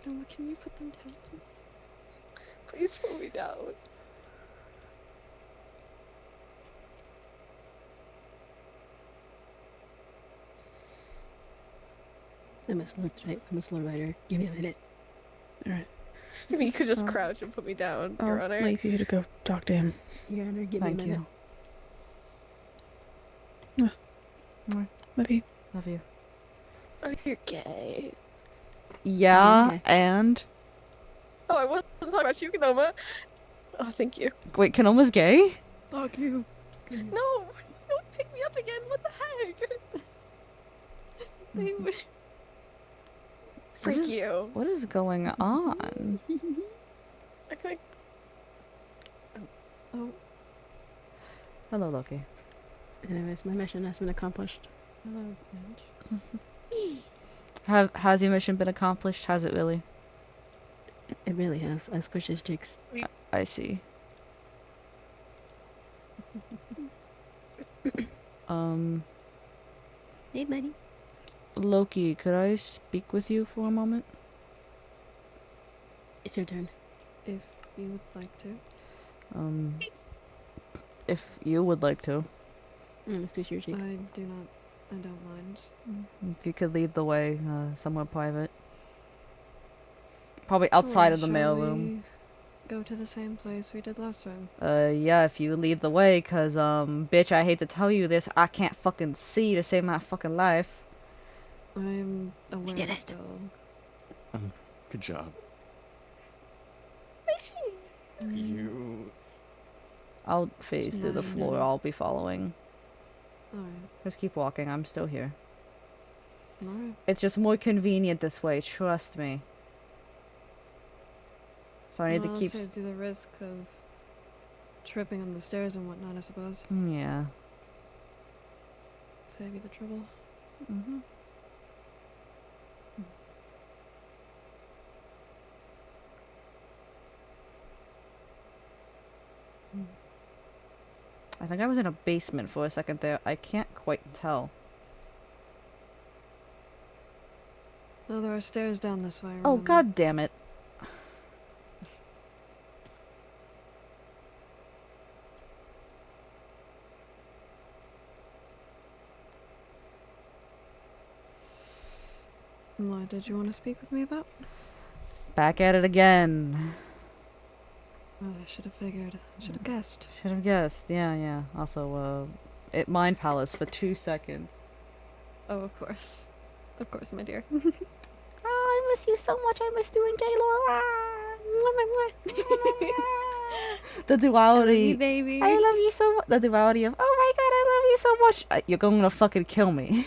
Noah, can you put them down, please? Please put me down. I'm a slow rider. Give me a minute. Alright. I mean, you could just crouch and put me down, Your Honor. I'll leave you to go talk to him. Your Honor, give Thank me a minute. Love you. Love you. Oh, you're gay. Yeah, Okay. and... Oh, I wasn't talking about you, Kanoma. Oh, thank you. Wait, Kanoma's gay? Fuck you. No, don't pick me up again. What the heck? They would. What Freak is- you. What is going on? Okay. Oh. Hello, Loki. Anyways, my mission has been accomplished. Hello, Bench. Has your mission been accomplished? Has it really? It really has. I squished his jigs. I see. Hey, buddy. Loki, could I speak with you for a moment? It's your turn. If you would like to. If you would like to. I'm gonna squish your cheeks. I do not. I don't mind. If you could lead the way, somewhere private. Probably outside of the Shall mailroom. we go to the same place we did last time. Yeah, if you lead the way, cause, bitch, I hate to tell you this, I can't fucking see to save my fucking life. I'm aware did it. still. Good job. You. I'll phase through the floor, I'll be following. Alright. Just keep walking, I'm still here. Alright. It's just more convenient this way, trust me. So I need to keep... saves you the risk of tripping on the stairs and whatnot, I suppose. Yeah. Save you the trouble. Mm-hmm. I think I was in a basement for a second there. I can't quite tell. Oh, there are stairs down this way. Oh, remember? god damn it. What did you want to speak with me about? Back at it again. Oh, I should have figured. Should have guessed. Should have guessed. Yeah, yeah. Also, it Mind Palace for 2 seconds. Oh, of course. Of course, my dear. Oh, I miss you so much. I miss doing Gaylord. The duality. I love you, baby. I love you so much. The duality of, oh my god, I love you so much. You're going to fucking kill me.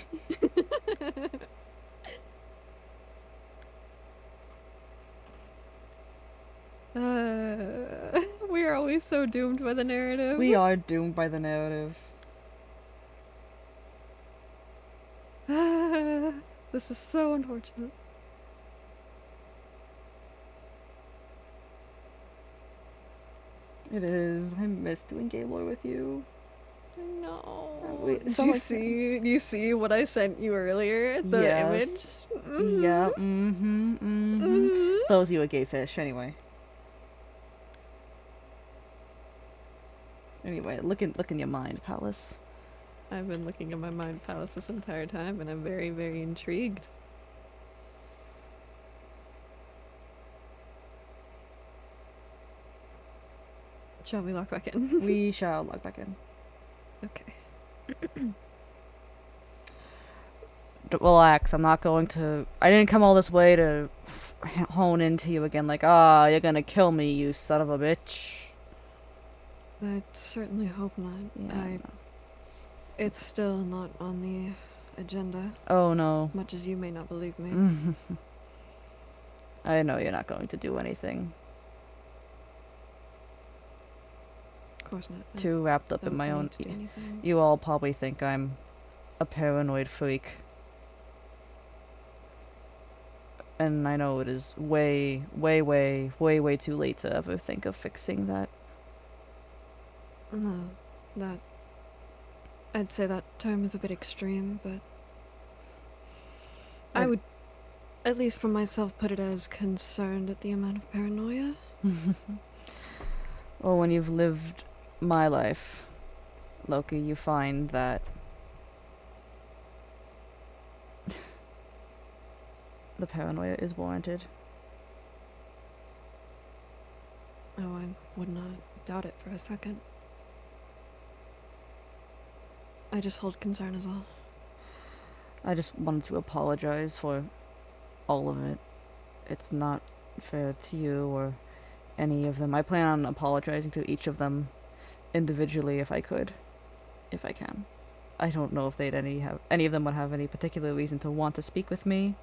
We are always so doomed by the narrative. We are doomed by the narrative. This is so unfortunate. It is. I miss doing Gaylord with you. No. Wait, Did so you like- see? Do you see what I sent you earlier? The Yes. image. Yeah. Mm-hmm. Mm-hmm. Throws you a gay fish. Anyway. Anyway, look in your mind, Palace. I've been looking at my Mind Palace this entire time, and I'm very, very intrigued. Shall we lock back in? We shall log back in. Okay. Relax, I'm not going to... I didn't come all this way to hone into you again like, ah, you're gonna kill me, you son of a bitch. I certainly hope not. Yeah. It's still not on the agenda, Oh no. much as you may not believe me. I know you're not going to do anything. Of course not. I Too wrapped up in don't my need own... to do anything. You all probably think I'm a paranoid freak. And I know it is way, way, way, way, way too late to ever think of fixing that. No, that... I'd say that term is a bit extreme, but... I would, at least for myself, put it as concerned at the amount of paranoia. Well, when you've lived my life, Loki, you find that the paranoia is warranted. Oh, I would not doubt it for a second. I just hold concern is all. I just wanted to apologize for all of it. It's not fair to you or any of them. I plan on apologizing to each of them individually if I could. If I can. I don't know if they'd any of them would have any particular reason to want to speak with me.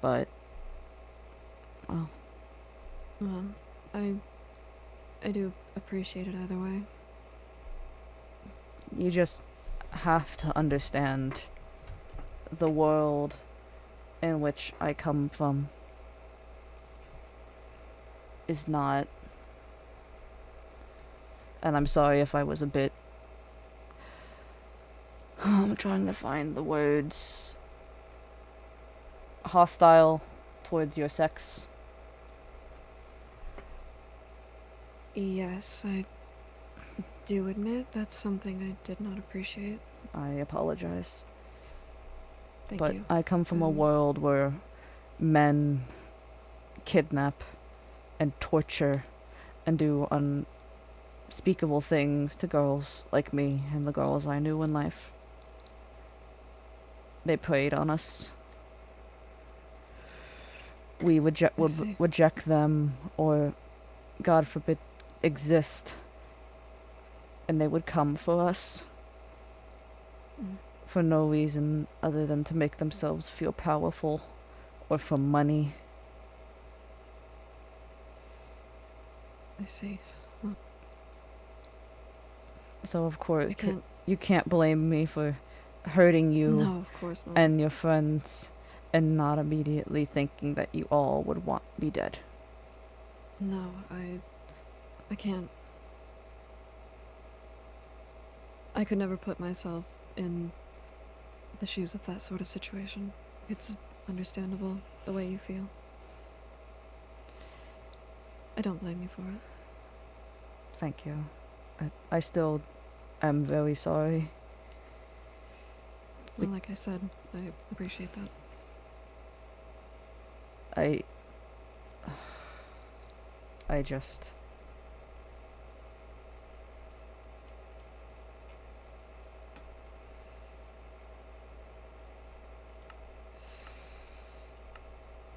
But, well, I do appreciate it either way. you just have to understand the world in which I come from is not, and I'm sorry if I was a bit, I'm trying to find the words, hostile towards your sex. Yes, I do admit that's something I did not appreciate. I apologize. Thank But you. I come from a world where men kidnap and torture and do unspeakable things to girls like me and the girls I knew in life. They preyed on us. We would reject them or, God forbid, exist, and they would come for us for no reason other than to make themselves feel powerful or for money. I see. Well, so of course you can't blame me for hurting you No, of course not. and your friends and not immediately thinking that you all would want me dead. No, I can't. I could never put myself in the shoes of that sort of situation. It's understandable the way you feel. I don't blame you for it. Thank you. I still am very sorry. Well, like I said, I appreciate that. I just...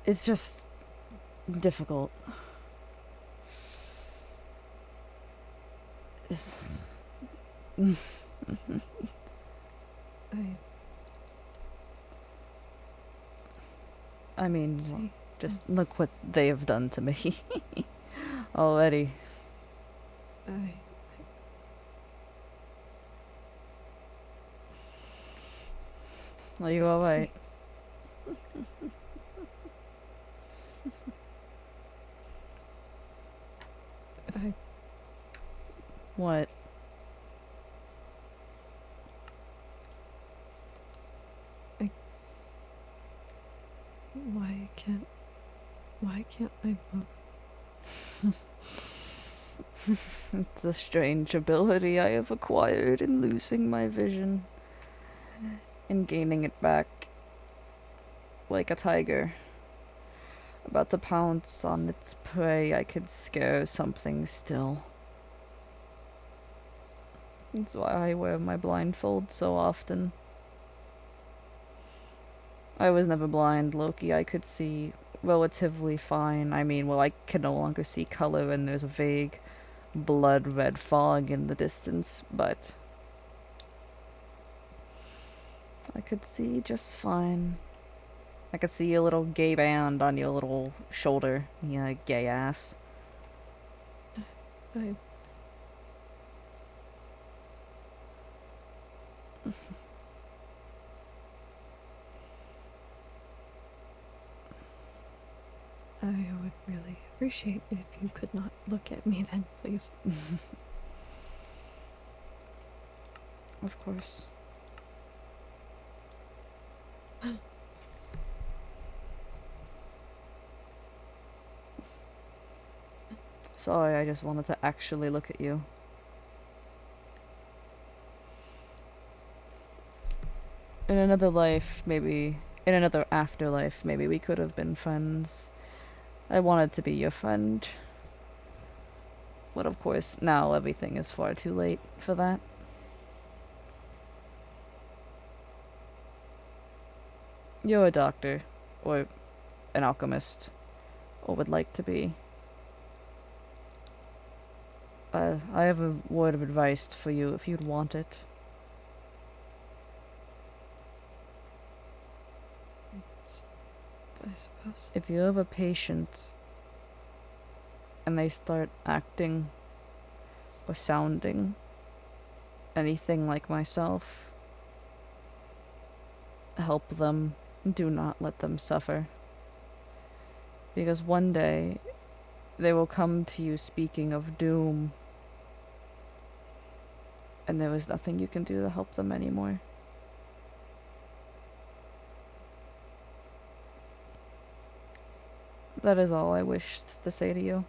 It's just difficult. I mean, well, just look what they have done to me already. Are you alright? What? Why can't I move? It's a strange ability I have acquired in losing my vision and gaining it back like a tiger. About to pounce on its prey, I could scare something still. That's why I wear my blindfold so often. I was never blind, Loki. I could see relatively fine. I mean, well, I can no longer see color and there's a vague blood red fog in the distance, but I could see just fine. I could see a little gay band on your little shoulder, yeah, gay ass. I would really appreciate if you could not look at me then, please. Of course. Sorry, I just wanted to actually look at you. In another life, maybe, in another afterlife, maybe we could have been friends. I wanted to be your friend. But of course, now everything is far too late for that. You're a doctor, or an alchemist, or would like to be. I have a word of advice for you if you'd want it. I suppose. If you have a patient and they start acting or sounding anything like myself, help them. Do not let them suffer. Because one day they will come to you speaking of doom, and there is nothing you can do to help them anymore. That is all I wished to say to you.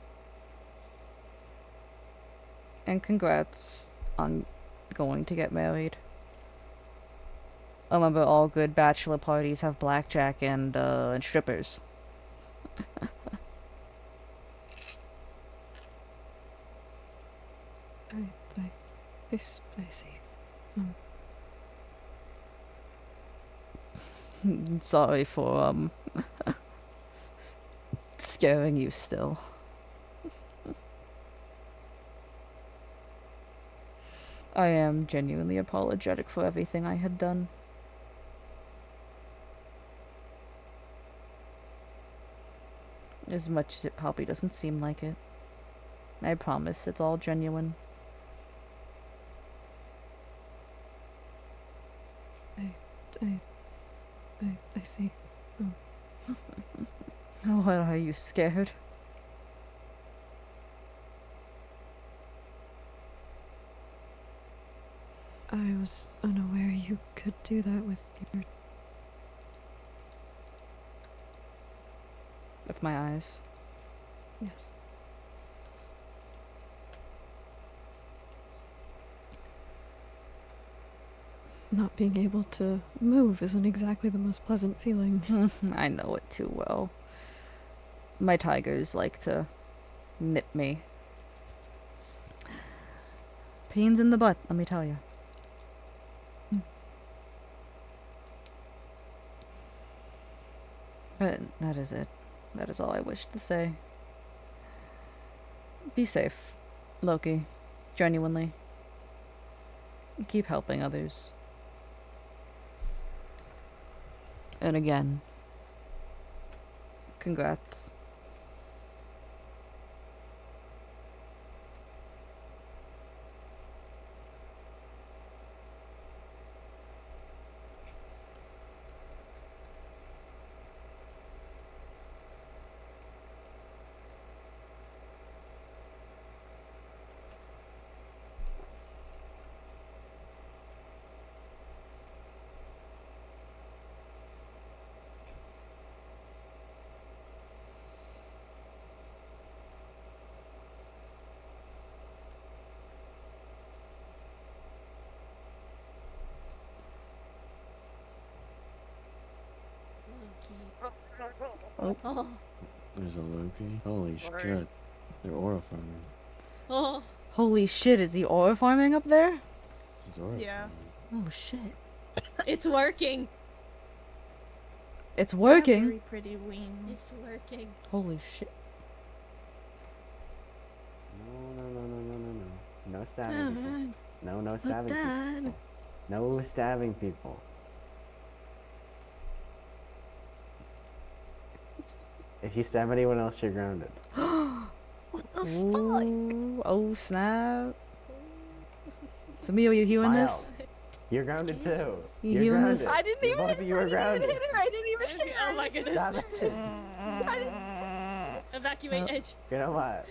And congrats on going to get married. Remember, all good bachelor parties have blackjack and strippers. I see. Sorry for, scaring you still. I am genuinely apologetic for everything I had done. As much as it probably doesn't seem like it. I promise, it's all genuine. I see. What, are you scared? I was unaware you could do that with your... With my eyes. Yes. Not being able to move isn't exactly the most pleasant feeling. I know it too well. My tigers like to nip me. Pains in the butt, let me tell you. But that is it. That is all I wish to say. Be safe, Loki. Genuinely. Keep helping others. And again, congrats. Oh. There's a Loki. Holy shit. They're aura farming. Oh. Holy shit, is he aura farming up there? He's aura Yeah. Oh shit. It's working. It's working? Very pretty wings. It's working. Holy shit. No stabbing people. No stabbing people. No stabbing people. If you stab anyone else, you're grounded. What the Ooh, oh snap. Samir, you hearing Miles, this? you're grounded too. You You're hearing grounded. this? I didn't even Both hit of her. you are I didn't grounded. even hit her. I didn't even hit her. Oh my goodness. Stop it. I didn't... Evacuate edge. You know what?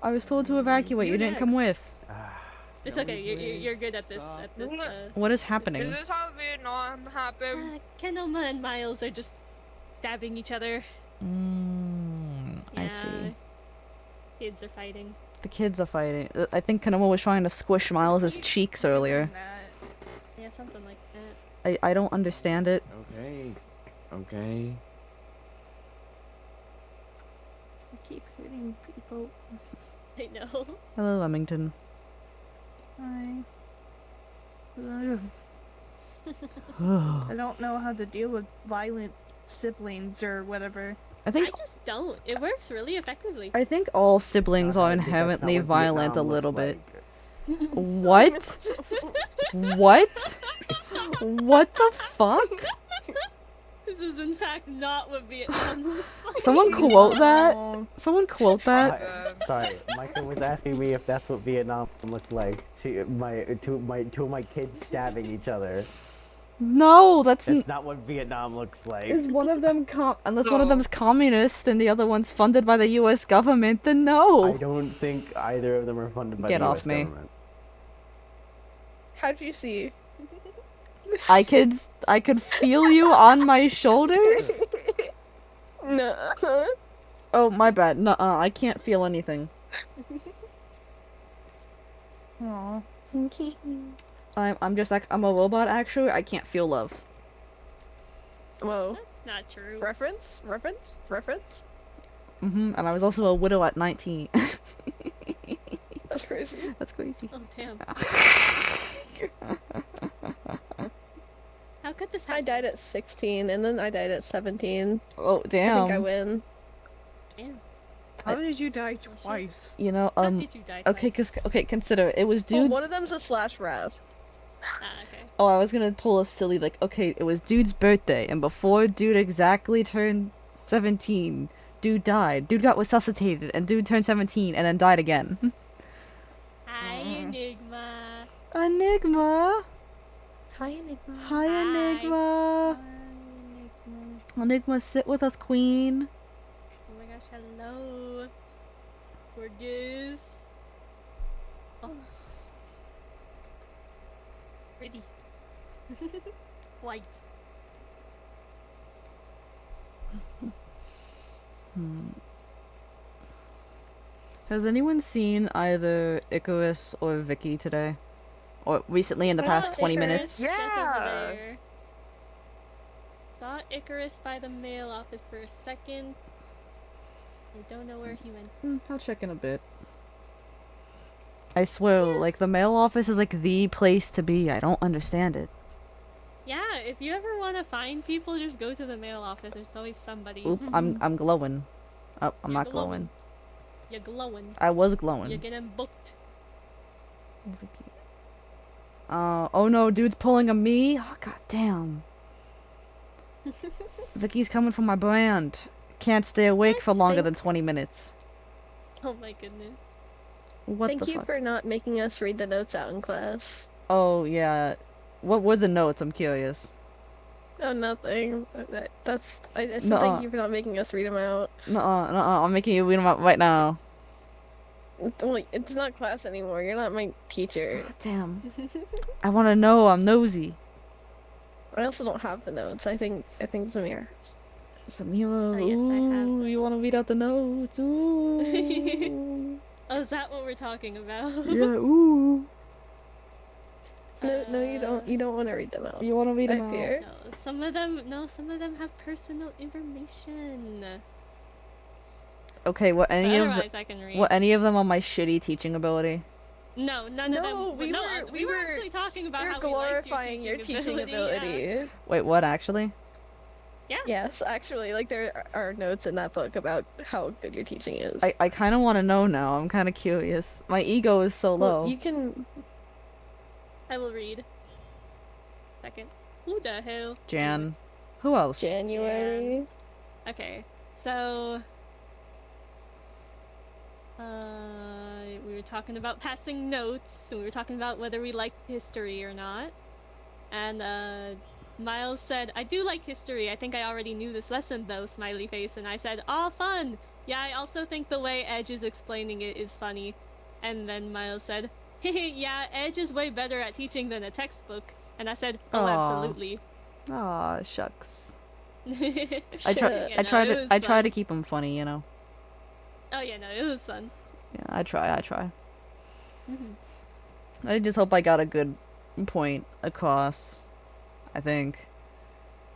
I was told to evacuate. You You're didn't come next. with. It's okay. You're good at this. What is happening? Is this how Vietnam happened? Kendallma and Miles are just stabbing each other. I see. Kids are fighting. The kids are fighting. I think Kanoma was trying to squish Miles's cheeks earlier. Yeah, something like that. I don't understand it. Okay. Okay. I keep hitting people. I know. Hello, Remington. Hi. I don't know how to deal with violent siblings or whatever. I think just don't. It works really effectively. I think all siblings are I think that's not inherently what violent a Vietnam little looks bit. like. What? What? What the fuck? This is in fact not what Vietnam looks like. Someone quote that. Someone quote that. Sorry, Micah was asking me if that's what Vietnam looked like. Two of my kids stabbing each other. No, That's not what Vietnam looks like. Is one of them unless one of them's communist and the other one's funded by the U.S. government, then no. I don't think either of them are funded by Get the off US me. government. How'd you see? I could feel you on my shoulders. No. Oh, my bad. Nuh-uh, I can't feel anything. Aww. I'm just like, I'm a robot actually, I can't feel love. Whoa. That's not true. Reference? And I was also a widow at 19. That's crazy. That's crazy. Oh, damn. How could this happen? I died at 16, and then I died at 17. Oh, damn. I think I win. Damn. How did you die twice? You know, How did you die okay, consider, it was dudes. Oh, one of them's a slash rev. Okay. Oh, I was gonna pull a silly, like, okay, it was dude's birthday, and before dude exactly turned 17, dude died. Dude got resuscitated, and dude turned 17, and then died again. Hi, Enigma. Enigma! Hi, Enigma. Hi, Enigma! Enigma, sit with us, queen. Oh my gosh, hello. Gorgeous. Oh. Pretty. White. Has anyone seen either Icarus or Vicky today? Or recently in the past 20 minutes? Yeah. Saw Icarus by the mail office for a second. I don't know where he went. I'll check in a bit. I swear, like, the mail office is like the place to be. I don't understand it. Yeah, if you ever want to find people, just go to the mail office. There's always somebody. Oop, I'm glowing. Oh, I'm You're not glowing. You're glowing. I was glowing. You're getting booked. Oh no, dude's pulling a me. Oh, god damn. Vicky's coming for my brand. Can't stay awake for longer than 20 minutes. Oh my goodness. What Thank the you fuck? for not making us read the notes out in class. Oh, yeah. What were the notes? I'm curious. Oh, nothing. I said Nuh-uh. thank you for not making us read them out. Nuh-uh. I'm making you read them out right now. Well, it's not class anymore. You're not my teacher. Damn. I want to know. I'm nosy. I also don't have the notes. I think Zamir. Samira, yes, I have. ooh, you want to read out the notes? Ooh. Oh, is that what we're talking about? Yeah, ooh. No, you don't. You don't want to read them out. You want to read them I out? fear. No, some of them have personal information. Okay, But otherwise I can read. were any of them on my shitty teaching ability? No, none of them. No, we were actually talking about We're how glorifying your teaching ability. Yeah. Wait, what actually? Yeah. Yes, actually, like there are notes in that book about how good your teaching is. I kind of want to know now. I'm kind of curious. My ego is so low. Well, you can. I will read. Second. Who the hell? Jan. Who else? January. Okay, so we were talking about passing notes, and we were talking about whether we liked history or not. And Miles said, "I do like history. I think I already knew this lesson though," smiley face. And I said, "Aw, fun. Yeah, I also think the way Edge is explaining it is funny." And then Miles said, "Yeah, Edge is way better at teaching than a textbook." And I said, "Oh, Aw. absolutely." Aw, shucks. I I try to keep them funny, you know. Oh yeah, no, it was fun. Yeah, I try. Mhm. I just hope I got a good point across. I think,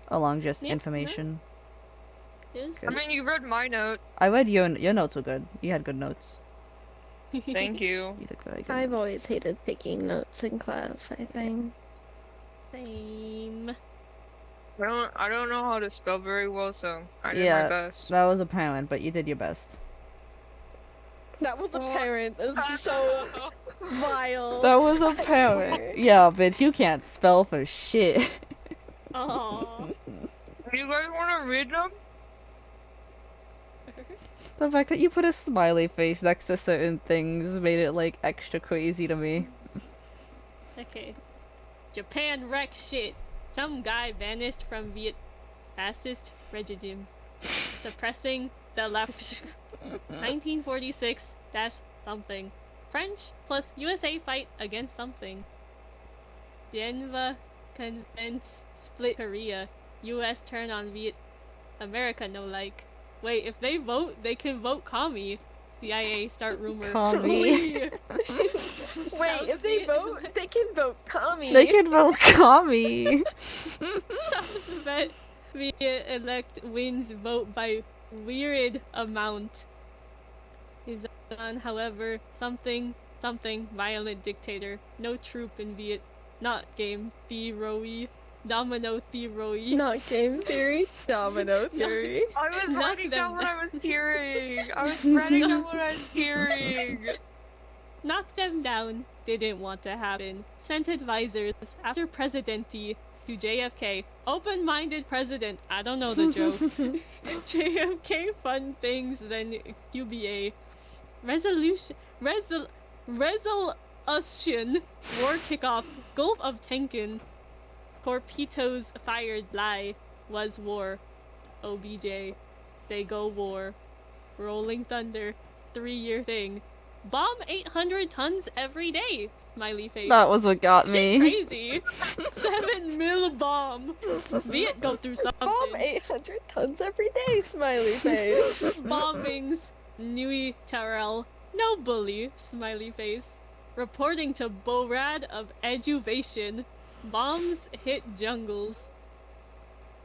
along just Yeah, information. It was I mean, you read my notes. I read your notes were good. You had good notes. Thank you. You took very good. I've always hated taking notes in class. I think. Same. I don't know how to spell very well, so I did my Yeah, best. that was apparent, but you did your best. That was apparent. This is so vile. That was I apparent. swear. Yeah, bitch, you can't spell for shit. Aww. You guys want to read them? The fact that you put a smiley face next to certain things made it, like, extra crazy to me. Okay. Japan wreck shit. Some guy vanished from Viet fascist regime, suppressing the left. 1946 dash something. French plus USA fight against something. Geneva convince split Korea. US turn on Viet America no like. Wait, if they vote, they can vote commie. CIA start rumor. Commie. Wait, if they vote, they can vote commie. They can vote commie. South Viet elect wins vote by weird amount. Is on, however, something violent dictator. No troop in Viet. Not game theory. Domino theory. Not game theory. Domino theory. I was Knock writing down them what down. I was hearing. I was writing down what I was hearing. Knock them down. Didn't want to happen. Sent advisors after Presidente to JFK. Open-minded president. I don't know the joke. JFK fun things than QBA. Resolution. War kickoff. Gulf of Tonkin. Torpedoes fired. Lie. Was war. OBJ. They go war. Rolling Thunder. 3-year thing. Bomb 800 tons every day. Smiley face. That was what got Shit me. crazy. 7 mil bomb. Viet go through something. Bomb 800 tons every day. Smiley face. Bombings. Nui Terrell. No bully. Smiley face. Reporting to Borad of Eduvation. Bombs hit jungles.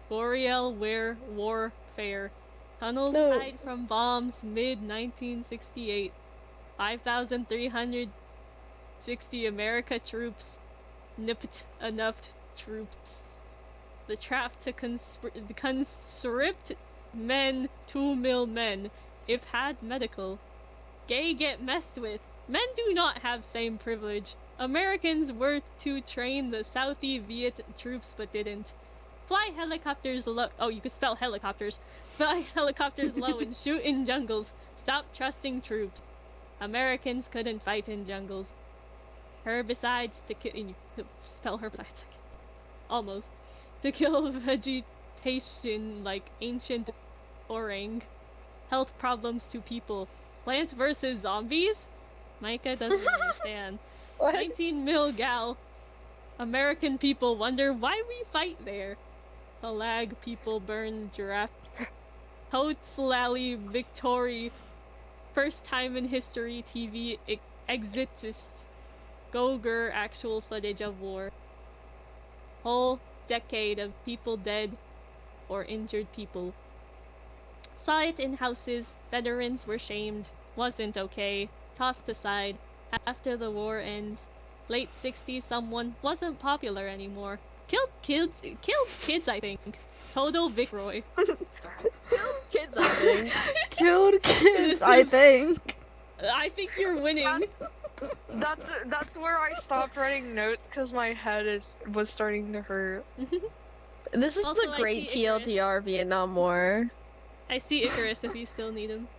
Boreal warfare. Tunnels No. hide from bombs mid 1968. 5,360 America troops. Nipped enough troops. The trap to conscript men, 2 mil men, if had medical. Gay get messed with. Men do not have same privilege. Americans were to train the Southie Viet troops but didn't. Fly helicopters low. Oh, you can spell helicopters. Fly helicopters low and shoot in jungles. Stop trusting troops. Americans couldn't fight in jungles. Herbicides to kill. You could spell herbicides. Almost. To kill vegetation like ancient orang. Health problems to people. Plant versus zombies? Micah doesn't understand. 19 mil gal. American people wonder why we fight there. Palag people burn giraffe. Hotlally Victory. First time in history TV exists. Goger actual footage of war. Whole decade of people dead or injured people. Saw it in houses. Veterans were shamed. Wasn't okay. Tossed aside. After the war ends. Late 60s someone wasn't popular anymore. Killed kids I think. Total Vicroy. Kids, I think. Killed kids, I think. I think you're winning. That's where I stopped writing notes because my head was starting to hurt. This is Also, a I great see Icarus. TLDR Vietnam War. I see Icarus if you still need him.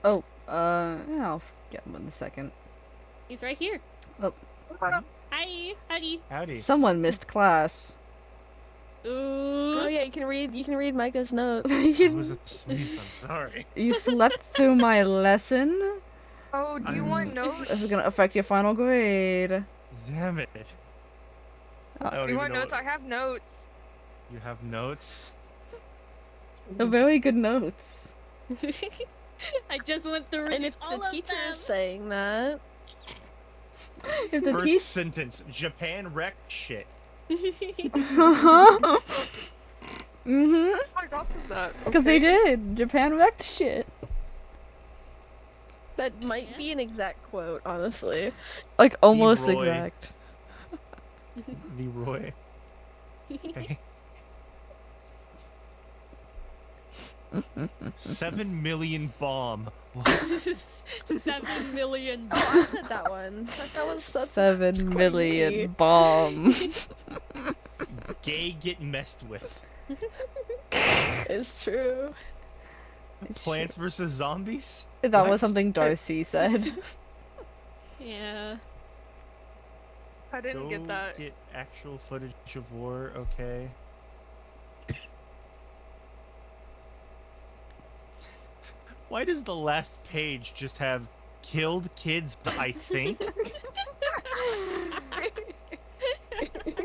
Oh, yeah, I'll get him in a second. He's right here. Oh. Hi, howdy. Howdy. Someone missed class. Ooh. Oh yeah, you can read Micah's notes. I was asleep, I'm sorry. You slept through my lesson? Oh, do you want notes? This is gonna affect your final grade. Damn it. I don't You even want know notes? I have notes. You have notes? Very good notes. I just went through And if all the of teacher them. is saying that, If the First teacher... sentence, Japan wrecked shit. Mm-hmm. I got that. Because they did. Japan wrecked shit. that might be an exact quote, honestly. Like, almost Leroy. exact. Leroy. Okay. 7 million bomb. 7 million. Oh, I said that one. That was that's 7 quite million me. bomb. Gay get messed with. It's true. Plants versus Zombies? That What? was something Darcy said. Yeah. I didn't Go get that. get actual footage of war, okay. Why does the last page just have killed kids, I think?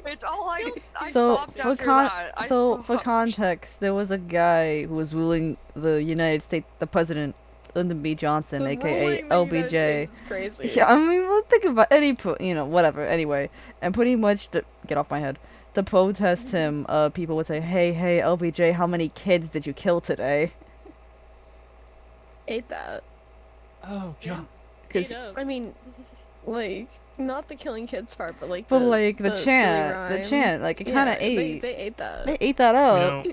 It's all I So stopped for after that. I for stopped. context, there was a guy who was ruling the United States, the president, Lyndon B. Johnson, aka Ruling the United LBJ. States is crazy. Yeah, I mean, well, think about any, whatever. Anyway, and pretty much get off my head. To protest him, people would say, "Hey, LBJ, how many kids did you kill today?" Ate that. Oh god. I mean, like not the killing kids part, but like But the like the silly chant, rhyme. like it kind of Yeah, ate. They ate that. They ate that up.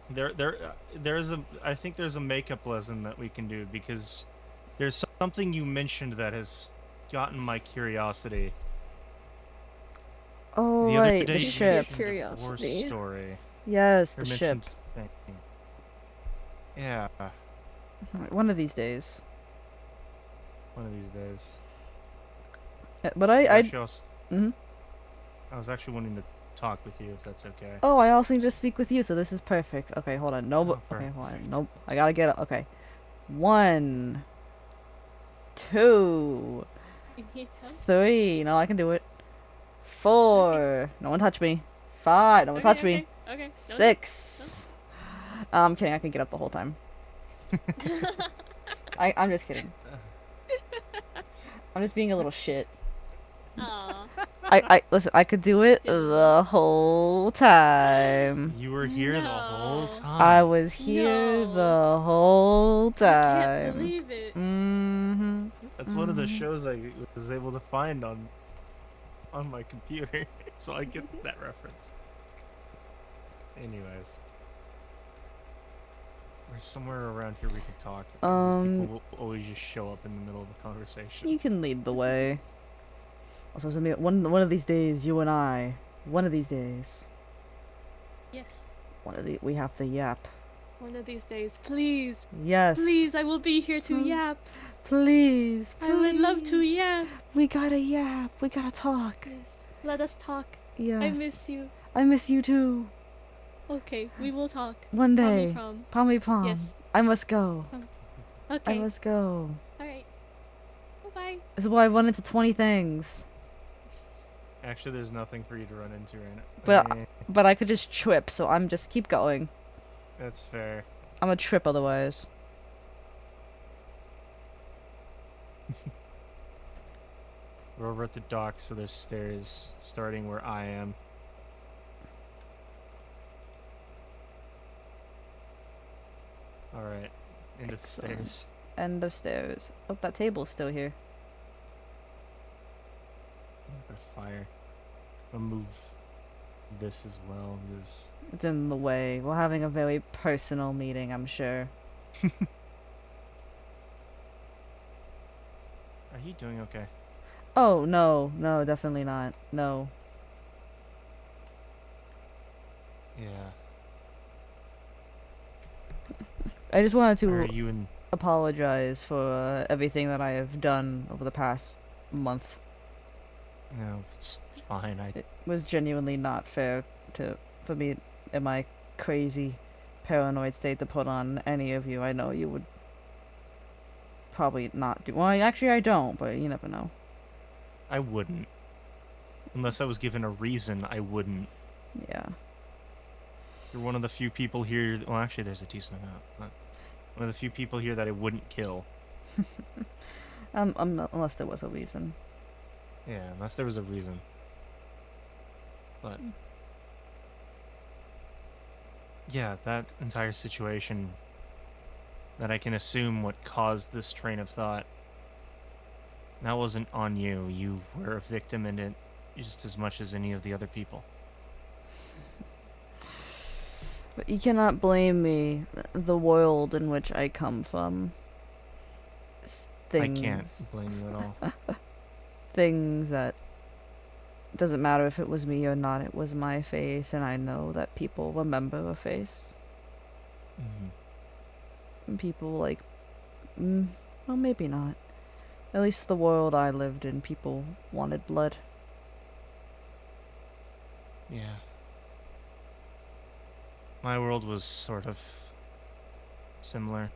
You know, I think there's a makeup lesson that we can do because there's something you mentioned that has gotten my curiosity. Oh The other right, day the you ship. mentioned a war story. Yes, Or the ship. mentioned thing. Yeah, One of these days. one of these days. But Actually, Mhm. I was actually wanting to talk with you if that's okay. Oh, I also need to speak with you, so this is perfect. Okay, hold on. No, Oh, okay, hold on. Nope. I gotta get it. Okay. 1, 2, 3. No, I can do it. 4. No one touch me. 5. No one touch me. Okay. 6. I'm kidding. I can get up the whole time. I'm just kidding. I'm just being a little shit. Aww. I listen. I could do it the whole time. You were here the whole time. I was here the whole time. Can't believe it. Mm-hmm. That's one of the shows I was able to find on my computer, so I get that reference. Anyways, there's somewhere around here we can talk. These people will always just show up in the middle of a conversation. You can lead the way. Also, it's gonna be one of these days, you and I. One of these days. Yes. We have to yap. One of these days, please. Yes. Please, I will be here to yap. Please. I would love to yap. We gotta yap. We gotta talk. Yes. Let us talk. Yes. I miss you. I miss you too. Okay, we will talk. One day. Prom. Prom. Yes. I must go. Okay. I must go. Alright. Bye-bye. This is why I run into 20 things. Actually, there's nothing for you to run into right now. But I could just trip, so I'm just keep going. That's fair. I'm a trip otherwise. We're over at the dock, so there's stairs starting where I am. Alright, into the stairs. End of stairs. Oh, that table's still here. Got fire. I'll move this as well, because... It's in the way. We're having a very personal meeting, I'm sure. Are you doing okay? Oh, no. No, definitely not. No. Yeah. I just wanted Are to you in... apologize for everything that I have done over the past month. No, it's fine. It was genuinely not fair for me in my crazy paranoid state to put on any of you. I know you would probably not do. Well, actually, I don't, but you never know. I wouldn't. Unless I was given a reason, I wouldn't. Yeah. You're one of the few people here... Well, actually, there's a decent amount. But one of the few people here that I wouldn't kill. Unless there was a reason. Yeah, unless there was a reason. But... yeah, that entire situation... that I can assume what caused this train of thought... that wasn't on you. You were a victim in it just as much as any of the other people. But you cannot blame me. The world in which I come from. Things. I can't blame you at all. Things that doesn't matter if it was me or not, it was my face, and I know that people remember a face. Mm-hmm. And people like, well, maybe not. At least the world I lived in, people wanted blood. Yeah. My world was sort of similar.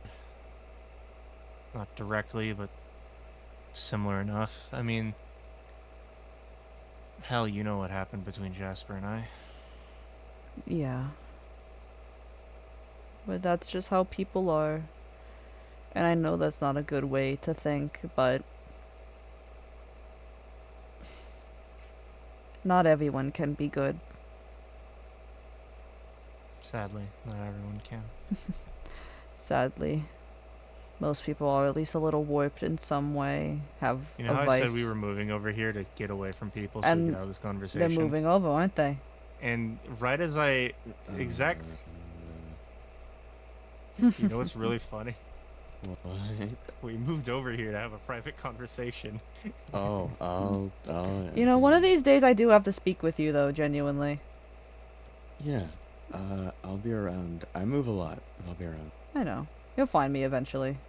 Not directly, but similar enough. I mean, hell, you know what happened between Jasper and I. Yeah. But that's just how people are. And I know that's not a good way to think, but not everyone can be good. Sadly, not everyone can. Sadly. Most people are at least a little warped in some way, have You know a how vice. I said we were moving over here to get away from people so we And could have this conversation? they're moving over, aren't they? And right as I... You know what's really funny? What? We moved over here to have a private conversation. Oh. You know, one of these days I do have to speak with you, though, genuinely. Yeah. I'll be around. I move a lot, but I'll be around. I know. You'll find me eventually.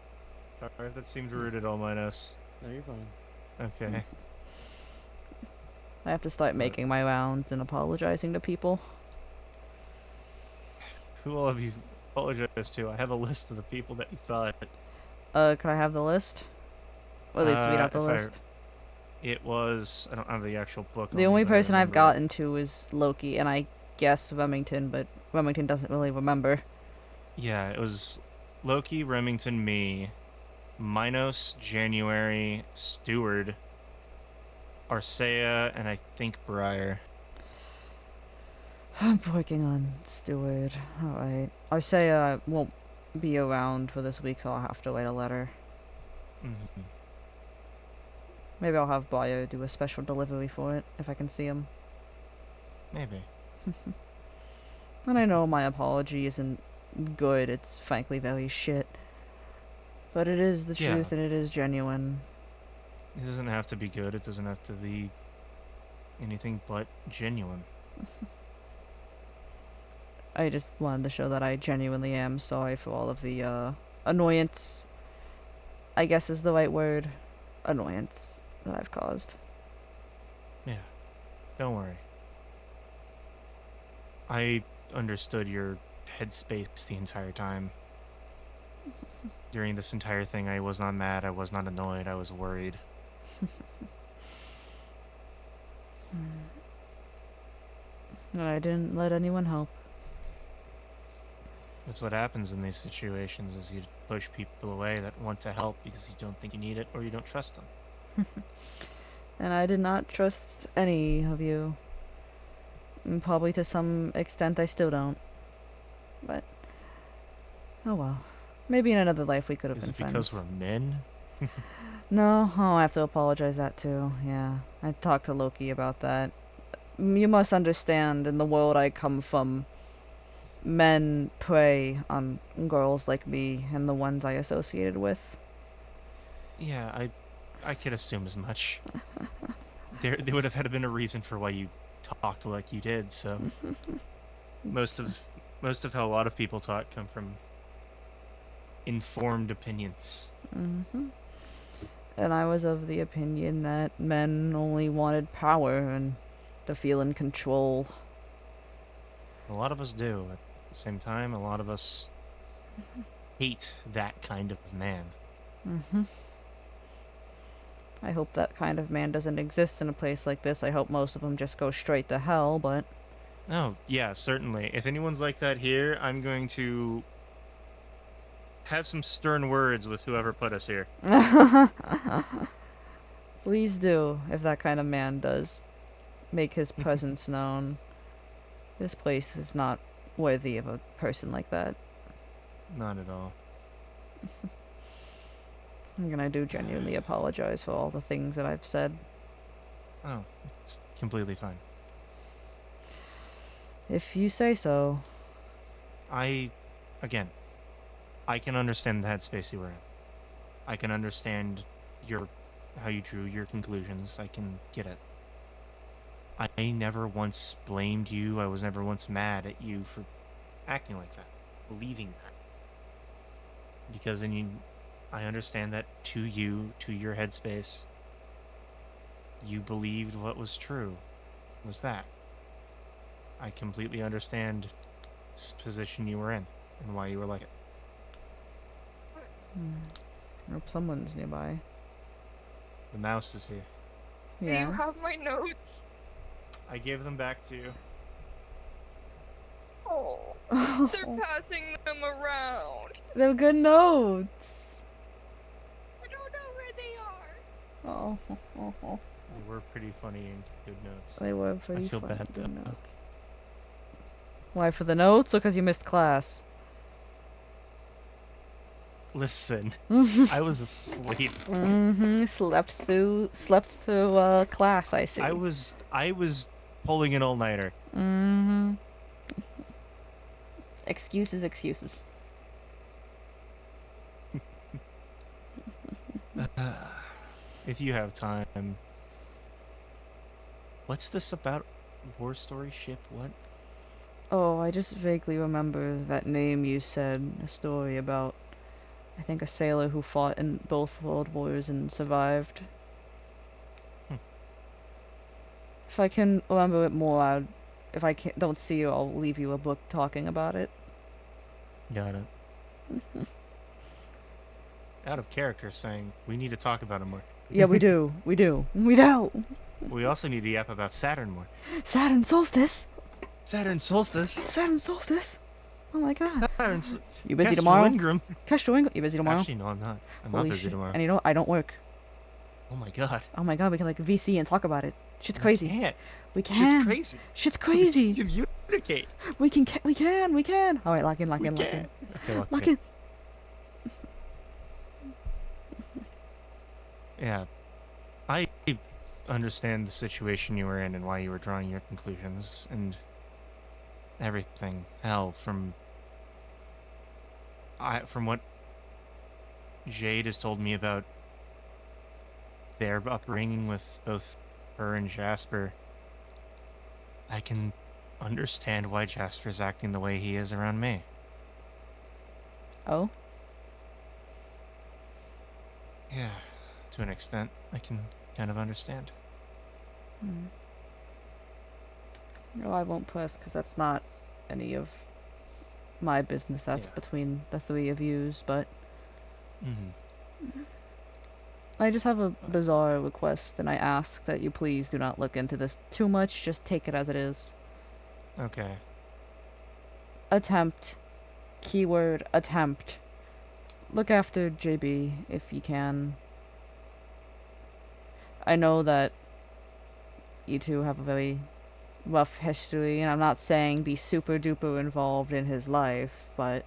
Alright, that seemed rude at all, Minos. No, you're fine. Okay. I have to start making my rounds and apologizing to people. Who all have you apologized to? I have a list of the people that you thought. Could I have the list? Or at least read out the list. It was... I don't have the actual book. The only person I've gotten to is Loki, and I guess Remington, but Remington doesn't really remember. Yeah, it was Loki, Remington, me, Minos, January, Steward, Arcea, and I think Briar. I'm working on Steward. Alright. Arcea won't be around for this week, so I'll have to write a letter. Mm-hmm. Maybe I'll have Briar do a special delivery for it, if I can see him. Maybe. And I know my apology isn't good, it's frankly very shit. But it is the truth and it is genuine. It doesn't have to be good, it doesn't have to be anything but genuine. I just wanted to show that I genuinely am sorry for all of the annoyance, I guess is the right word, annoyance that I've caused. Yeah, don't worry. I understood your headspace the entire time. During this entire thing, I was not mad, I was not annoyed, I was worried. And I didn't let anyone help. That's what happens in these situations, is you push people away that want to help because you don't think you need it or you don't trust them. And I did not trust any of you. And probably to some extent I still don't. But, oh well. Maybe in another life we could have been friends. Is it because we're men? No, I have to apologize that too, yeah. I talked to Loki about that. You must understand, in the world I come from, men prey on girls like me and the ones I associated with. Yeah, I could assume as much. There would have had to been a reason for why you talked like you did, so most of how a lot of people talk come from informed opinions. And I was of the opinion that men only wanted power and to feel in control. A lot of us do. At the same time, a lot of us hate that kind of man. I hope that kind of man doesn't exist in a place like this. I hope most of them just go straight to hell, but... Oh, yeah, certainly. If anyone's like that here, I'm going to have some stern words with whoever put us here. Please do, if that kind of man does make his presence known. This place is not worthy of a person like that. Not at all. I do genuinely apologize for all the things that I've said. Oh, it's completely fine. If you say so. Again, I can understand the headspace you were in. I can understand how you drew your conclusions. I can get it. I never once blamed you. I was never once mad at you for acting like that, believing that. Because I understand that to your headspace, you believed what was true, was that. I completely understand this position you were in and why you were like it. I hope someone's nearby. The mouse is here. Yeah. You have my notes. I gave them back to you. Oh, they're passing them around. They're good notes. I don't know where they are. Oh. They were pretty funny and good notes. They were pretty I feel funny, bad good though. notes. Why, for the notes or because you missed class? Listen, I was asleep. Slept through class, I see. I was pulling an all-nighter. Excuses. If you have time. What's this about? War story ship? What? Oh, I just vaguely remember that name you said, a story about, I think, a sailor who fought in both world wars and survived. If I can remember it more, if I don't see you, I'll leave you a book talking about it. Got it. Out of character saying, we need to talk about it more. Yeah, we do. We We also need to yap about Saturn more. Saturn solstice! Saturn solstice? Saturn solstice! Oh my god. You busy Kestrel tomorrow? Ingram. Kestrel Ingram. You busy tomorrow? Actually, no, I'm not. I'm Holy not busy shit. tomorrow. And you know, I don't work. Oh my god. Oh my god, we can like VC and talk about it. Shit's crazy. Can't. We can. Shit's crazy. Shit's crazy. Communicate. We can. Alright, lock in. Okay, Lock in. Yeah. I understand the situation you were in and why you were drawing your conclusions and everything. Hell, from what Jade has told me about their upbringing with both her and Jasper, I can understand why Jasper's acting the way he is around me. Oh? Yeah, to an extent, I can kind of understand. No, I won't press because that's not any of my business. That's between the three of yous, but I just have a bizarre request, and I ask that you please do not look into this too much. Just take it as it is. Okay. Attempt. Keyword attempt. Look after JB if you can. I know that you two have a very rough history, and I'm not saying be super duper involved in his life, but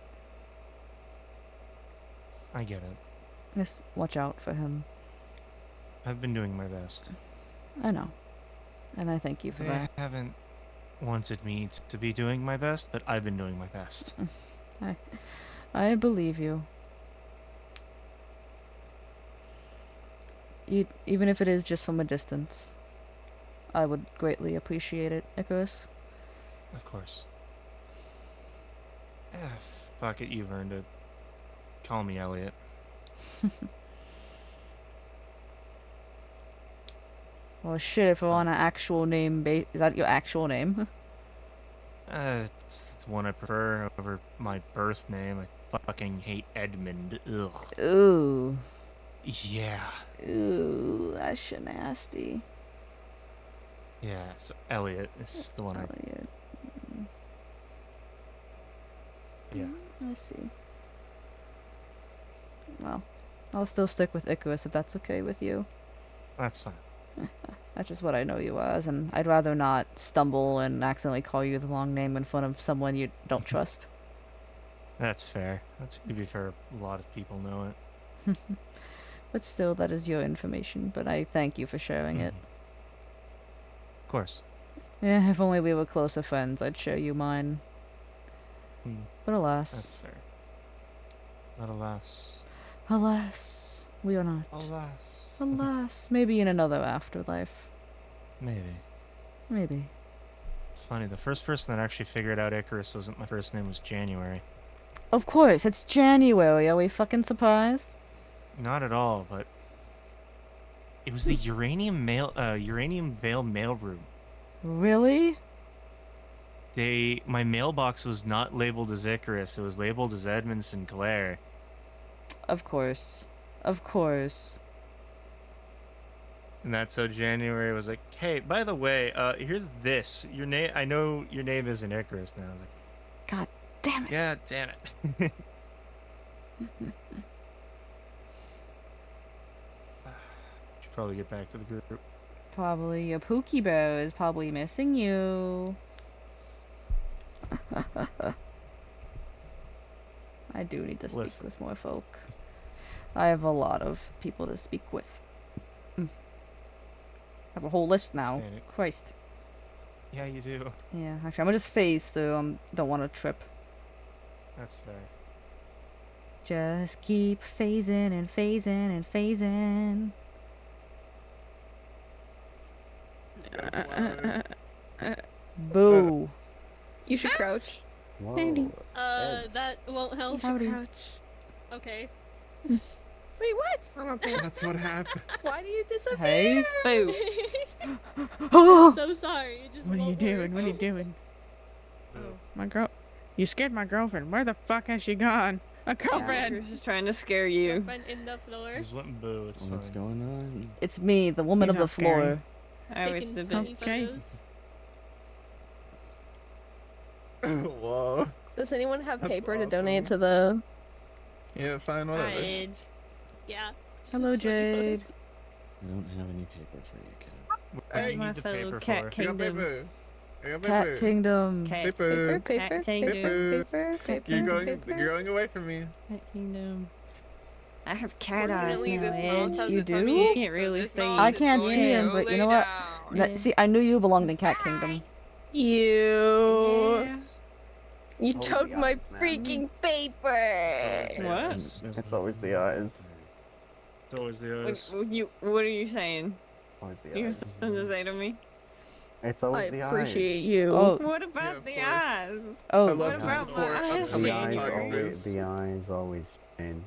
I get it. just watch out for him. I've been doing my best. I know. And I thank you for They that. haven't wanted me to be doing my best, but I've been doing my best. I believe you. Even if it is just from a distance, I would greatly appreciate it, Icarus. Of course. Fuck it, you've earned it. Call me Elliot. Well, shit, if we're on an actual name base... Is that your actual name? It's one I prefer over my birth name. I fucking hate Edmund. Ugh. Ooh. Yeah. Ooh, that's shit nasty. Yeah, so Elliot is the one Elliot. Yeah. I see. Well, I'll still stick with Icarus if that's okay with you. That's fine. That's just what I know you as, and I'd rather not stumble and accidentally call you the wrong name in front of someone you don't trust. That's fair. To be fair, a lot of people know it. But still, that is your information, but I thank you for sharing it. Of course. Yeah, if only we were closer friends, I'd share you mine. But alas. That's fair. But alas. Alas. We are not. Alas. Alas. Maybe in another afterlife. Maybe. Maybe. It's funny, the first person that actually figured out Icarus wasn't my first name was January. Of course, it's January. Are we fucking surprised? Not at all, but it was the Uranium Vale mailroom. Really? My mailbox was not labeled as Icarus, it was labeled as Edmund Sinclair. Of course. Of course. And that's how January was like, hey, by the way, here's this. Your name, I know your name isn't Icarus now. I was like, God damn it. yeah, damn it. Should probably get back to the group. Probably your Pookie Bear is probably missing you. I do need to speak with more folk. I have a lot of people to speak with. I have a whole list now. Standing. Christ. Yeah, you do. Yeah, actually, I'm gonna just phase through. Don't want to trip. That's fair. Just keep phasing and phasing and phasing. Boo. You should crouch. Whoa. That won't help. Crouch. Okay. Wait, what? That's what happened. Why do you disappear? Hey. Boo. I'm so sorry. It just What are you won't doing? work. What are you doing? Oh. My girl. You scared my girlfriend. Where the fuck has she gone? A girlfriend. You're just trying to scare you. Girlfriend in the floor. Just went boo, it's What's fine. going on? It's me, the woman He's of the not scary. floor. I always Taking did funny that. Okay. photos. Whoa. Does anyone have That's paper to awesome. donate to the? Yeah, fine, whatever. Edge. Yeah. it's Hello, just funny Jade. photos. I don't have any paper for you, kid. What do Hey, you my need the fellow paper cat for? king. Kingdom. Cat Kingdom. Cat Paper, Cat paper, Kingdom. paper, paper, paper. You're going away from me. Cat Kingdom. I have cat eyes Fortunately, now, this mouse Edge. has You a do? tummy You ache, can't so really this say mouse I is can't going see to him, go but you lay know what? down. Yeah. See, I knew you belonged in Cat Kingdom. You. Yeah. You Hold took the my eyes, man. freaking paper. What? It's always the eyes. It's always the eyes. What are you saying? Always the You have eyes. something to say to me? It's I always the eyes. appreciate you. Oh, What about of the course. eyes? oh. I love What to about support my eyes? upcoming The eyes photographers. always change.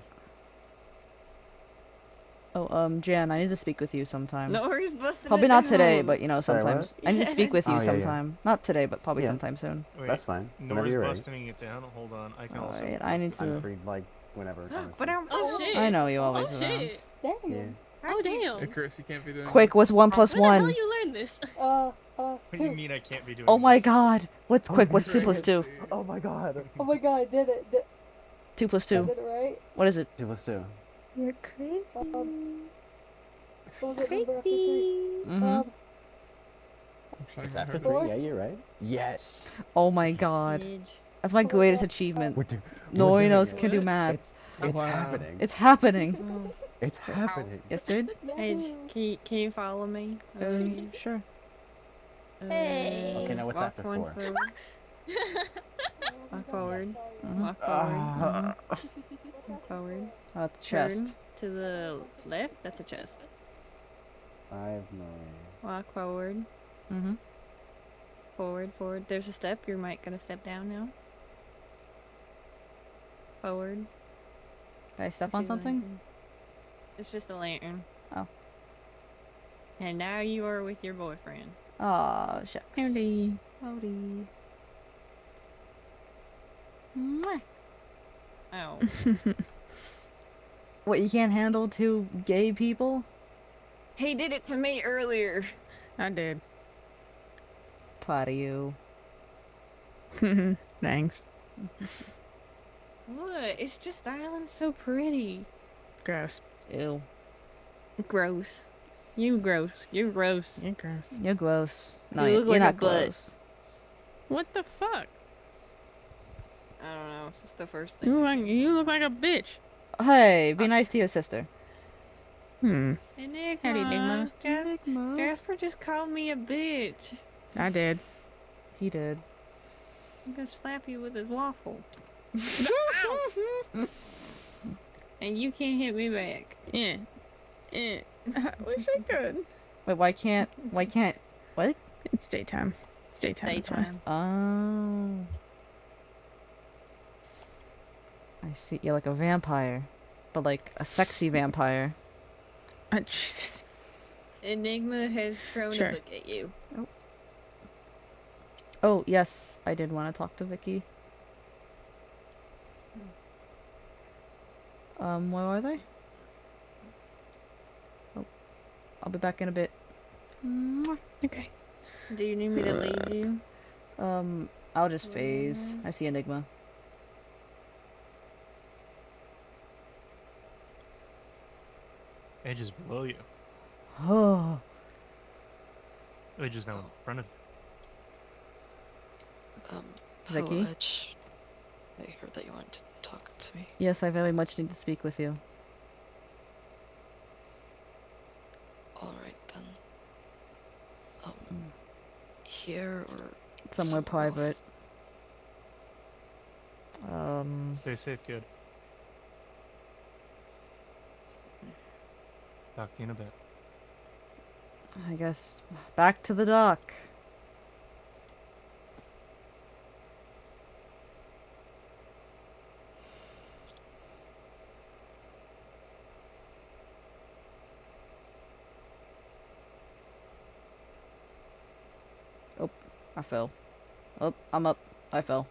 Jan, I need to speak with you sometime. Nori's busting Probably it not today, down. but you know, Sorry, what? sometimes. I need to speak with you Oh, yeah, yeah. sometime. Not today, but probably Yeah. sometime soon. Wait, That's fine. Whenever Nora's you're ready. busting it down. Hold on, I can also. Alright, I need bust it. to- I'm free, like, whenever. honestly. But I'm Oh shit. I know you always Oh around. shit. Yeah. Oh damn. Hey, Chris, you can't be doing Quick, what's 1 plus Where the hell 1? you learn this? What do you mean I can't be doing Oh my this? god. What's Oh, quick? What's you're 2 plus 2? Oh my god. Oh my god, I did it. 2 plus I 2. did it right. What is it? 2 plus 2. You're crazy. What was it, number after 3? Mhm. It's after Four? 3, yeah, you're right. Yes. Oh my god. Edge. That's my Oh my greatest God. achievement. We're Nori doing knows it. can do math. It's Wow. happening. It's happening. It's happening. Yes, dude? Edge, can you follow me? Sure. Hey. Okay, now what's walk after one 4? forward. Walk forward. Mhm. Walk forward. Ah. Walk forward. Oh, the chest. Turn to the left. That's a chest. 5, 9. Walk forward. Mhm. Forward, forward. There's a step. You're gonna step down now. Forward. Did I step See on the something? lantern? It's just a lantern. Oh. And now you are with your boyfriend. Aw, shucks. Howdy. Howdy. Mwah. Oh. What, you can't handle 2 gay people? He did it to me earlier. I did. Proud of you. Thanks. What? It's just Island so pretty. Gross. Ew. Gross. You gross. You gross. You're gross. You're gross. No, You you're look like a not butt. gross. What the fuck? I don't know. It's the first You thing. look like a bitch. Hey, be nice to your sister. Enigma. Howdy, Enigma. Jasper just called me a bitch. I did. He did. I'm gonna slap you with this waffle. And you can't hit me back. Yeah. I wish I could. Wait, why can't, what? It's daytime. It's daytime. That's why. Oh. I see. You're like a vampire, but like a sexy vampire. Jesus. Enigma has thrown Sure. a book at you. Oh, yes, I did want to talk to Vicky. Where are they? Oh, I'll be back in a bit. Mwah. Okay. Do you need me to lead you? I'll just phase. I see Enigma. Edge is below you. Oh. Edge is now in front of you. Vicky? Hello, Edge. I heard that you wanted to talk to me. Yes, I very much need to speak with you. Alright then. Here or Somewhere private. else? Stay safe, kid. Talk to you in a bit. I guess back to the dock. Oh, I fell. Oh, I'm up. I fell.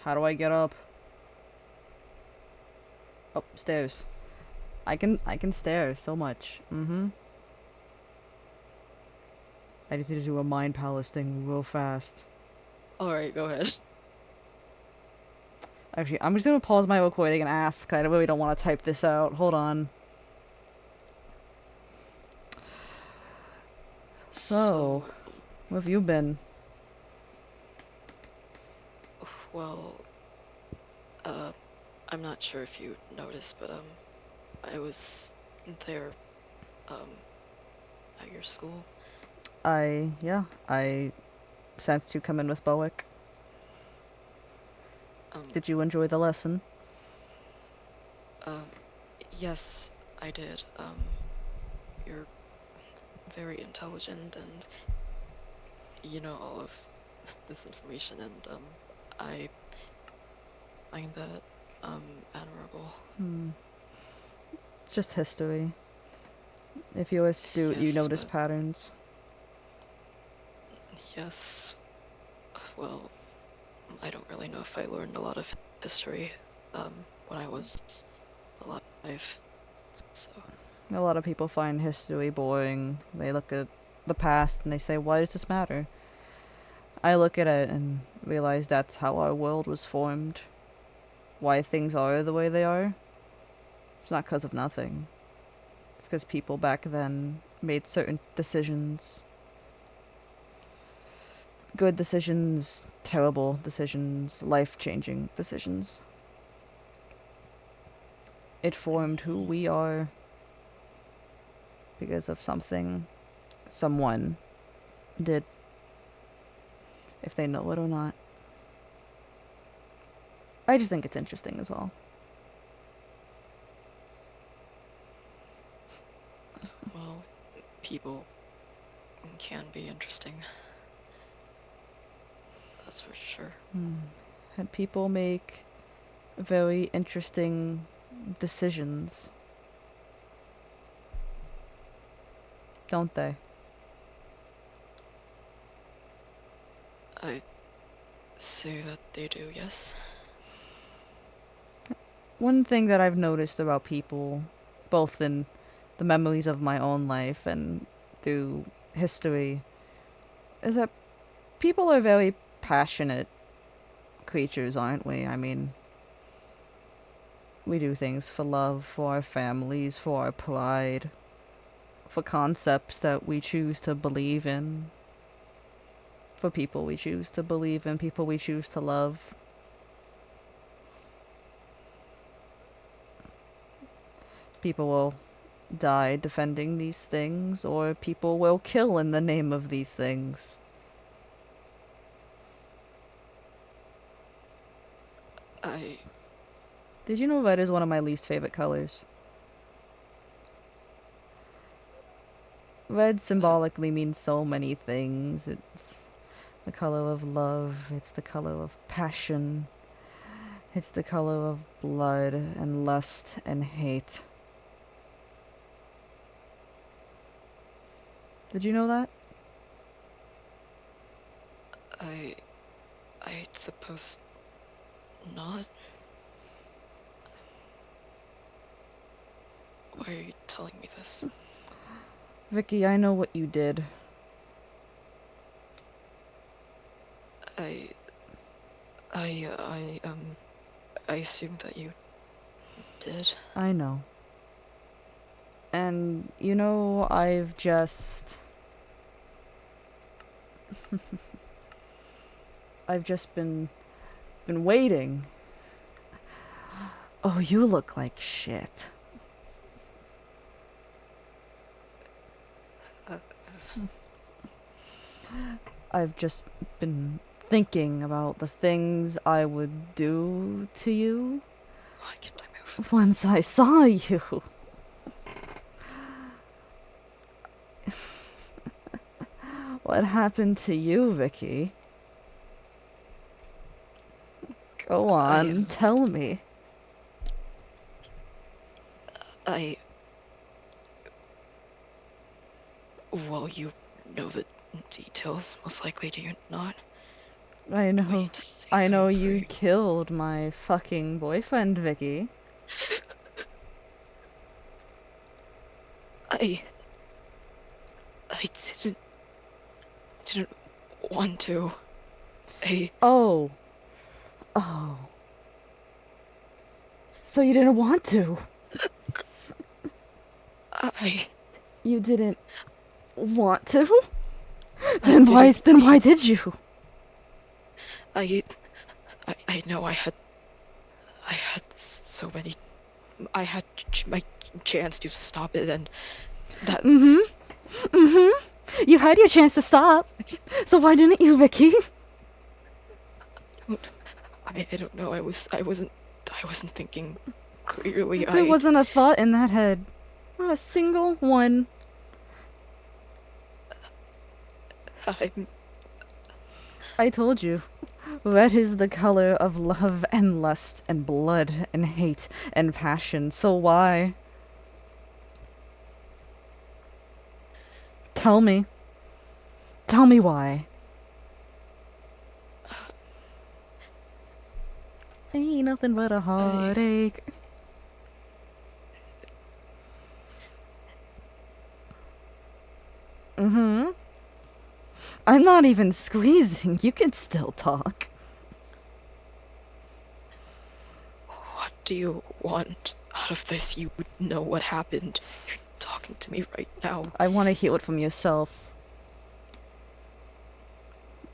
How do I get up? Oh, stairs. I can stairs so much. I need to do a mind palace thing real fast. Alright, go ahead. Actually, I'm just gonna pause my recording and ask. I really don't want to type this out. Hold on. So, where have you been? Well, I'm not sure if you noticed, but, I was there, at your school. I sensed you come in with Bowick. Did you enjoy the lesson? Yes, I did. You're very intelligent and you know all of this information, and, I find that, admirable. It's just history. If you're astute, you Yes, notice but- patterns. Yes. Well, I don't really know if I learned a lot of history, when I was alive, so... A lot of people find history boring. They look at the past and they say, why does this matter? I look at it and realize that's how our world was formed. Why things are the way they are. It's not because of nothing. It's because people back then made certain decisions. Good decisions, terrible decisions, life-changing decisions. It formed who we are because of something someone did. If they know it or not. I just think it's interesting as well. Well, people can be interesting. That's for sure. And people make very interesting decisions. Don't they? I say that they do, yes. One thing that I've noticed about people, both in the memories of my own life and through history, is that people are very passionate creatures, aren't we? I mean, we do things for love, for our families, for our pride, for concepts that we choose to believe in. for people we choose to believe in, people we choose to love. People will die defending these things, or people will kill in the name of these things. Did you know red is one of my least favorite colors? Red symbolically means so many things. It's the color of love, it's the color of passion, it's the color of blood and lust and hate. Did you know that? I suppose not. Why are you telling me this? Vicky, I know what you did. I assumed that you did. I know. And, you know, I've just... I've just been waiting. Oh, you look like shit. I've just been thinking about the things I would do to you Why can't I move? once I saw you. What happened to you, Vicky? Go on, tell me. Well, you know the details, most likely, do you not? I know you killed my fucking boyfriend, Vicky. I didn't want to. Oh. So you didn't want to? You didn't want to? Then why did you? I know I had so many. I had my chance to stop it, and that. You had your chance to stop. So why didn't you, Vicky? I don't know. I wasn't thinking clearly. There wasn't a thought in that head. Not a single one. I told you. Red is the color of love and lust and blood and hate and passion. So why? Tell me. Tell me why. Ain't nothing but a heartache. I'm not even squeezing. You can still talk. What do you want out of this? You know what happened. You're talking to me right now. I want to hear it from yourself.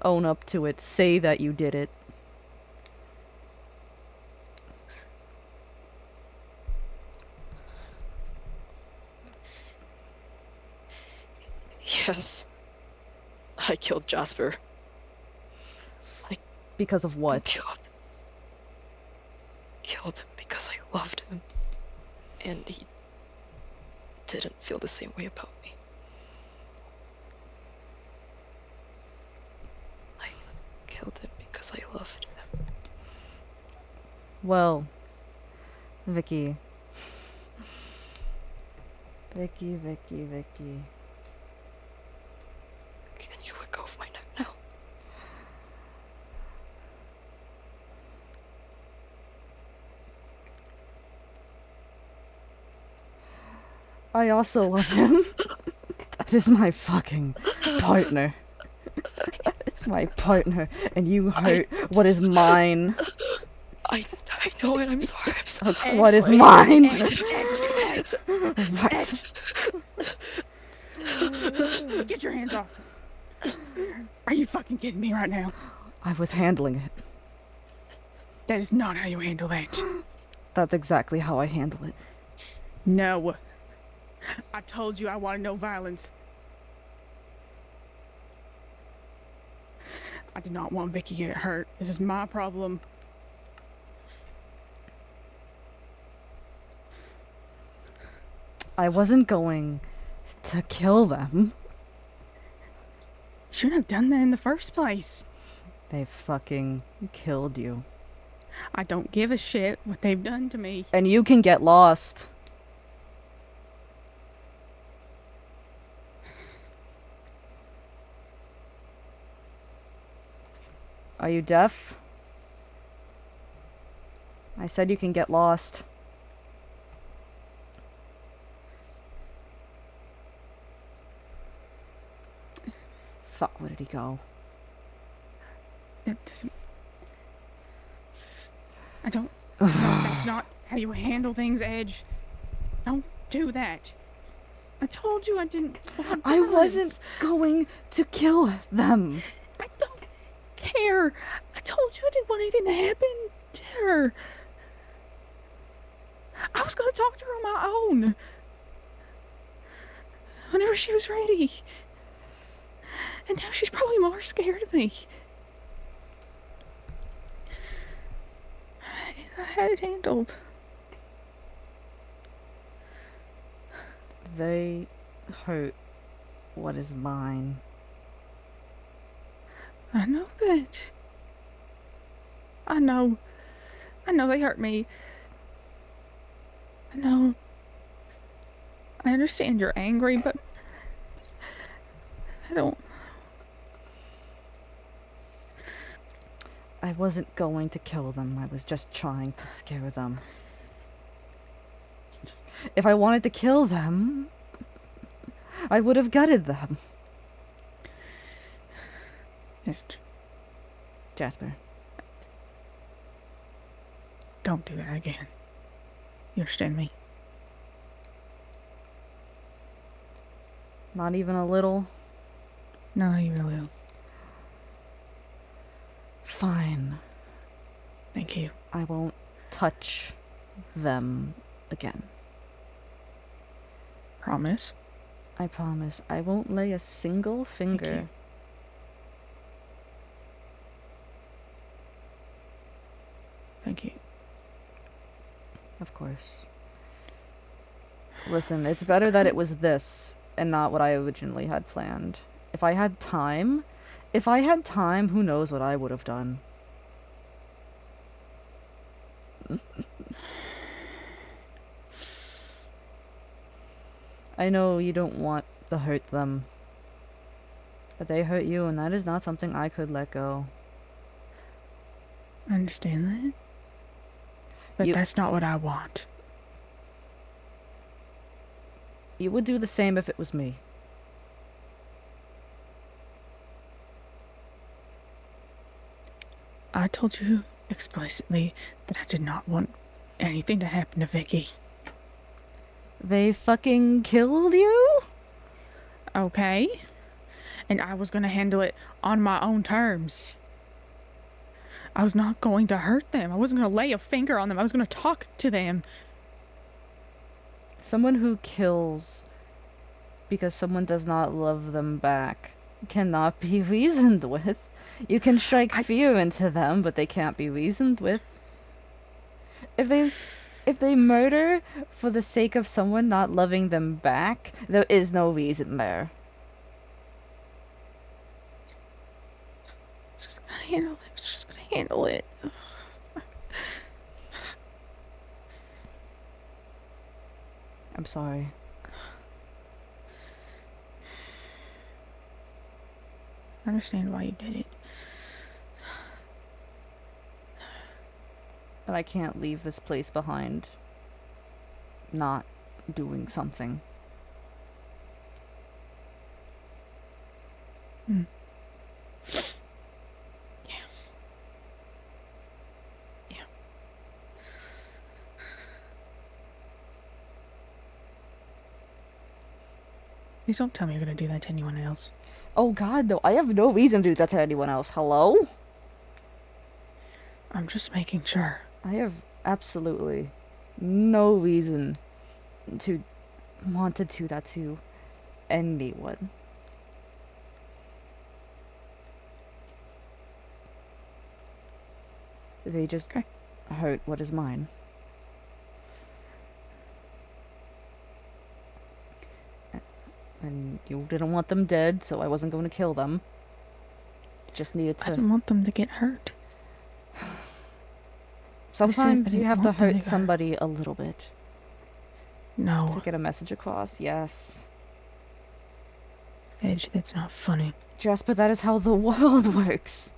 Own up to it. Say that you did it. Yes. I killed Jasper. Because of what? Killed him because I loved him. And he didn't feel the same way about me. I killed him because I loved him. Well, Vicky. Vicky. Can you let go of my neck now? I also love him. That is my fucking partner. It's my partner, and you hurt what is mine. I know it. I'm sorry. What is mine? Get your hands off. Are you fucking kidding me right now? I was handling it. That is not how you handle that. That's exactly how I handle it. No. I told you I wanted no violence. I did not want Vicky to get hurt. This is my problem. I wasn't going to kill them. Shouldn't have done that in the first place. They fucking killed you. I don't give a shit what they've done to me. And you can get lost. Are you deaf? I said you can get lost. Fuck, where did he go? That doesn't... I don't... No, that's not how you handle things, Edge. Don't do that. I told you I didn't want I violence. wasn't going to kill them. I don't care. I told you I didn't want anything to happen to her. I was gonna talk to her on my own. Whenever she was ready. And now she's probably more scared of me. I had it handled. They hurt what is mine. I know that. I know they hurt me. I know. I understand you're angry, but I don't... I wasn't going to kill them. I was just trying to scare them. If I wanted to kill them, I would have gutted them. Jasper. Don't do that again. You understand me? Not even a little? No, you really don't. Fine. Thank you. I won't touch them again. Promise? I promise. I won't lay a single finger. Thank you. Of course. Listen, it's better that it was this and not what I originally had planned. If I had time, who knows what I would have done. I know you don't want to hurt them, but they hurt you, and that is not something I could let go. I understand that. But that's not what I want. You would do the same if it was me. I told you explicitly that I did not want anything to happen to Vicky. They fucking killed you? Okay. And I was gonna handle it on my own terms. I was not going to hurt them. I wasn't gonna lay a finger on them. I was gonna talk to them. Someone who kills because someone does not love them back cannot be reasoned with. You can strike fear into them, but they can't be reasoned with. If they murder for the sake of someone not loving them back, there is no reason there. I was just gonna handle it. I was just gonna handle it. I'm sorry. I understand why you did it. But I can't leave this place behind not doing something. Hmm. Please don't tell me you're gonna do that to anyone else. Oh god, no, I have no reason to do that to anyone else. Hello? I'm just making sure. I have absolutely no reason to want to do that to anyone. They just hurt what is mine. And you didn't want them dead, so I wasn't going to kill them. Just needed I to... didn't want them to get hurt. Sometimes you have to want them to hurt get somebody a little bit. No. To get a message across, yes. Edge, that's not funny. Jasper, that is how the world works.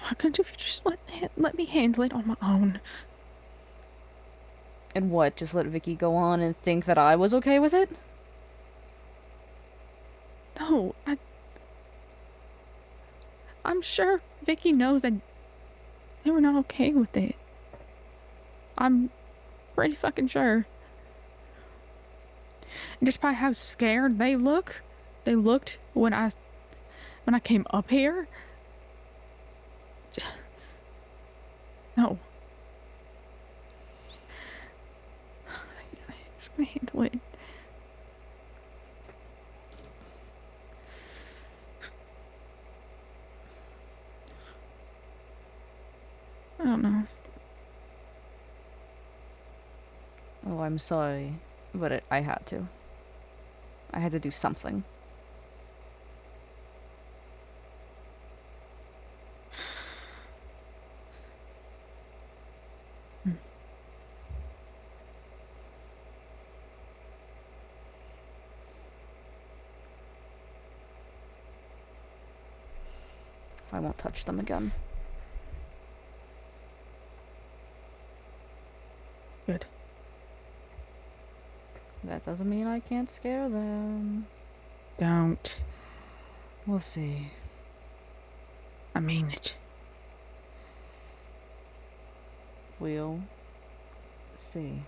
Why couldn't you just let me handle it on my own? And what, just let Vicky go on and think that I was okay with it? No, I'm sure Vicky knows that they were not okay with it. I'm pretty fucking sure. And despite how scared they looked when I came up here. No. I'm just gonna handle it. I don't know. Oh, I'm sorry, but I had to. I had to do something. I won't touch them again. Good. That doesn't mean I can't scare them. Don't. We'll see. I mean it. We'll see.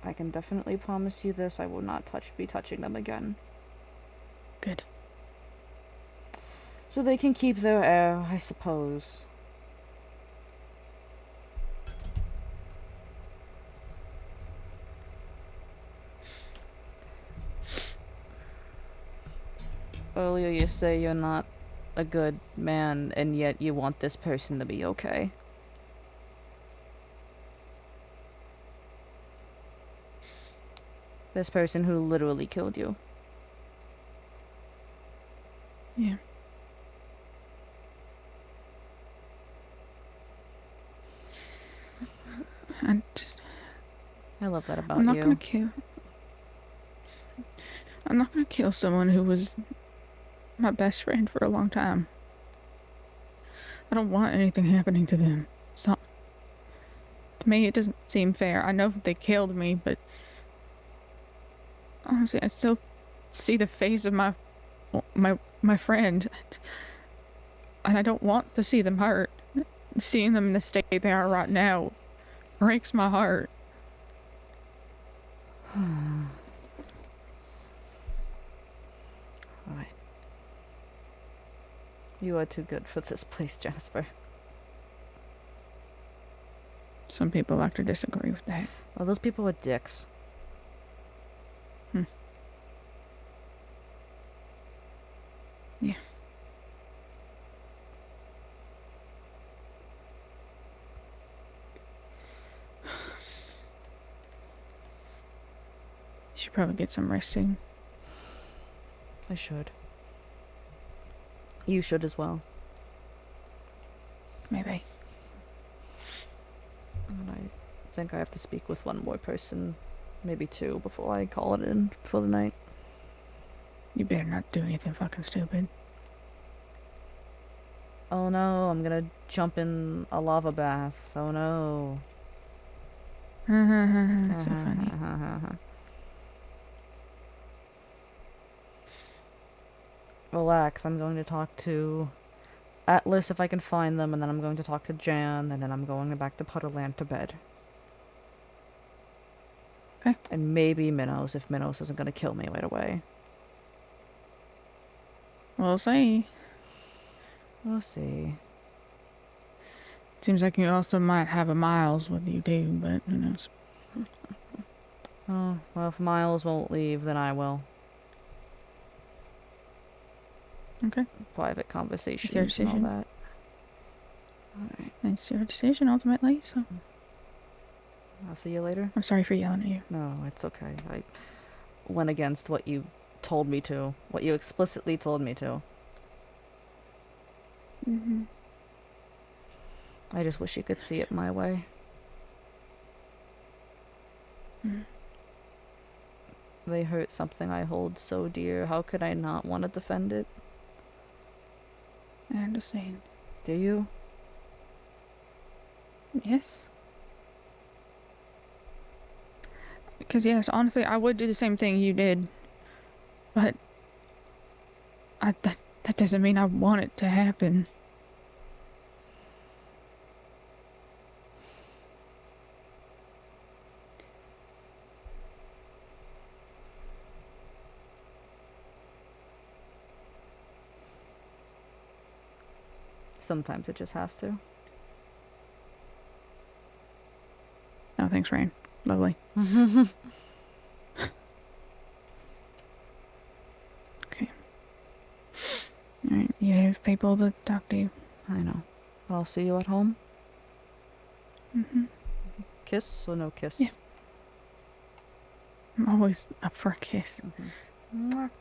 I can definitely promise you this, I will not be touching them again. Good. So they can keep their air, I suppose. Earlier you say you're not a good man, and yet you want this person to be okay. This person who literally killed you. Yeah. I love that about I'm not you. I'm not gonna kill someone who was my best friend for a long time. I don't want anything happening to them. It's not... To me, it doesn't seem fair. I know they killed me, but honestly, I still see the face of my friend, and I don't want to see them hurt. Seeing them in the state they are right now breaks my heart. Alright. You are too good for this place, Jasper. Some people like to disagree with that. Well, those people are dicks. Yeah. You should probably get some resting. I should. You should as well. Maybe. And I think I have to speak with one more person, maybe two, before I call it in for the night. You better not do anything fucking stupid. Oh no, I'm gonna jump in a lava bath. Oh no. So funny. Relax, I'm going to talk to Atlas if I can find them, and then I'm going to talk to Jan, and then I'm going back to Putterland to bed. Okay. And maybe Minos if Minos isn't going to kill me right away. We'll see. We'll see. Seems like you also might have a Miles with you too, but who knows? Oh, well, if Miles won't leave, then I will. Okay. Private conversations and all decision. that. Alright. It's your decision ultimately, so. I'll see you later. I'm sorry for yelling at you. No, it's okay. I went against what you told me to. What you explicitly told me to. Mm-hmm. I just wish you could see it my way. Mm. They hurt something I hold so dear. How could I not want to defend it? I understand. Do you? Yes. Because yes, honestly, I would do the same thing you did. But that doesn't mean I want it to happen. Sometimes it just has to. Oh, thanks, Rain. Lovely. Okay. Alright, you have people to talk to you. I know. But I'll see you at home. Mm-hmm. Kiss or no kiss? Yeah. I'm always up for a kiss. Mwah.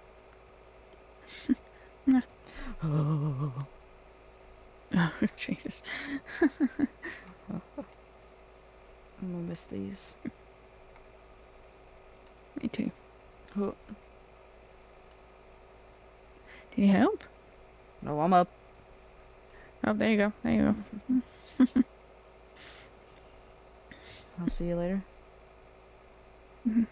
Mwah. Oh. Oh, Jesus. I'm gonna miss these. Me too. Oh. Do you need help? No, I'm up. Oh, there you go. There you go. I'll see you later. Mhm.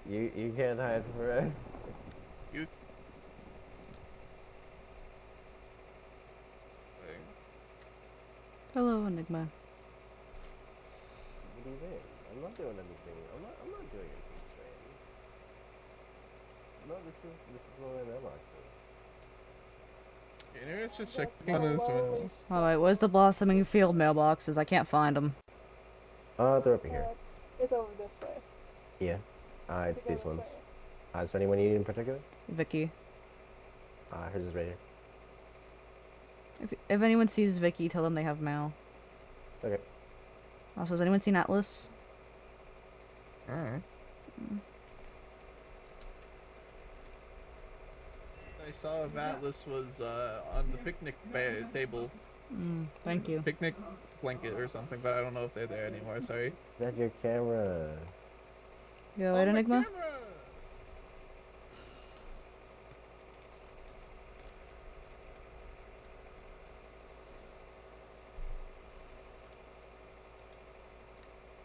You can't hide forever. You. Hello, Enigma. What do you mean? I'm not doing anything. I'm not doing anything strange. No, this is where my mailbox is. Anyways, just checking on this one. Alright, where's the blossoming field mailboxes? I can't find them. They're up here. It's over this way. Yeah. It's Go these this ones. way. Is there anyone you need in particular? Vicky. Hers is right here. If anyone sees Vicky, tell them they have mail. Okay. Also, has anyone seen Atlas? Alright. I saw if Atlas was on the picnic table. Thank you. Picnic blanket or something, but I don't know if they're there anymore. Sorry. Is that your camera? You alright, Enigma?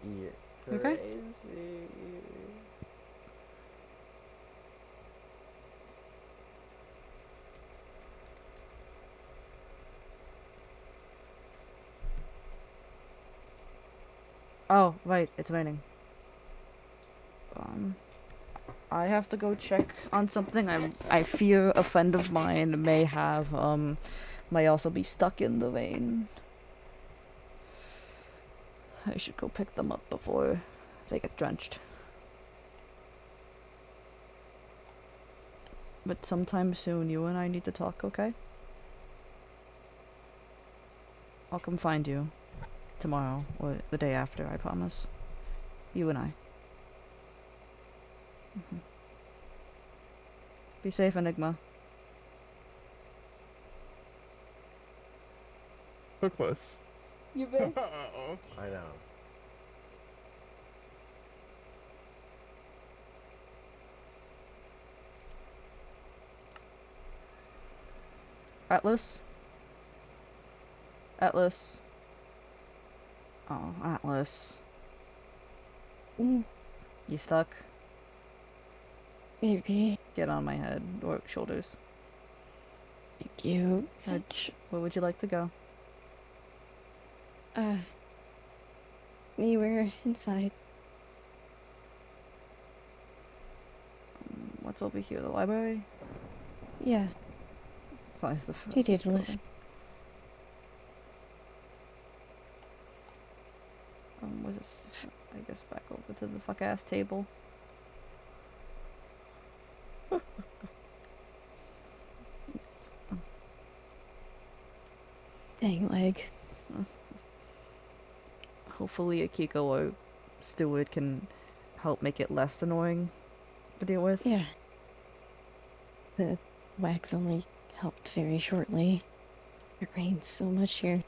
You're Okay. crazy. Oh, right, it's raining. I have to go check on something. I fear a friend of mine may have, may also be stuck in the rain. I should go pick them up before they get drenched. But sometime soon, you and I need to talk, okay? I'll come find you tomorrow or the day after, I promise. You and I. Be safe, Enigma. So close. You been? Uh-oh. I know. Atlas? Atlas? Oh, Atlas. You stuck? Maybe. Get on my head or shoulders. Thank you. Where would you like to go? Anywhere inside. What's over here? The library? Yeah. It's nice to You did list. Was this? I guess back over to the fuck ass table. Dang leg. Hopefully Akiko or Stewart can help make it less annoying to deal with. Yeah. The wax only helped very shortly. It rains so much here.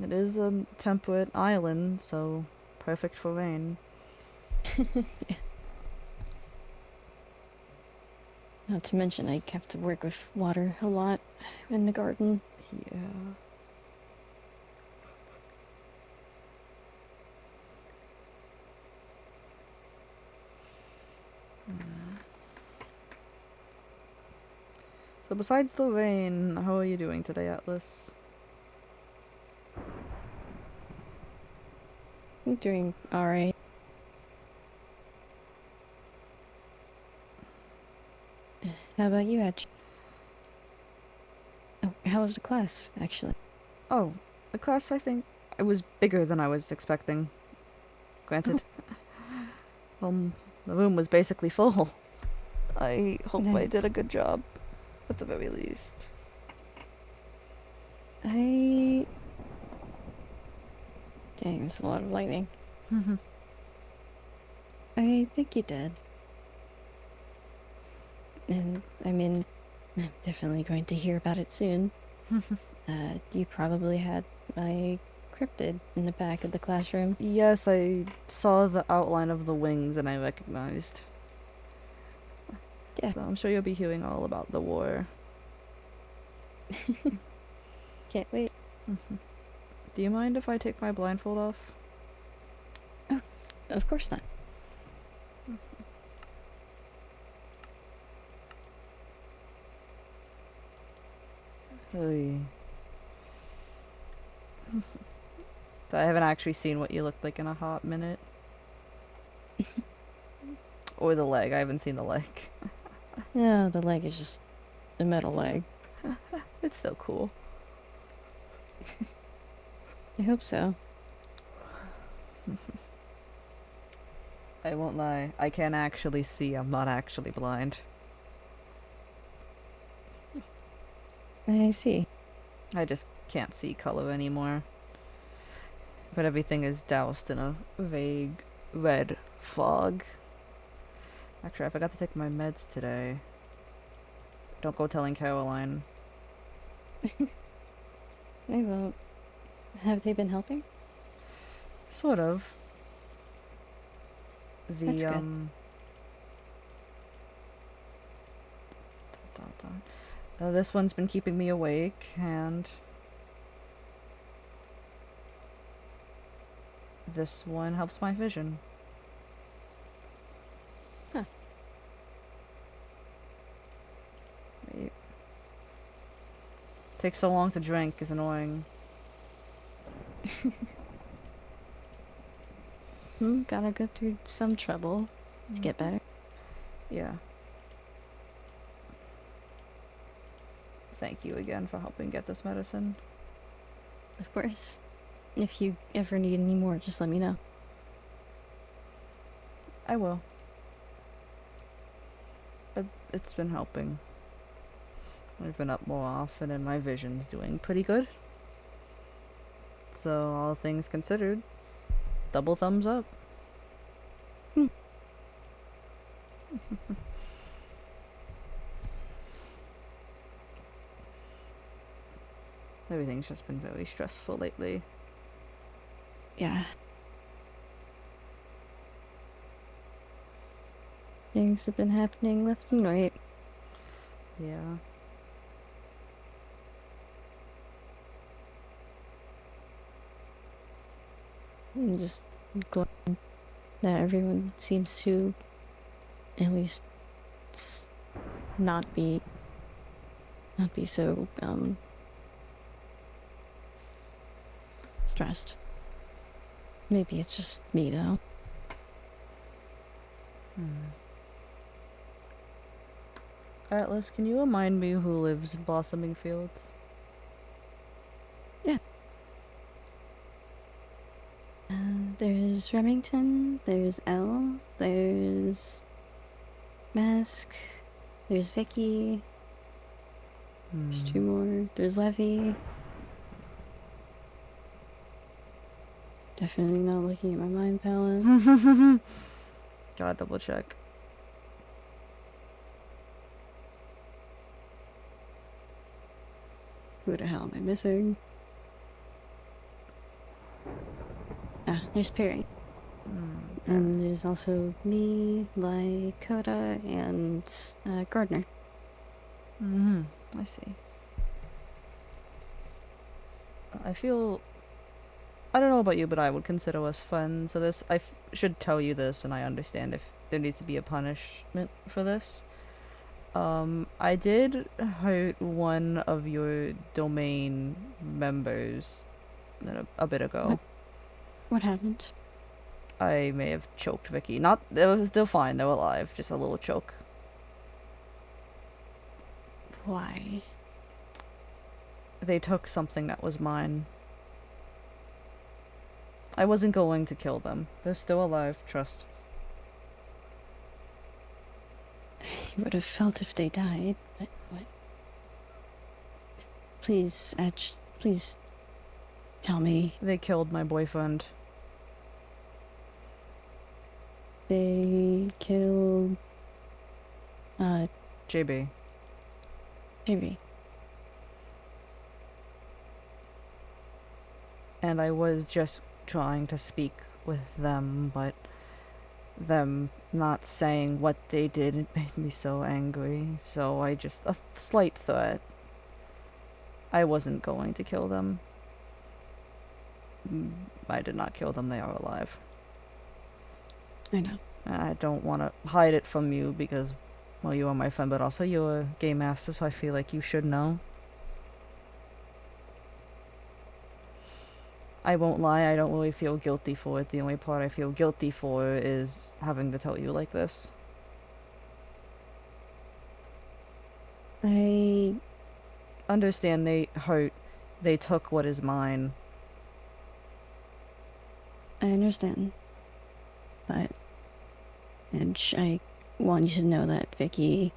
It is a temperate island, so perfect for rain. Yeah. Not to mention I have to work with water a lot in the garden. Yeah. So besides the rain, how are you doing today, Atlas? I'm doing alright. How about you, Edge? Oh, how was the class, actually? Oh, the class, I think, it was bigger than I was expecting. Granted. The room was basically full. I hope I did a good job, at the very least. Dang, there's a lot of lightning. I think you did. And, I mean, I'm definitely going to hear about it soon. You probably had my cryptid in the back of the classroom. Yes, I saw the outline of the wings and I recognized. Yeah. So I'm sure you'll be hearing all about the war. Can't wait. Do you mind if I take my blindfold off? Oh, of course not. Hey. I haven't actually seen what you look like in a hot minute. Or the leg. I haven't seen the leg. Yeah, the leg is just a metal leg. It's so cool. I hope so. I won't lie. I can actually see. I'm not actually blind. I see. I just can't see color anymore. But everything is doused in a vague red fog. Actually, I forgot to take my meds today. Don't go telling Caroline. I won't. Have they been helping? Sort of. The, That's good. This one's been keeping me awake, and this one helps my vision. Huh. Wait. Takes so long to drink is annoying. Gotta go through some trouble to get better. Yeah. Thank you again for helping get this medicine. Of course. If you ever need any more, just let me know. I will. But it's been helping. I've been up more often and my vision's doing pretty good. So, all things considered, double thumbs up. Everything's just been very stressful lately. Yeah. Things have been happening left and right. Yeah. I'm just glad that everyone seems to at least not be so stressed. Maybe it's just me though. Atlas, can you remind me who lives in Blossoming Fields? Yeah. There's Remington, there's Elle, there's Mask, there's Vicky, there's two more, there's Levy. Definitely not looking at my mind palette. Gotta double check. Who the hell am I missing? Ah, there's Perry. And there's also me, Coda, and Gardner. I see. I feel... I don't know about you, but I would consider us friends. So this... I should tell you this, and I understand if there needs to be a punishment for this. I did hurt one of your domain members a bit ago. What happened? I may have choked Vicky. Not... They're fine. They're alive. Just a little choke. Why? They took something that was mine. I wasn't going to kill them. They're still alive, trust. You would have felt if they died, but what? Please, Edge, please tell me. They killed my boyfriend. They killed... JB. JB. And I was just trying to speak with them, but them not saying what they did, it made me so angry. So I just... a slight threat. I wasn't going to kill them. I did not kill them, they are alive. I know. I don't want to hide it from you because, well, you are my friend, but also you're a game master, so I feel like you should know. I won't lie, I don't really feel guilty for it. The only part I feel guilty for is having to tell you like this. I understand they took what is mine. I understand. But Edge, I want you to know that Vicky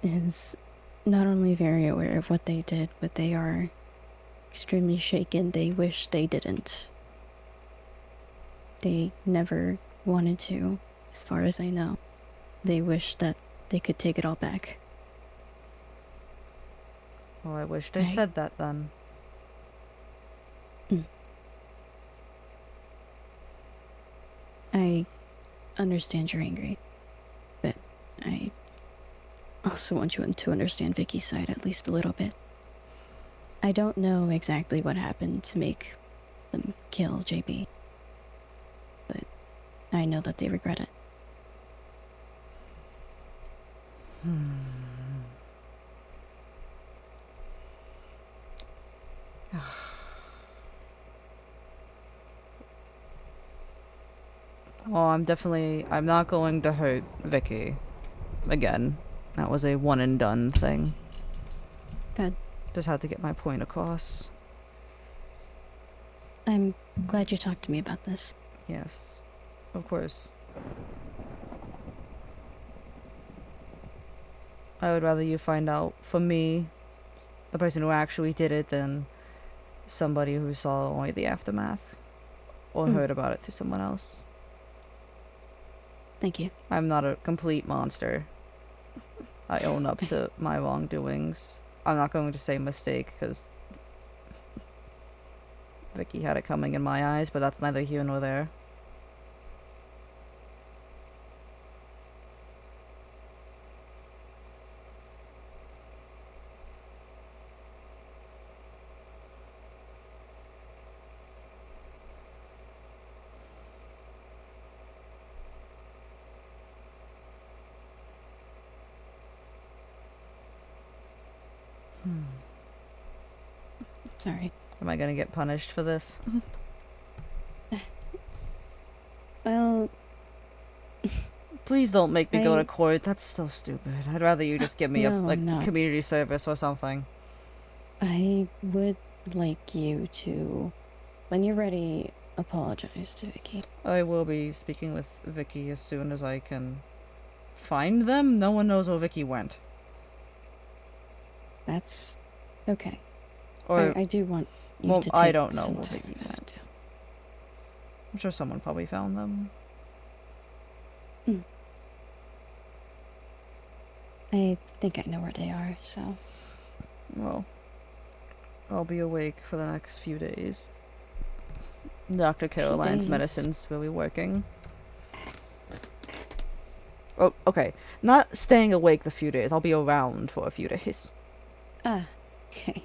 is not only very aware of what they did, but they are extremely shaken. They wish they didn't. They never wanted to, as far as I know. They wish that they could take it all back. Oh, I wish they said that then. I understand you're angry, but I also want you to understand Vicky's side at least a little bit. I don't know exactly what happened to make them kill JB, but I know that they regret it. Oh, I'm not going to hurt Vicky again. That was a one and done thing. Good. Just had to get my point across. I'm glad you talked to me about this. Yes, of course. I would rather you find out from me, the person who actually did it, than somebody who saw only the aftermath or heard about it through someone else. Thank you. I'm not a complete monster. I own up to my wrongdoings. I'm not going to say mistake, because Vicky had it coming in my eyes, but that's neither here nor there. Sorry. Am I gonna get punished for this? Well... Please don't make me go to court. That's so stupid. I'd rather you just give me No. community service or something. I would like you to, when you're ready, apologize to Vicky. I will be speaking with Vicky as soon as I can find them. No one knows where Vicky went. That's okay. Or I do want you well, to take I don't know some where time Vicky about went. I'm sure someone probably found them. I think I know where they are, so... Well, I'll be awake for the next few days. Dr. Caroline's days. medicine's really working. Oh, okay. Not staying awake the few days. I'll be around for a few days. Ah, okay.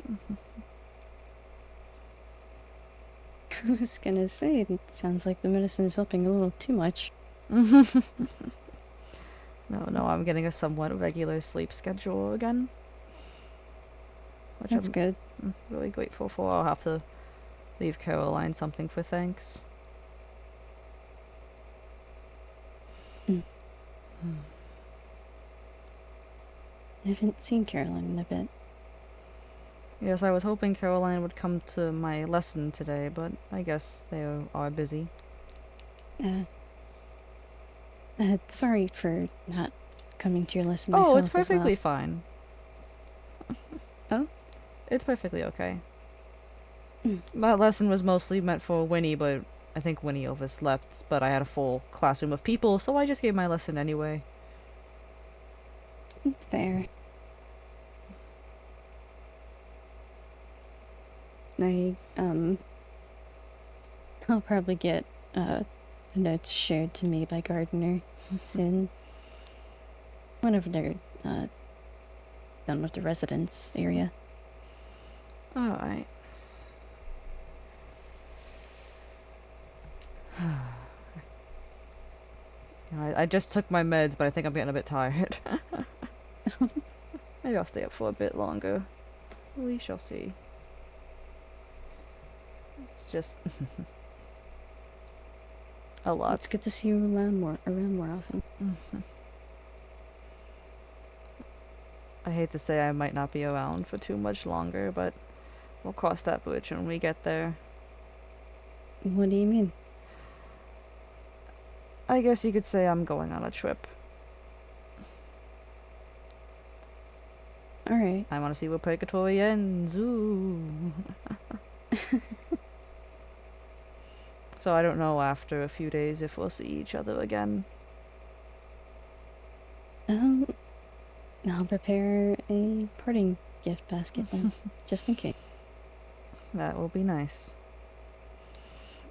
I was gonna say, it sounds like the medicine is helping a little too much. No, I'm getting a somewhat regular sleep schedule again. Which That's I'm good. really grateful for. I'll have to leave Caroline something for thanks. I haven't seen Caroline in a bit. Yes, I was hoping Caroline would come to my lesson today, but I guess they are busy. Sorry for not coming to your lesson myself. Oh, it's perfectly fine. Oh? It's perfectly okay. My lesson was mostly meant for Winnie, but I think Winnie overslept, but I had a full classroom of people, so I just gave my lesson anyway. Fair. I'll probably get, notes shared to me by Gardner soon. Whenever they're, done with the residence area. Alright. I just took my meds, but I think I'm getting a bit tired. Maybe I'll stay up for a bit longer. We shall see. It's just a lot. It's good to see you around more often. I hate to say I might not be around for too much longer, but we'll cross that bridge when we get there. What do you mean? I guess you could say I'm going on a trip. Alright. I want to see where Purgatory ends. Ooh. So I don't know after a few days if we'll see each other again. I'll prepare a parting gift basket then, just in case. That will be nice.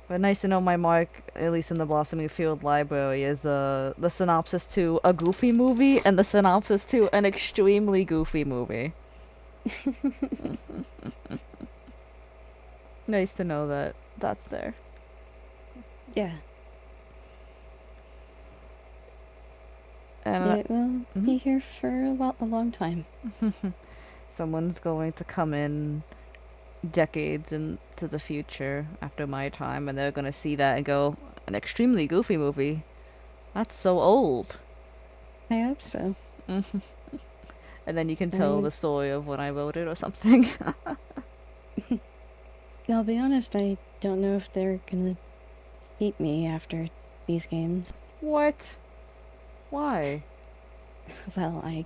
But nice to know my mark, at least in the Blossoming Field Library, is the synopsis to a goofy movie and the synopsis to an extremely goofy movie. Nice to know that that's there. Yeah. And It will be here for a long time. someone's going to come in decades into the future after my time, and they're going to see that and go, an extremely goofy movie? That's so old. I hope so. And then you can tell the story of when I wrote it or something. I'll be honest, I don't know if they're gonna beat me after these games. What? Why? Well, I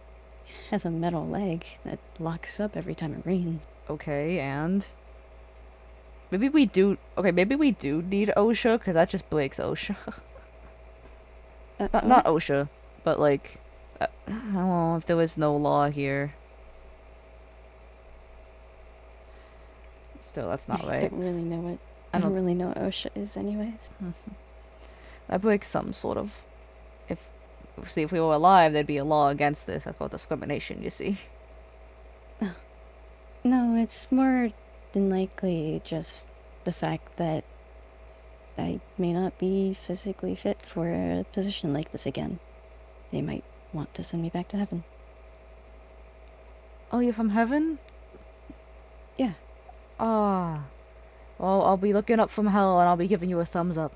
have a metal leg that locks up every time it rains. Okay, and maybe we do need OSHA, because that just breaks OSHA. Not OSHA, but like, I don't know if there was no law here. Still, that's not right. I don't really know what I don't really know what OSHA is anyways. That breaks some sort of, if we were alive, there'd be a law against this. That's called discrimination, you see. No, it's more than likely just the fact that I may not be physically fit for a position like this again. They might want to send me back to heaven. Oh, you're from heaven? Yeah. Ah. Well, I'll be looking up from hell and I'll be giving you a thumbs up.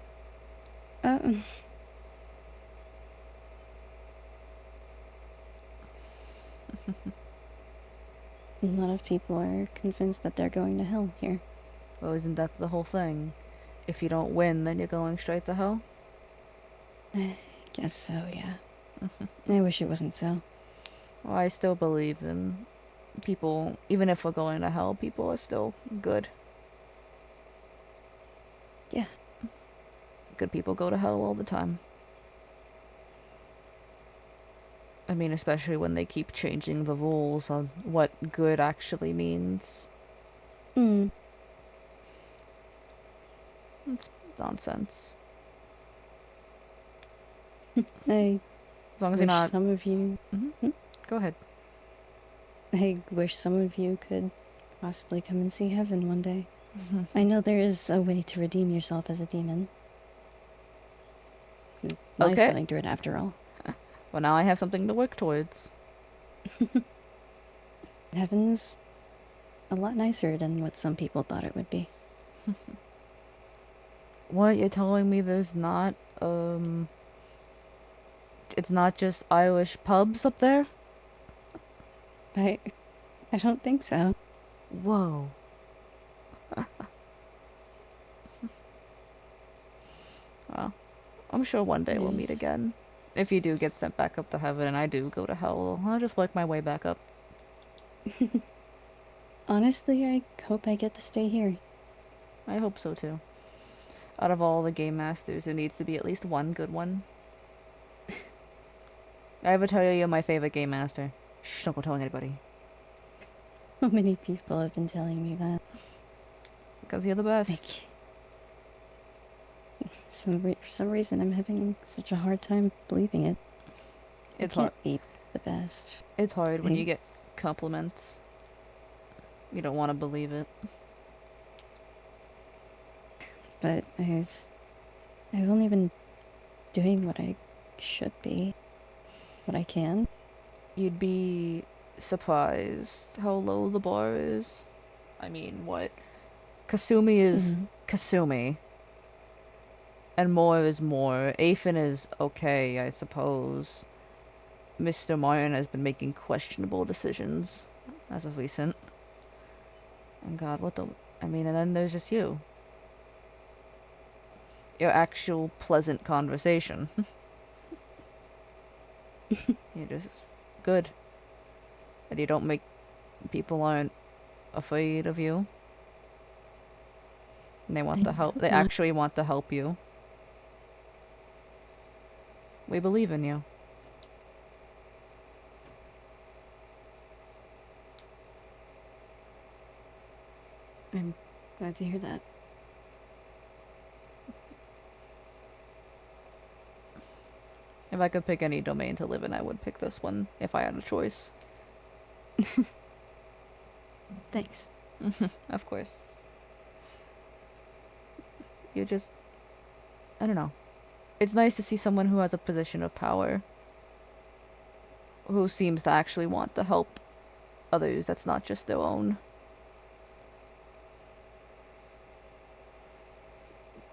A lot of people are convinced that they're going to hell here. Well, isn't that the whole thing? If you don't win, then you're going straight to hell? I guess so, yeah. I wish it wasn't so. Well, I still believe in people, even if we're going to hell, people are still good. Yeah. Good people go to hell all the time. I mean, especially when they keep changing the rules on what good actually means. It's nonsense. I As long as wish you're not... some of you... Go ahead. I wish some of you could possibly come and see heaven one day. I know there is a way to redeem yourself as a demon. Nice Okay. getting through it after all. Well, now I have something to work towards. Heaven's a lot nicer than what some people thought it would be. What, you're telling me there's not, it's not just Irish pubs up there? I don't think so. Whoa. Well, I'm sure one day we'll meet Yes. again. If you do get sent back up to heaven and I do go to hell, I'll just work my way back up. Honestly, I hope I get to stay here. I hope so too. Out of all the game masters, there needs to be at least one good one. I ever tell you you're my favorite game master? Shh, don't go telling anybody. So many people have been telling me that. Because you're the best. For some reason, I'm having such a hard time believing it. It's I hard. can't be the best. It's hard when I- you get compliments. You don't want to believe it. But I've only been doing what I should be. What I can. You'd be surprised how low the bar is. I mean, what? Kasumi is Kasumi. And more is more. Afen is okay, I suppose. Mr. Martin has been making questionable decisions as of recent. And God, and then there's just you. Your actual pleasant conversation. You're just good. And you don't make people aren't afraid of you. And they want to help. They not. actually want to help you. We believe in you. I'm glad to hear that. If I could pick any domain to live in, I would pick this one if I had a choice. Thanks. Of course. You just... I don't know. It's nice to see someone who has a position of power. Who seems to actually want to help others that's not just their own.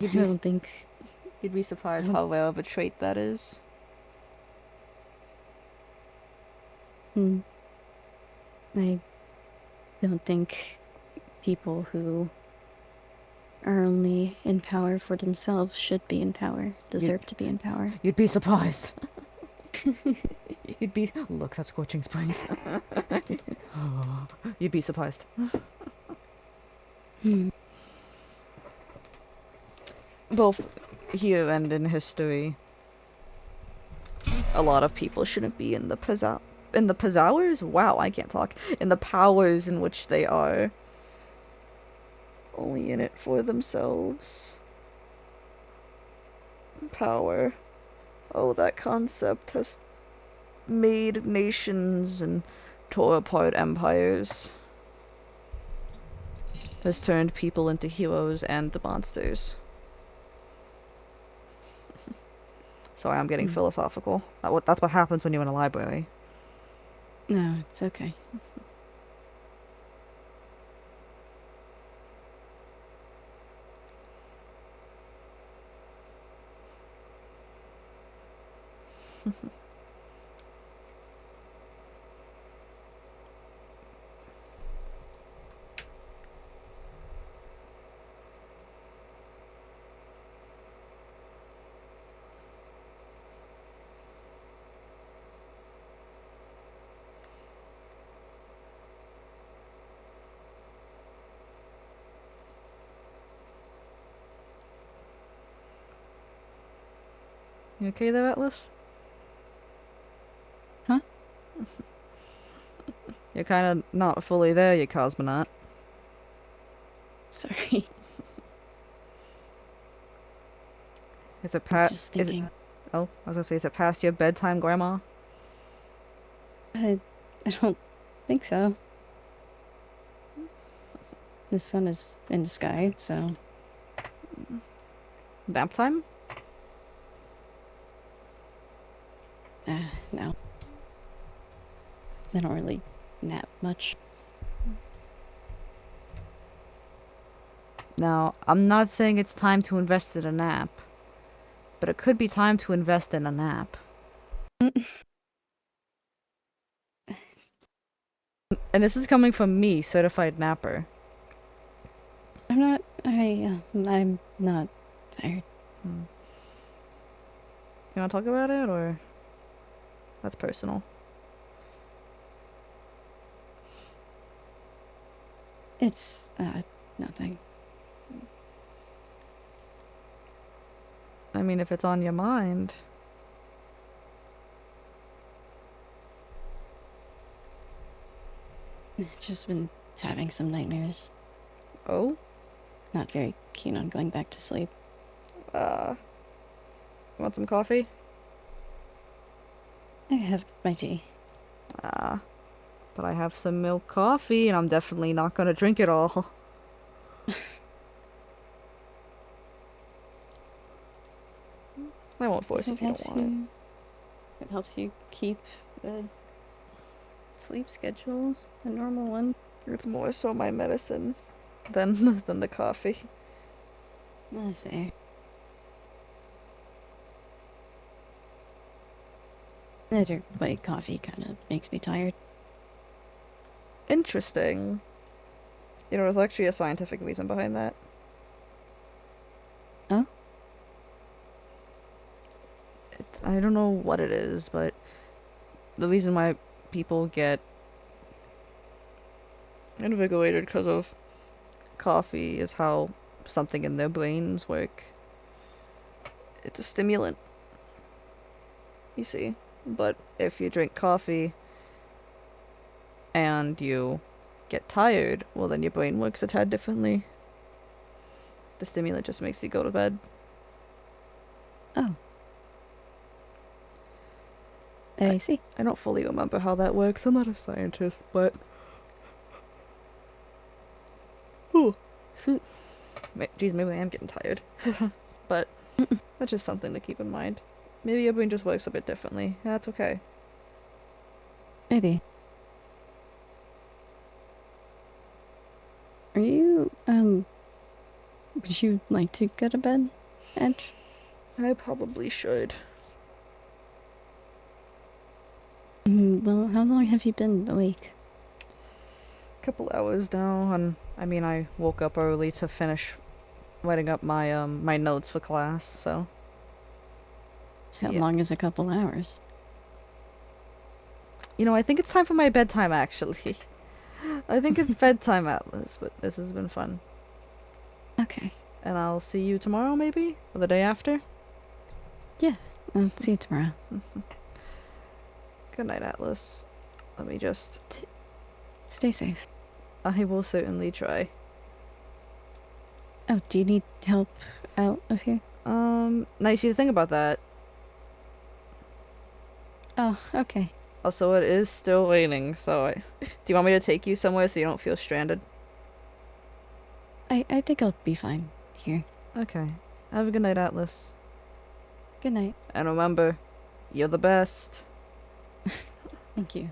I don't think... You'd be surprised how rare of a trait that is. I don't think people who are only in power for themselves should be in power, deserve to be in power. You'd be surprised. You'd be... Look, that's Scorching Springs. You'd be surprised. Both here and in history, a lot of people shouldn't be in the powers? Wow, I can't talk. In the powers in which they are. Only in it for themselves. Power. Oh, that concept has made nations and tore apart empires. Has turned people into heroes and monsters. Sorry, I'm getting philosophical. That's what happens when you're in a library. No, it's okay. You okay there, Atlas? Huh? You're kind of not fully there, you cosmonaut. Sorry. Is it past? Just thinking. Oh, I was gonna say, is it past your bedtime, Grandma? I don't think so. The sun is in the sky, so... Nap time? No. I don't really nap much. Now, I'm not saying it's time to invest in a nap, but it could be time to invest in a nap. And this is coming from me, certified napper. I'm not tired. You wanna talk about it, or that's personal? It's, nothing. I mean, if it's on your mind. Just been having some nightmares. Oh? Not very keen on going back to sleep. Want some coffee? I have my tea. But I have some milk coffee, and I'm definitely not gonna drink it all. I won't force if you don't want it. It helps you keep the sleep schedule a normal one. It's more so my medicine than the coffee. Fair. Either way, coffee kind of makes me tired. Interesting. You know, there's actually a scientific reason behind that. Oh? I don't know what it is, but the reason why people get invigorated because of coffee is how something in their brains work. It's a stimulant, you see. But if you drink coffee and you get tired, well, then your brain works a tad differently. The stimulant just makes you go to bed. Oh. I see. I don't fully remember how that works. I'm not a scientist, but... Ooh. Geez, maybe I am getting tired. But that's just something to keep in mind. Maybe your brain just works a bit differently. That's okay. Maybe. Are you, would you like to go to bed, Edge? I probably should. Well, how long have you been awake? Couple hours now, and I mean, I woke up early to finish writing up my my notes for class, so. How Yeah. long is a couple hours? You know, I think it's time for my bedtime, actually. I think it's bedtime, Atlas, but this has been fun. Okay. And I'll see you tomorrow, maybe? Or the day after? Yeah, I'll see you tomorrow. Good night, Atlas. Let me just... Stay safe. I will certainly try. Oh, do you need help out of here? Now you see the thing about that. Oh, okay. Also, it is still raining, so do you want me to take you somewhere so you don't feel stranded? I think I'll be fine here. Okay. Have a good night, Atlas. Good night. And remember, you're the best. Thank you.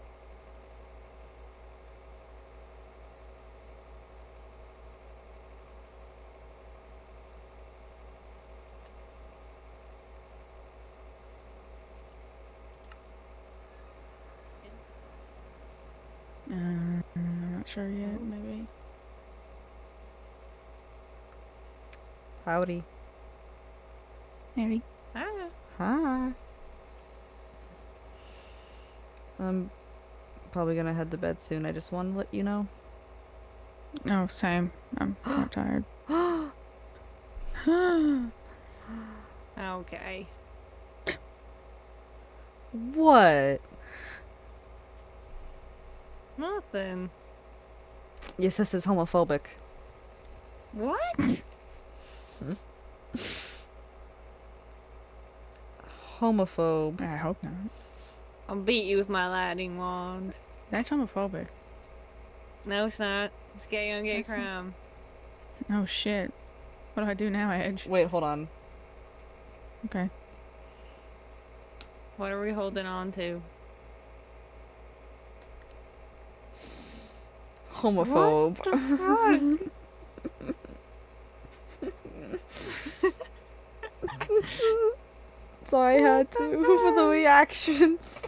I'm not sure yet, maybe. Howdy. Mary. Ah. Hi. I'm probably gonna head to bed soon. I just want to let you know. No, same. I'm kind of tired. Okay. What? Nothing. Your sister's homophobic. What? Homophobe. I hope not. I'll beat you with my lightning wand. That's homophobic. No, it's not. It's gay on gay That's not- crime. Oh shit. What do I do now, Edge? Wait, hold on. Okay. What are we holding on to? Homophobe. What the fuck? So I had to for the reactions.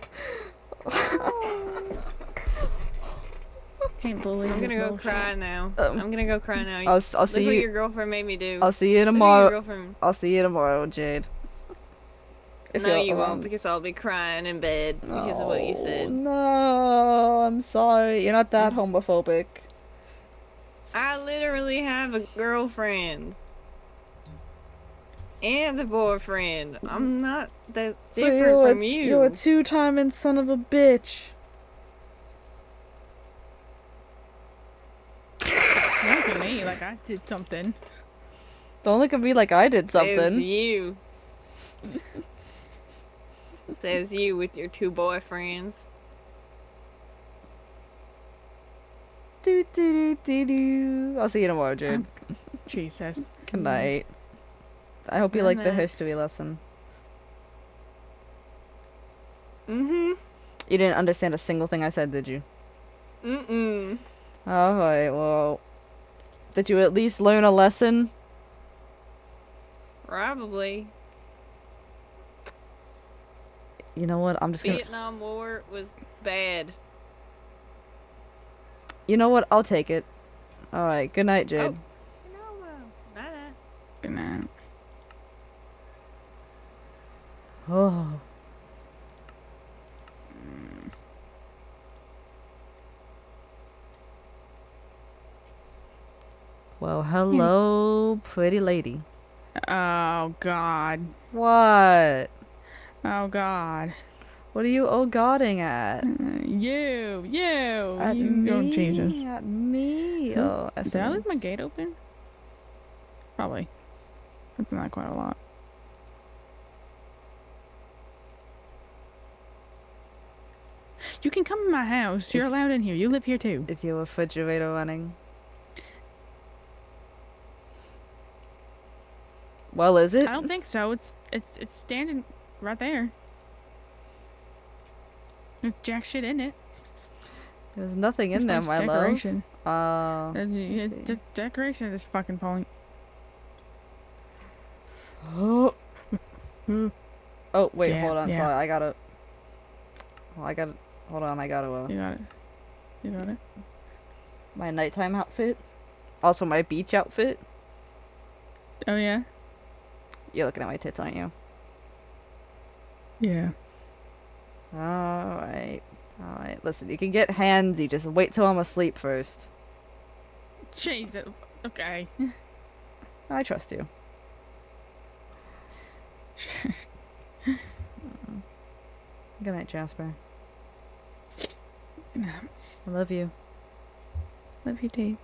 Can't believe I'm gonna this go bullshit. cry now. Um, I'm gonna go cry now. I'll see Look what you- your girlfriend made me do. I'll see you Look at your tomorrow. girlfriend. I'll see you tomorrow, Jade. If No, you're you around. won't, because I'll be crying in bed because of what you Oh, said. no, I'm sorry. You're not that homophobic. I literally have a girlfriend. And a boyfriend. I'm not that So different from you. You're a two-timing son of a bitch. Don't look at me like I did something. Don't look at me like I did Says something. you. Says you with your two boyfriends. Do do do do. I'll see you tomorrow, Jade. Jesus. Good night. I hope you Good like the night. history lesson. Mm-hmm. You didn't understand a single thing I said, did you? Mm-mm. Alright, well... Did you at least learn a lesson? Probably. You know what? I'm just gonna. Vietnam War was bad. You know what? I'll take it. All right. Good night, Jade. Nah. Good night. Oh. Well, hello, pretty lady. Oh God. What? Oh God. What are you oh-godding at? You. At You. me? Oh Jesus. At me? Who- Oh, Did I Esme. leave my gate open? Probably. That's not quite a lot. You can come in my house. You're Is- allowed in here. You live here too. Is your refrigerator running? Well, is it? I don't think so. It's standing right there. There's jack shit in it. There's nothing in It's there, just my decoration. love. It's just decoration at this fucking point. Oh. Oh, wait, Yeah, hold on. yeah. Sorry, I gotta. Hold on, I gotta. You got it. You got it. My nighttime outfit. Also, my beach outfit. Oh yeah. You're looking at my tits, aren't you? Yeah. Alright. Alright, listen, you can get handsy. Just wait till I'm asleep first. Jesus. Okay. I trust you. Good night, Jasper. Good night. I love you. Love you too.